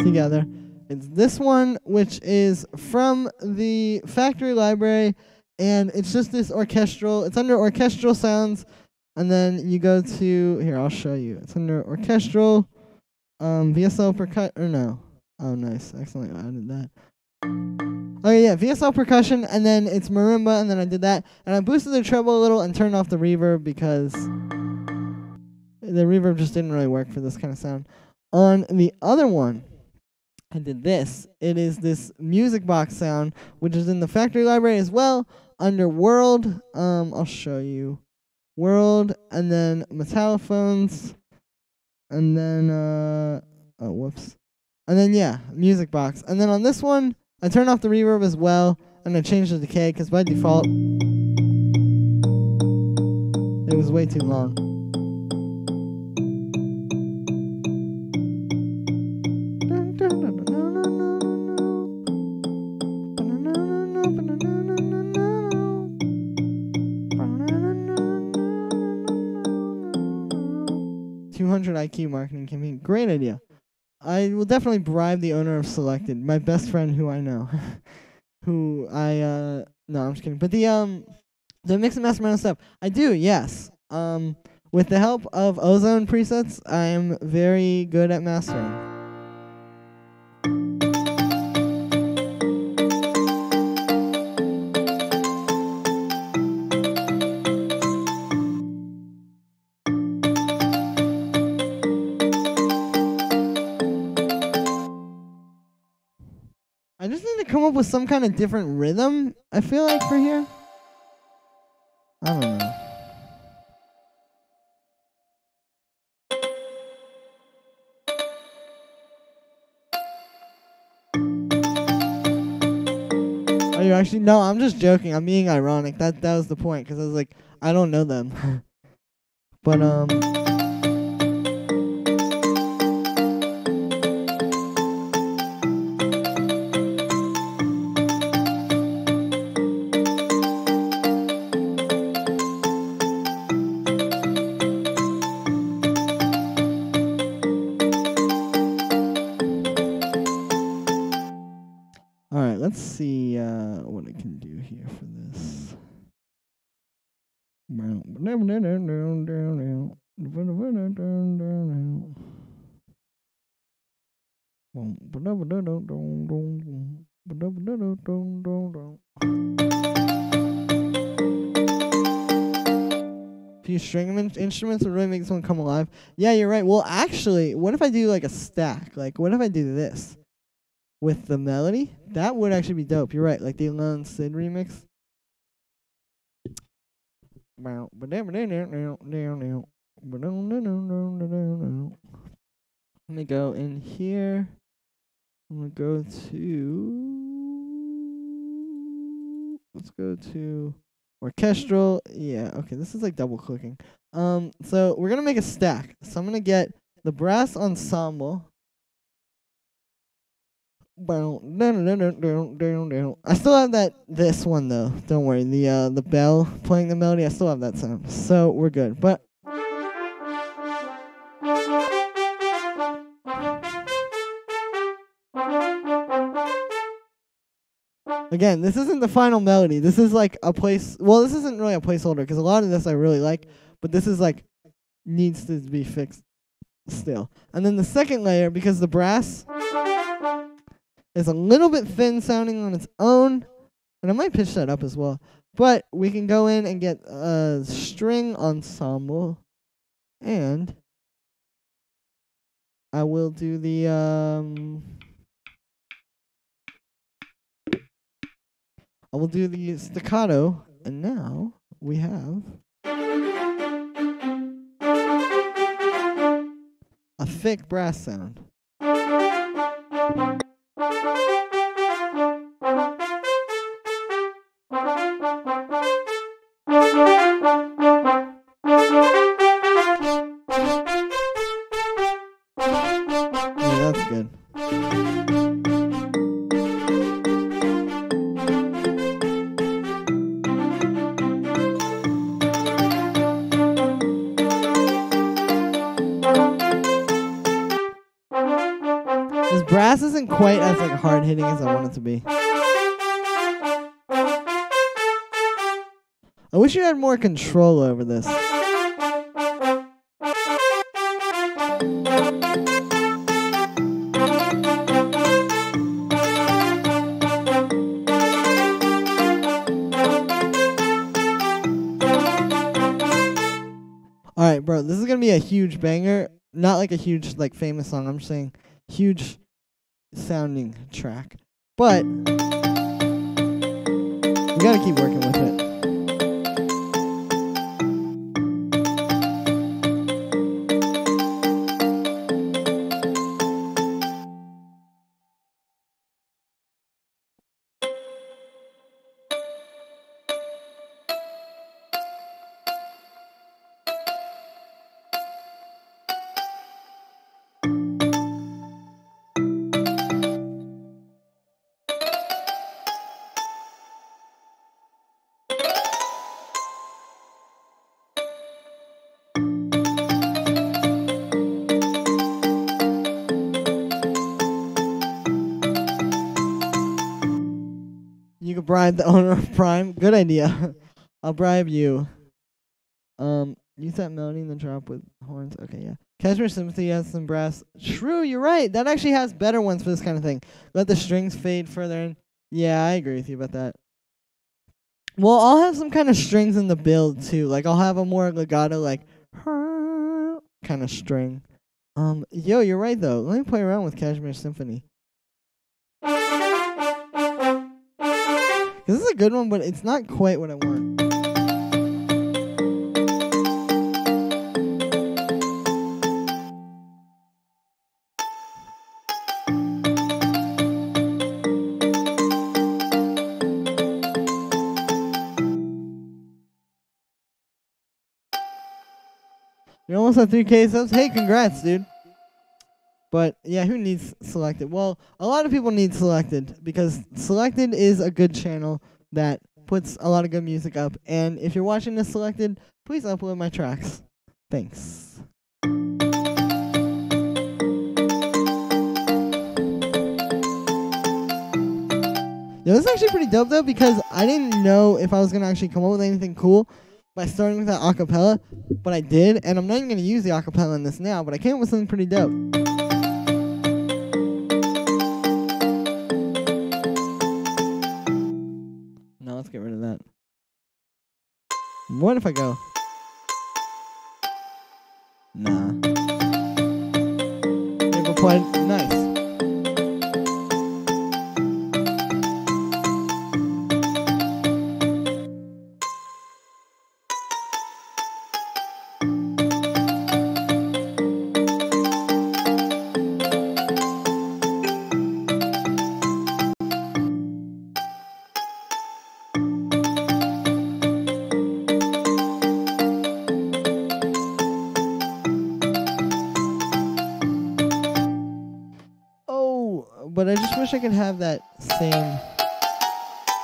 together. It's this one, which is from the factory library, and it's just this orchestral. It's under orchestral sounds, and then you go to, here, I'll show you. It's under orchestral, VSL percut, or no. Oh, nice. Excellent. I added that. Oh yeah, VSL percussion, and then it's marimba, and then I did that, and I boosted the treble a little and turned off the reverb because the reverb just didn't really work for this kind of sound. On the other one, I did this. It is this music box sound, which is in the factory library as well, under World. I'll show you. World, and then Metallophones, and then, oh, whoops. And then, yeah, music box. And then on this one, I turned off the reverb as well, and I changed the decay, because by default, it was way too long. IQ marketing campaign. Great idea. I will definitely bribe the owner of Selected, my best friend who I know. No, I'm just kidding. But the mix and master amount stuff, I do, yes. With the help of Ozone presets, I am very good at mastering. I just need to come up with some kind of different rhythm, I feel like, for here. I don't know. Are you actually? No, I'm just joking. I'm being ironic. That was the point, because I was like, I don't know them. But, alright, let's see what I can do here for this. Few string instruments would really make this one come alive. Yeah, you're right. Well, actually, what if I do like a stack? Like, what if I do this with the melody? That would actually be dope. You're right. Like the Alone Sid remix. Let me go in here. I'm gonna go to. Let's go to Orchestral. Yeah, okay, this is like double clicking. So we're gonna make a stack. So I'm gonna get the brass ensemble. I still have this one though. Don't worry. The bell playing the melody, I still have that sound. So we're good. But again, this isn't the final melody. This is like a place. Well, this isn't really a placeholder because a lot of this I really like, but this is like needs to be fixed still. And then the second layer, because the brass is a little bit thin sounding on its own, and I might pitch that up as well. But we can go in and get a string ensemble, and I will do the staccato, and now we have a thick brass sound. Yeah, that's good. This brass isn't quite as like hard hitting as I want it to be. I wish you had more control over this. bro, this is gonna be a huge banger. Not like a huge, like, famous song. I'm just saying huge sounding track. But we gotta keep working with it. You could bribe the owner of Prime. Good idea. I'll bribe you. Use that melody in the drop with horns. Okay, yeah. Cashmere Sympathy has some brass. True, you're right. That actually has better ones for this kind of thing. Let the strings fade further in. Yeah, I agree with you about that. Well, I'll have some kind of strings in the build too. Like I'll have a more legato, like kind of string. Yo, you're right though. Let me play around with Cashmere Symphony. This is a good one, but it's not quite what I want. You're almost at 3K subs. Hey, congrats, dude. But yeah, who needs Selected? Well, a lot of people need Selected because Selected is a good channel that puts a lot of good music up. And if you're watching this Selected, please upload my tracks. Thanks. It was actually pretty dope though because I didn't know if I was gonna actually come up with anything cool by starting with that acapella, but I did, and I'm not even gonna use the acapella in this now, but I came up with something pretty dope. No, let's get rid of that. What if I go? Nah. Never played. Nice. But I just wish I could have that same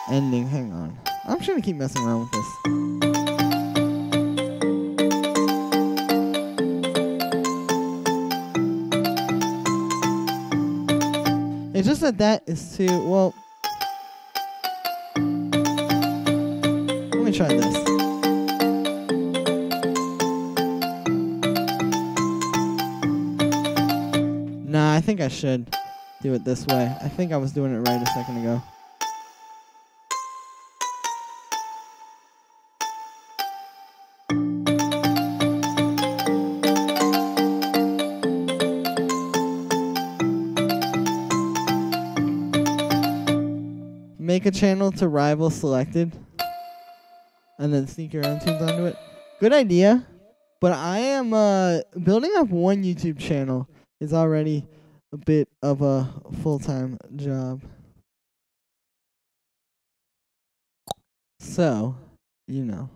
ending. Hang on. I'm just going to keep messing around with this. It's just that is too, well, let me try this. Nah, I think I should do it this way. I think I was doing it right a second ago. Make a channel to rival Selected and then sneak your own tunes onto it. Good idea, but I am building up one YouTube channel is already a bit of a full-time job. So, you know.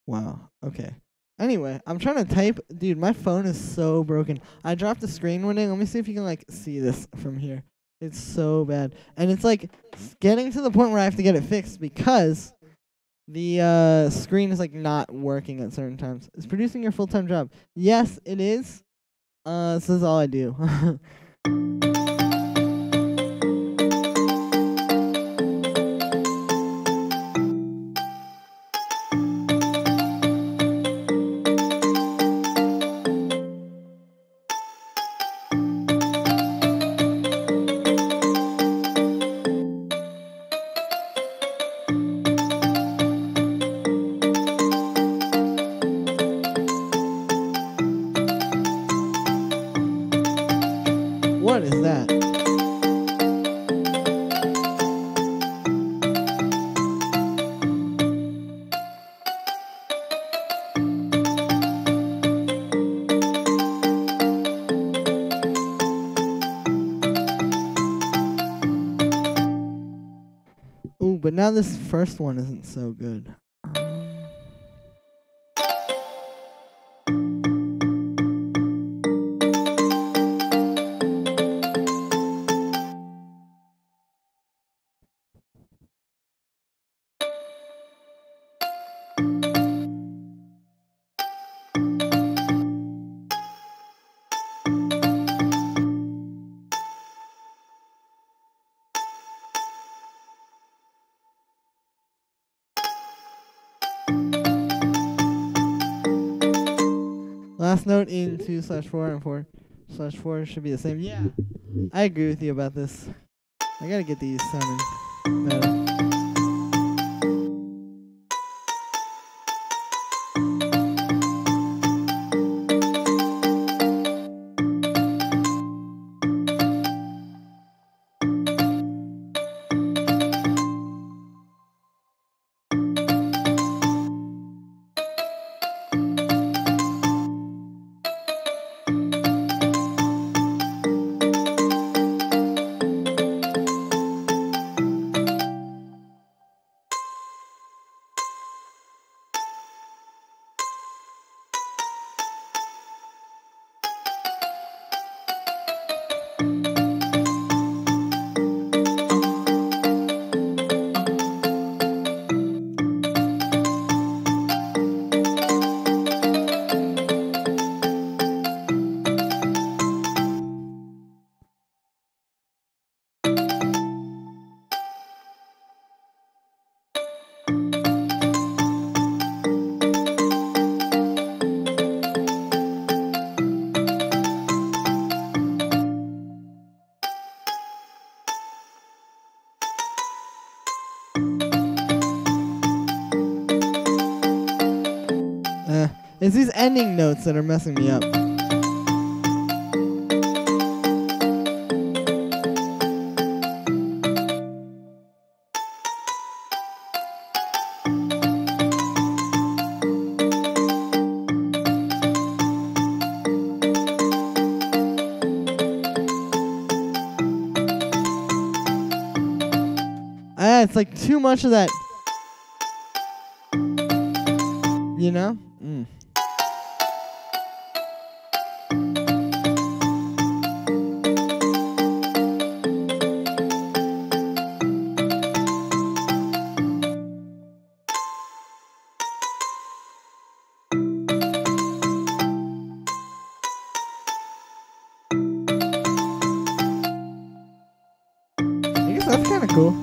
Wow, okay. Anyway, I'm trying to type. Dude, my phone is so broken. I dropped the screen window. Let me see if you can, like, see this from here. It's so bad. And it's, like, getting to the point where I have to get it fixed because the screen is, like, not working at certain times. Is producing your full-time job? Yes, it is. This is all I do. What is that? Ooh, but now this first one isn't so good. Last note in 2/4 and 4/4 should be the same. Yeah, I agree with you about this. I gotta get these sounding better. It's these ending notes that are messing me up. It's like too much of that, you know? I guess that's kind of cool.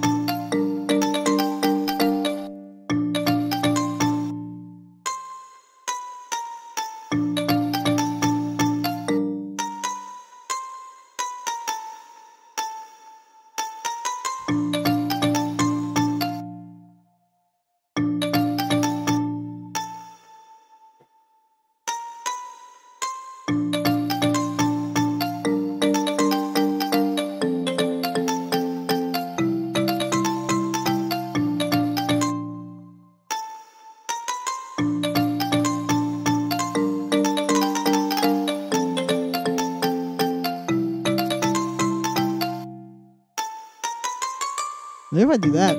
Maybe if I do that.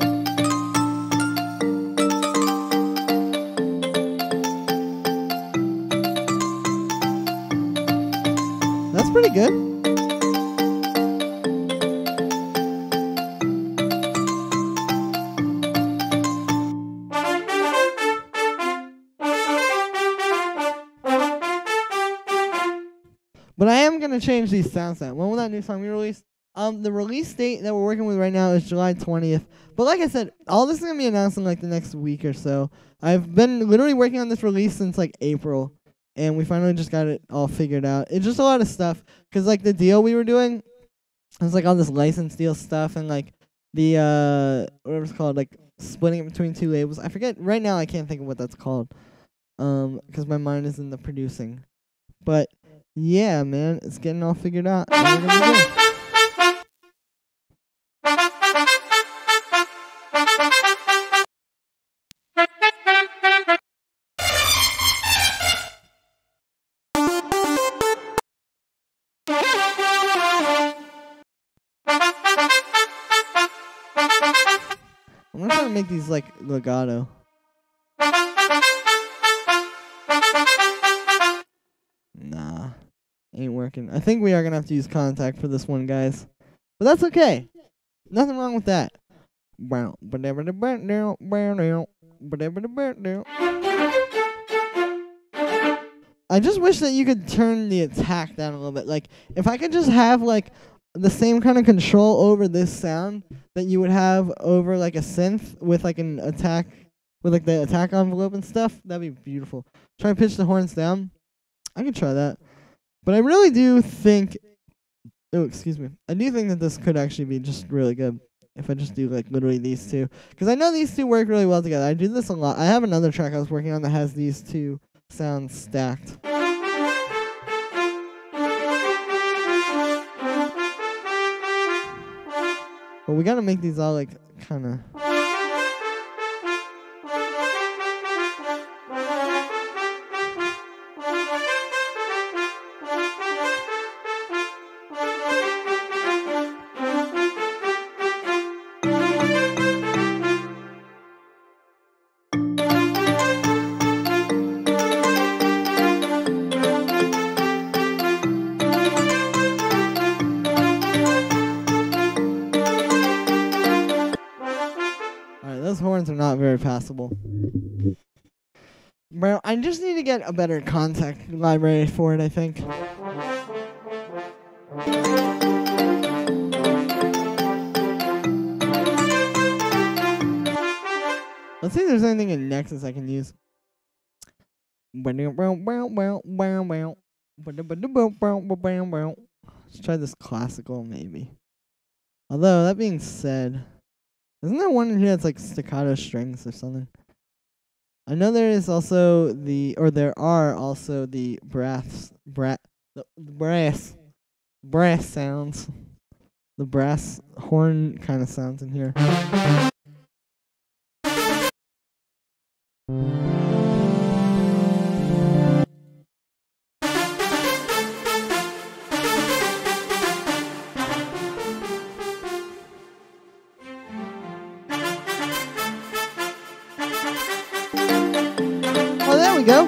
That's pretty good. But I am going to change these sound sets. When will that new song be released? The release date that we're working with right now is July 20th. But like I said, all this is going to be announced in like the next week or so. I've been literally working on this release since like April. And we finally just got it all figured out. It's just a lot of stuff. Because like the deal we were doing, it was like all this license deal stuff. And like the, whatever it's called, like splitting it between two labels. I forget. Right now I can't think of what that's called. Because my mind is in the producing. But yeah, man, it's getting all figured out. And we're gonna be good. make these like legato. Nah, ain't working. I think we are gonna have to use contact for this one, guys. But that's okay. Nothing wrong with that. I just wish that you could turn the attack down a little bit. Like, if I could just have, like, the same kind of control over this sound that you would have over, like, a synth with, like, an attack, with, like, the attack envelope and stuff, that'd be beautiful. Try and pitch the horns down. I could try that. But I really do think, oh, excuse me. I do think that this could actually be just really good if I just do, like, literally these two. Because I know these two work really well together. I do this a lot. I have another track I was working on that has these two sounds stacked. But we gotta make these all like kinda. Horns are not very passable. Bro, I just need to get a better contact library for it, I think. Let's see if there's anything in Nexus I can use. Let's try this classical, maybe. Although, that being said, isn't there one in here that's like staccato strings or something? I know there is also there are also the brass sounds. The brass horn kind of sounds in here. Oh, there we go.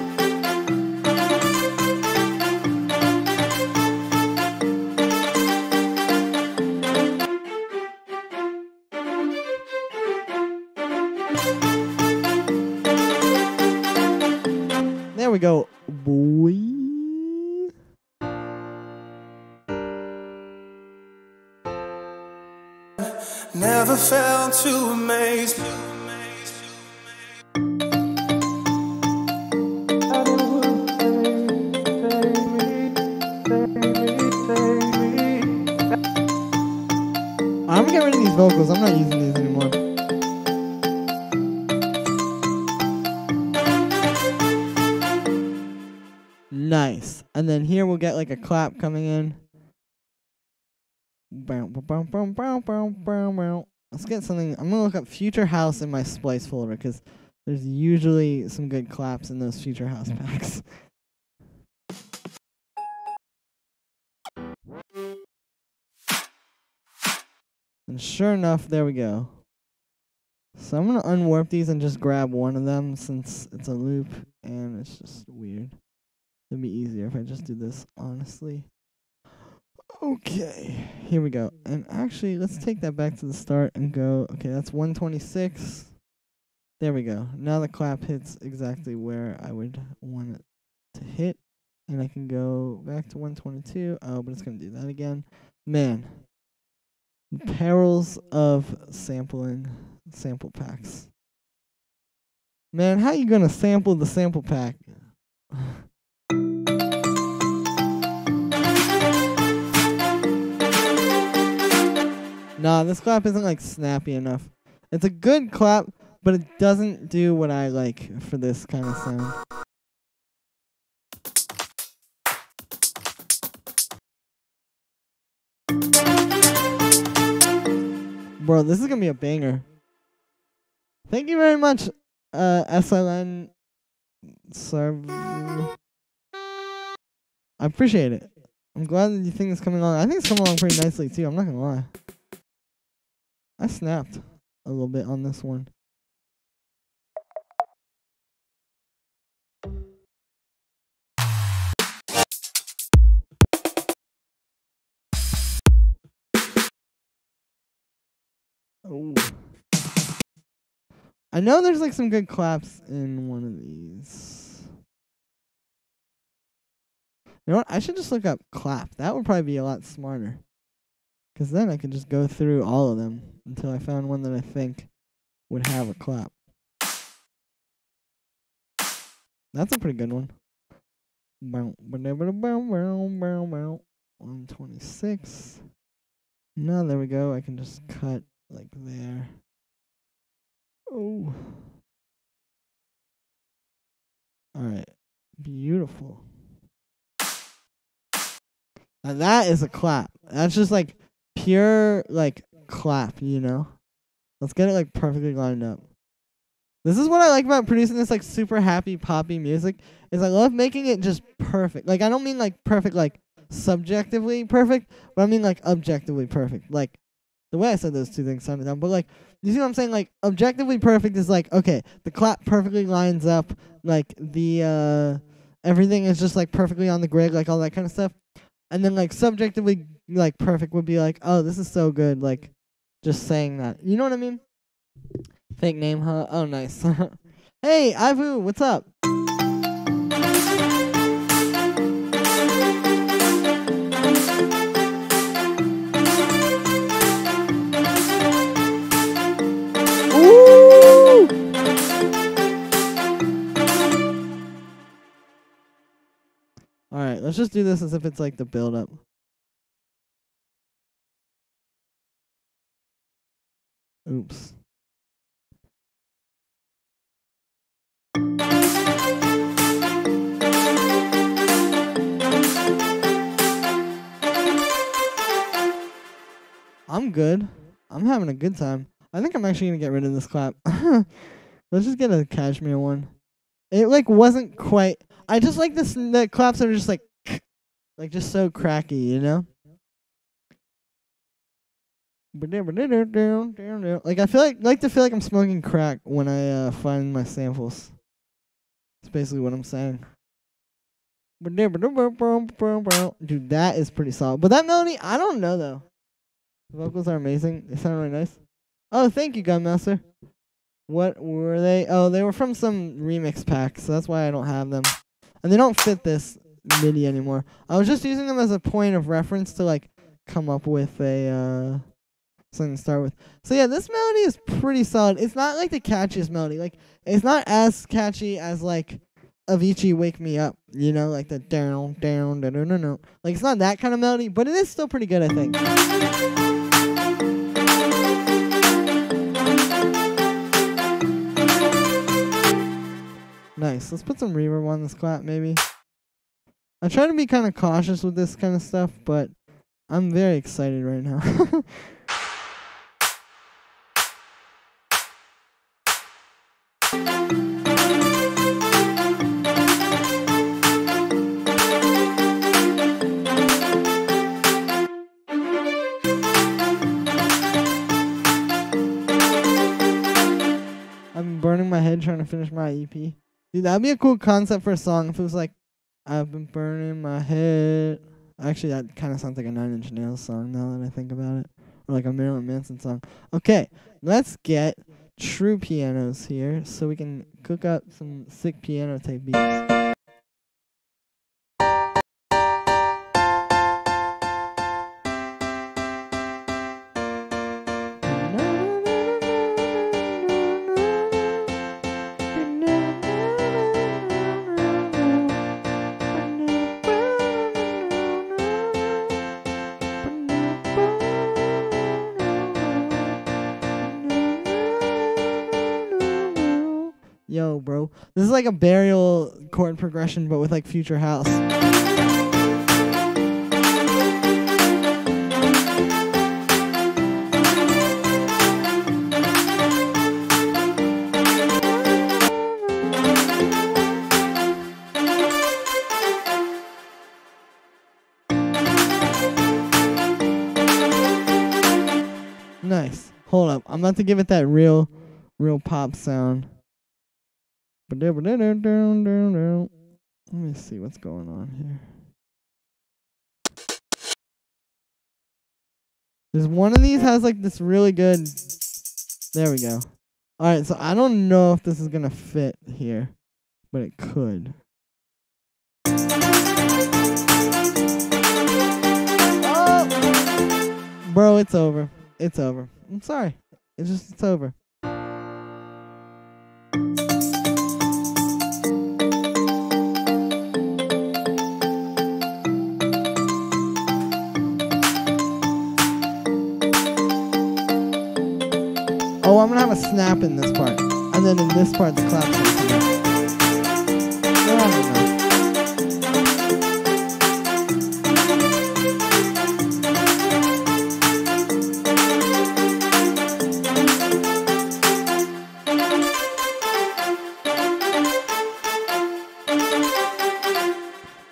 There we go, boy. Never felt too amazed. I'm getting rid of these vocals. I'm not using these anymore. Nice. And then here we'll get like a clap coming in. Let's get something. I'm going to look up Future House in my Splice folder because there's usually some good claps in those Future House packs. And sure enough, there we go. So I'm going to unwarp these and just grab one of them since it's a loop and it's just weird. It'd be easier if I just do this, honestly. Okay, here we go. And actually, let's take that back to the start and go. Okay, that's 126. There we go. Now the clap hits exactly where I would want it to hit. And I can go back to 122. Oh, but it's going to do that again. Man. Perils of sampling sample packs. Man, how you gonna sample the sample pack? Nah, this clap isn't like snappy enough. It's a good clap, but it doesn't do what I like for this kind of sound. Bro, this is gonna be a banger. Thank you very much, SLN serve. I appreciate it. I'm glad that you think it's coming along. I think it's coming along pretty nicely too. I'm not gonna lie. I snapped a little bit on this one. I know there's like some good claps in one of these. You know what? I should just look up clap. That would probably be a lot smarter. Because then I could just go through all of them until I found one that I think would have a clap. That's a pretty good one. 126. No, there we go. I can just cut like there. Oh. Alright. Beautiful. Now that is a clap. That's just like pure like clap, you know? Let's get it like perfectly lined up. This is what I like about producing this like super happy poppy music, is I love making it just perfect. Like I don't mean like perfect like subjectively perfect, but I mean like objectively perfect. Like the way I said those two things sounded dumb, but like you see what I'm saying? Like objectively perfect is like, okay, the clap perfectly lines up, like the everything is just like perfectly on the grid, like all that kind of stuff. And then like subjectively like perfect would be like, oh, this is so good, like just saying that. You know what I mean? Fake name, huh? Oh, nice. Hey, Ivu, what's up? Ooh! Alright, let's just do this as if it's like the build-up. Oops. I'm good. I'm having a good time. I think I'm actually gonna get rid of this clap. Let's just get a cashmere one. It like wasn't quite. I just like this. The claps are just like just so cracky, you know. Like I like to feel like I'm smoking crack when I find my samples. That's basically what I'm saying. Dude, that is pretty solid. But that melody, I don't know though. The vocals are amazing. They sound really nice. Oh, thank you, Gunmaster. What were they? Oh, they were from some remix pack, so that's why I don't have them. And they don't fit this MIDI anymore. I was just using them as a point of reference to like come up with a something to start with. So yeah, this melody is pretty solid. It's not like the catchiest melody. Like it's not as catchy as like Avicii Wake Me Up, you know, like the down, down, da da da da. Like it's not that kind of melody, but it is still pretty good, I think. Nice. Let's put some reverb on this clap, maybe. I try to be kind of cautious with this kind of stuff, but I'm very excited right now. I'm burning my head trying to finish my EP. Dude, that'd be a cool concept for a song if it was like, I've been burning my head. Actually, that kind of sounds like a Nine Inch Nails song now that I think about it. Or like a Marilyn Manson song. Okay, let's get true pianos here so we can cook up some sick piano type beats. Yo, bro. This is like a burial chord progression, but with like future house. Nice. Hold up. I'm about to give it that real pop sound. Let me see what's going on here. There's one of these has like this really good. There we go. Alright, so I don't know if this is gonna fit here, but it could. Oh! Bro, it's over. It's over. I'm sorry. It's over. Oh, I'm gonna have a snap in this part, and then in this part the clap's gonna come in. I don't know.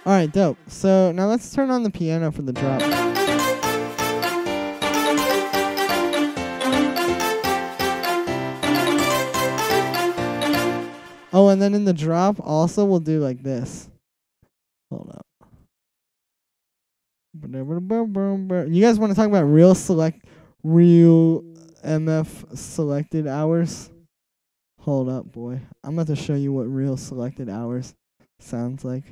Alright, dope. So now let's turn on the piano for the drop. Oh, and then in the drop also we'll do like this. Hold up. You guys want to talk about real MF selected hours? Hold up, boy. I'm about to show you what real selected hours sounds like.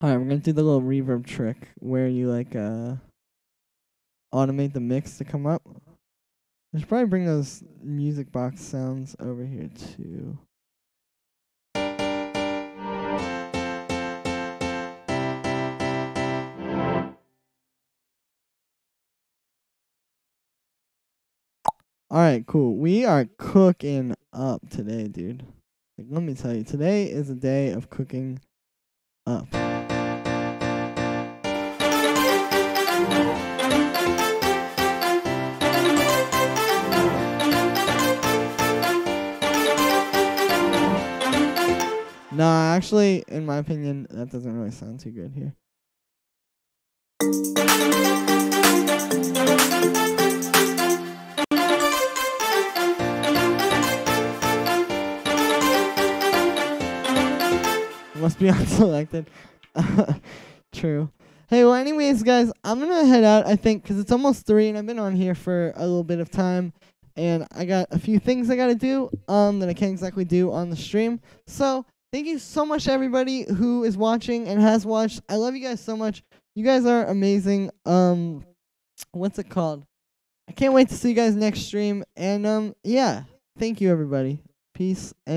Alright, we're gonna do the little reverb trick where you like automate the mix to come up. I should probably bring those music box sounds over here too. Alright, cool. We are cooking up today, dude. Like, let me tell you, today is a day of cooking up. Nah, actually, in my opinion, that doesn't really sound too good here. Must be unselected. True. Hey, well, anyways, guys, I'm gonna head out, I think, because it's almost 3, and I've been on here for a little bit of time, and I got a few things I gotta do that I can't exactly do on the stream. So thank you so much, everybody who is watching and has watched. I love you guys so much. You guys are amazing. What's it called? I can't wait to see you guys next stream. And yeah, thank you, everybody. Peace. And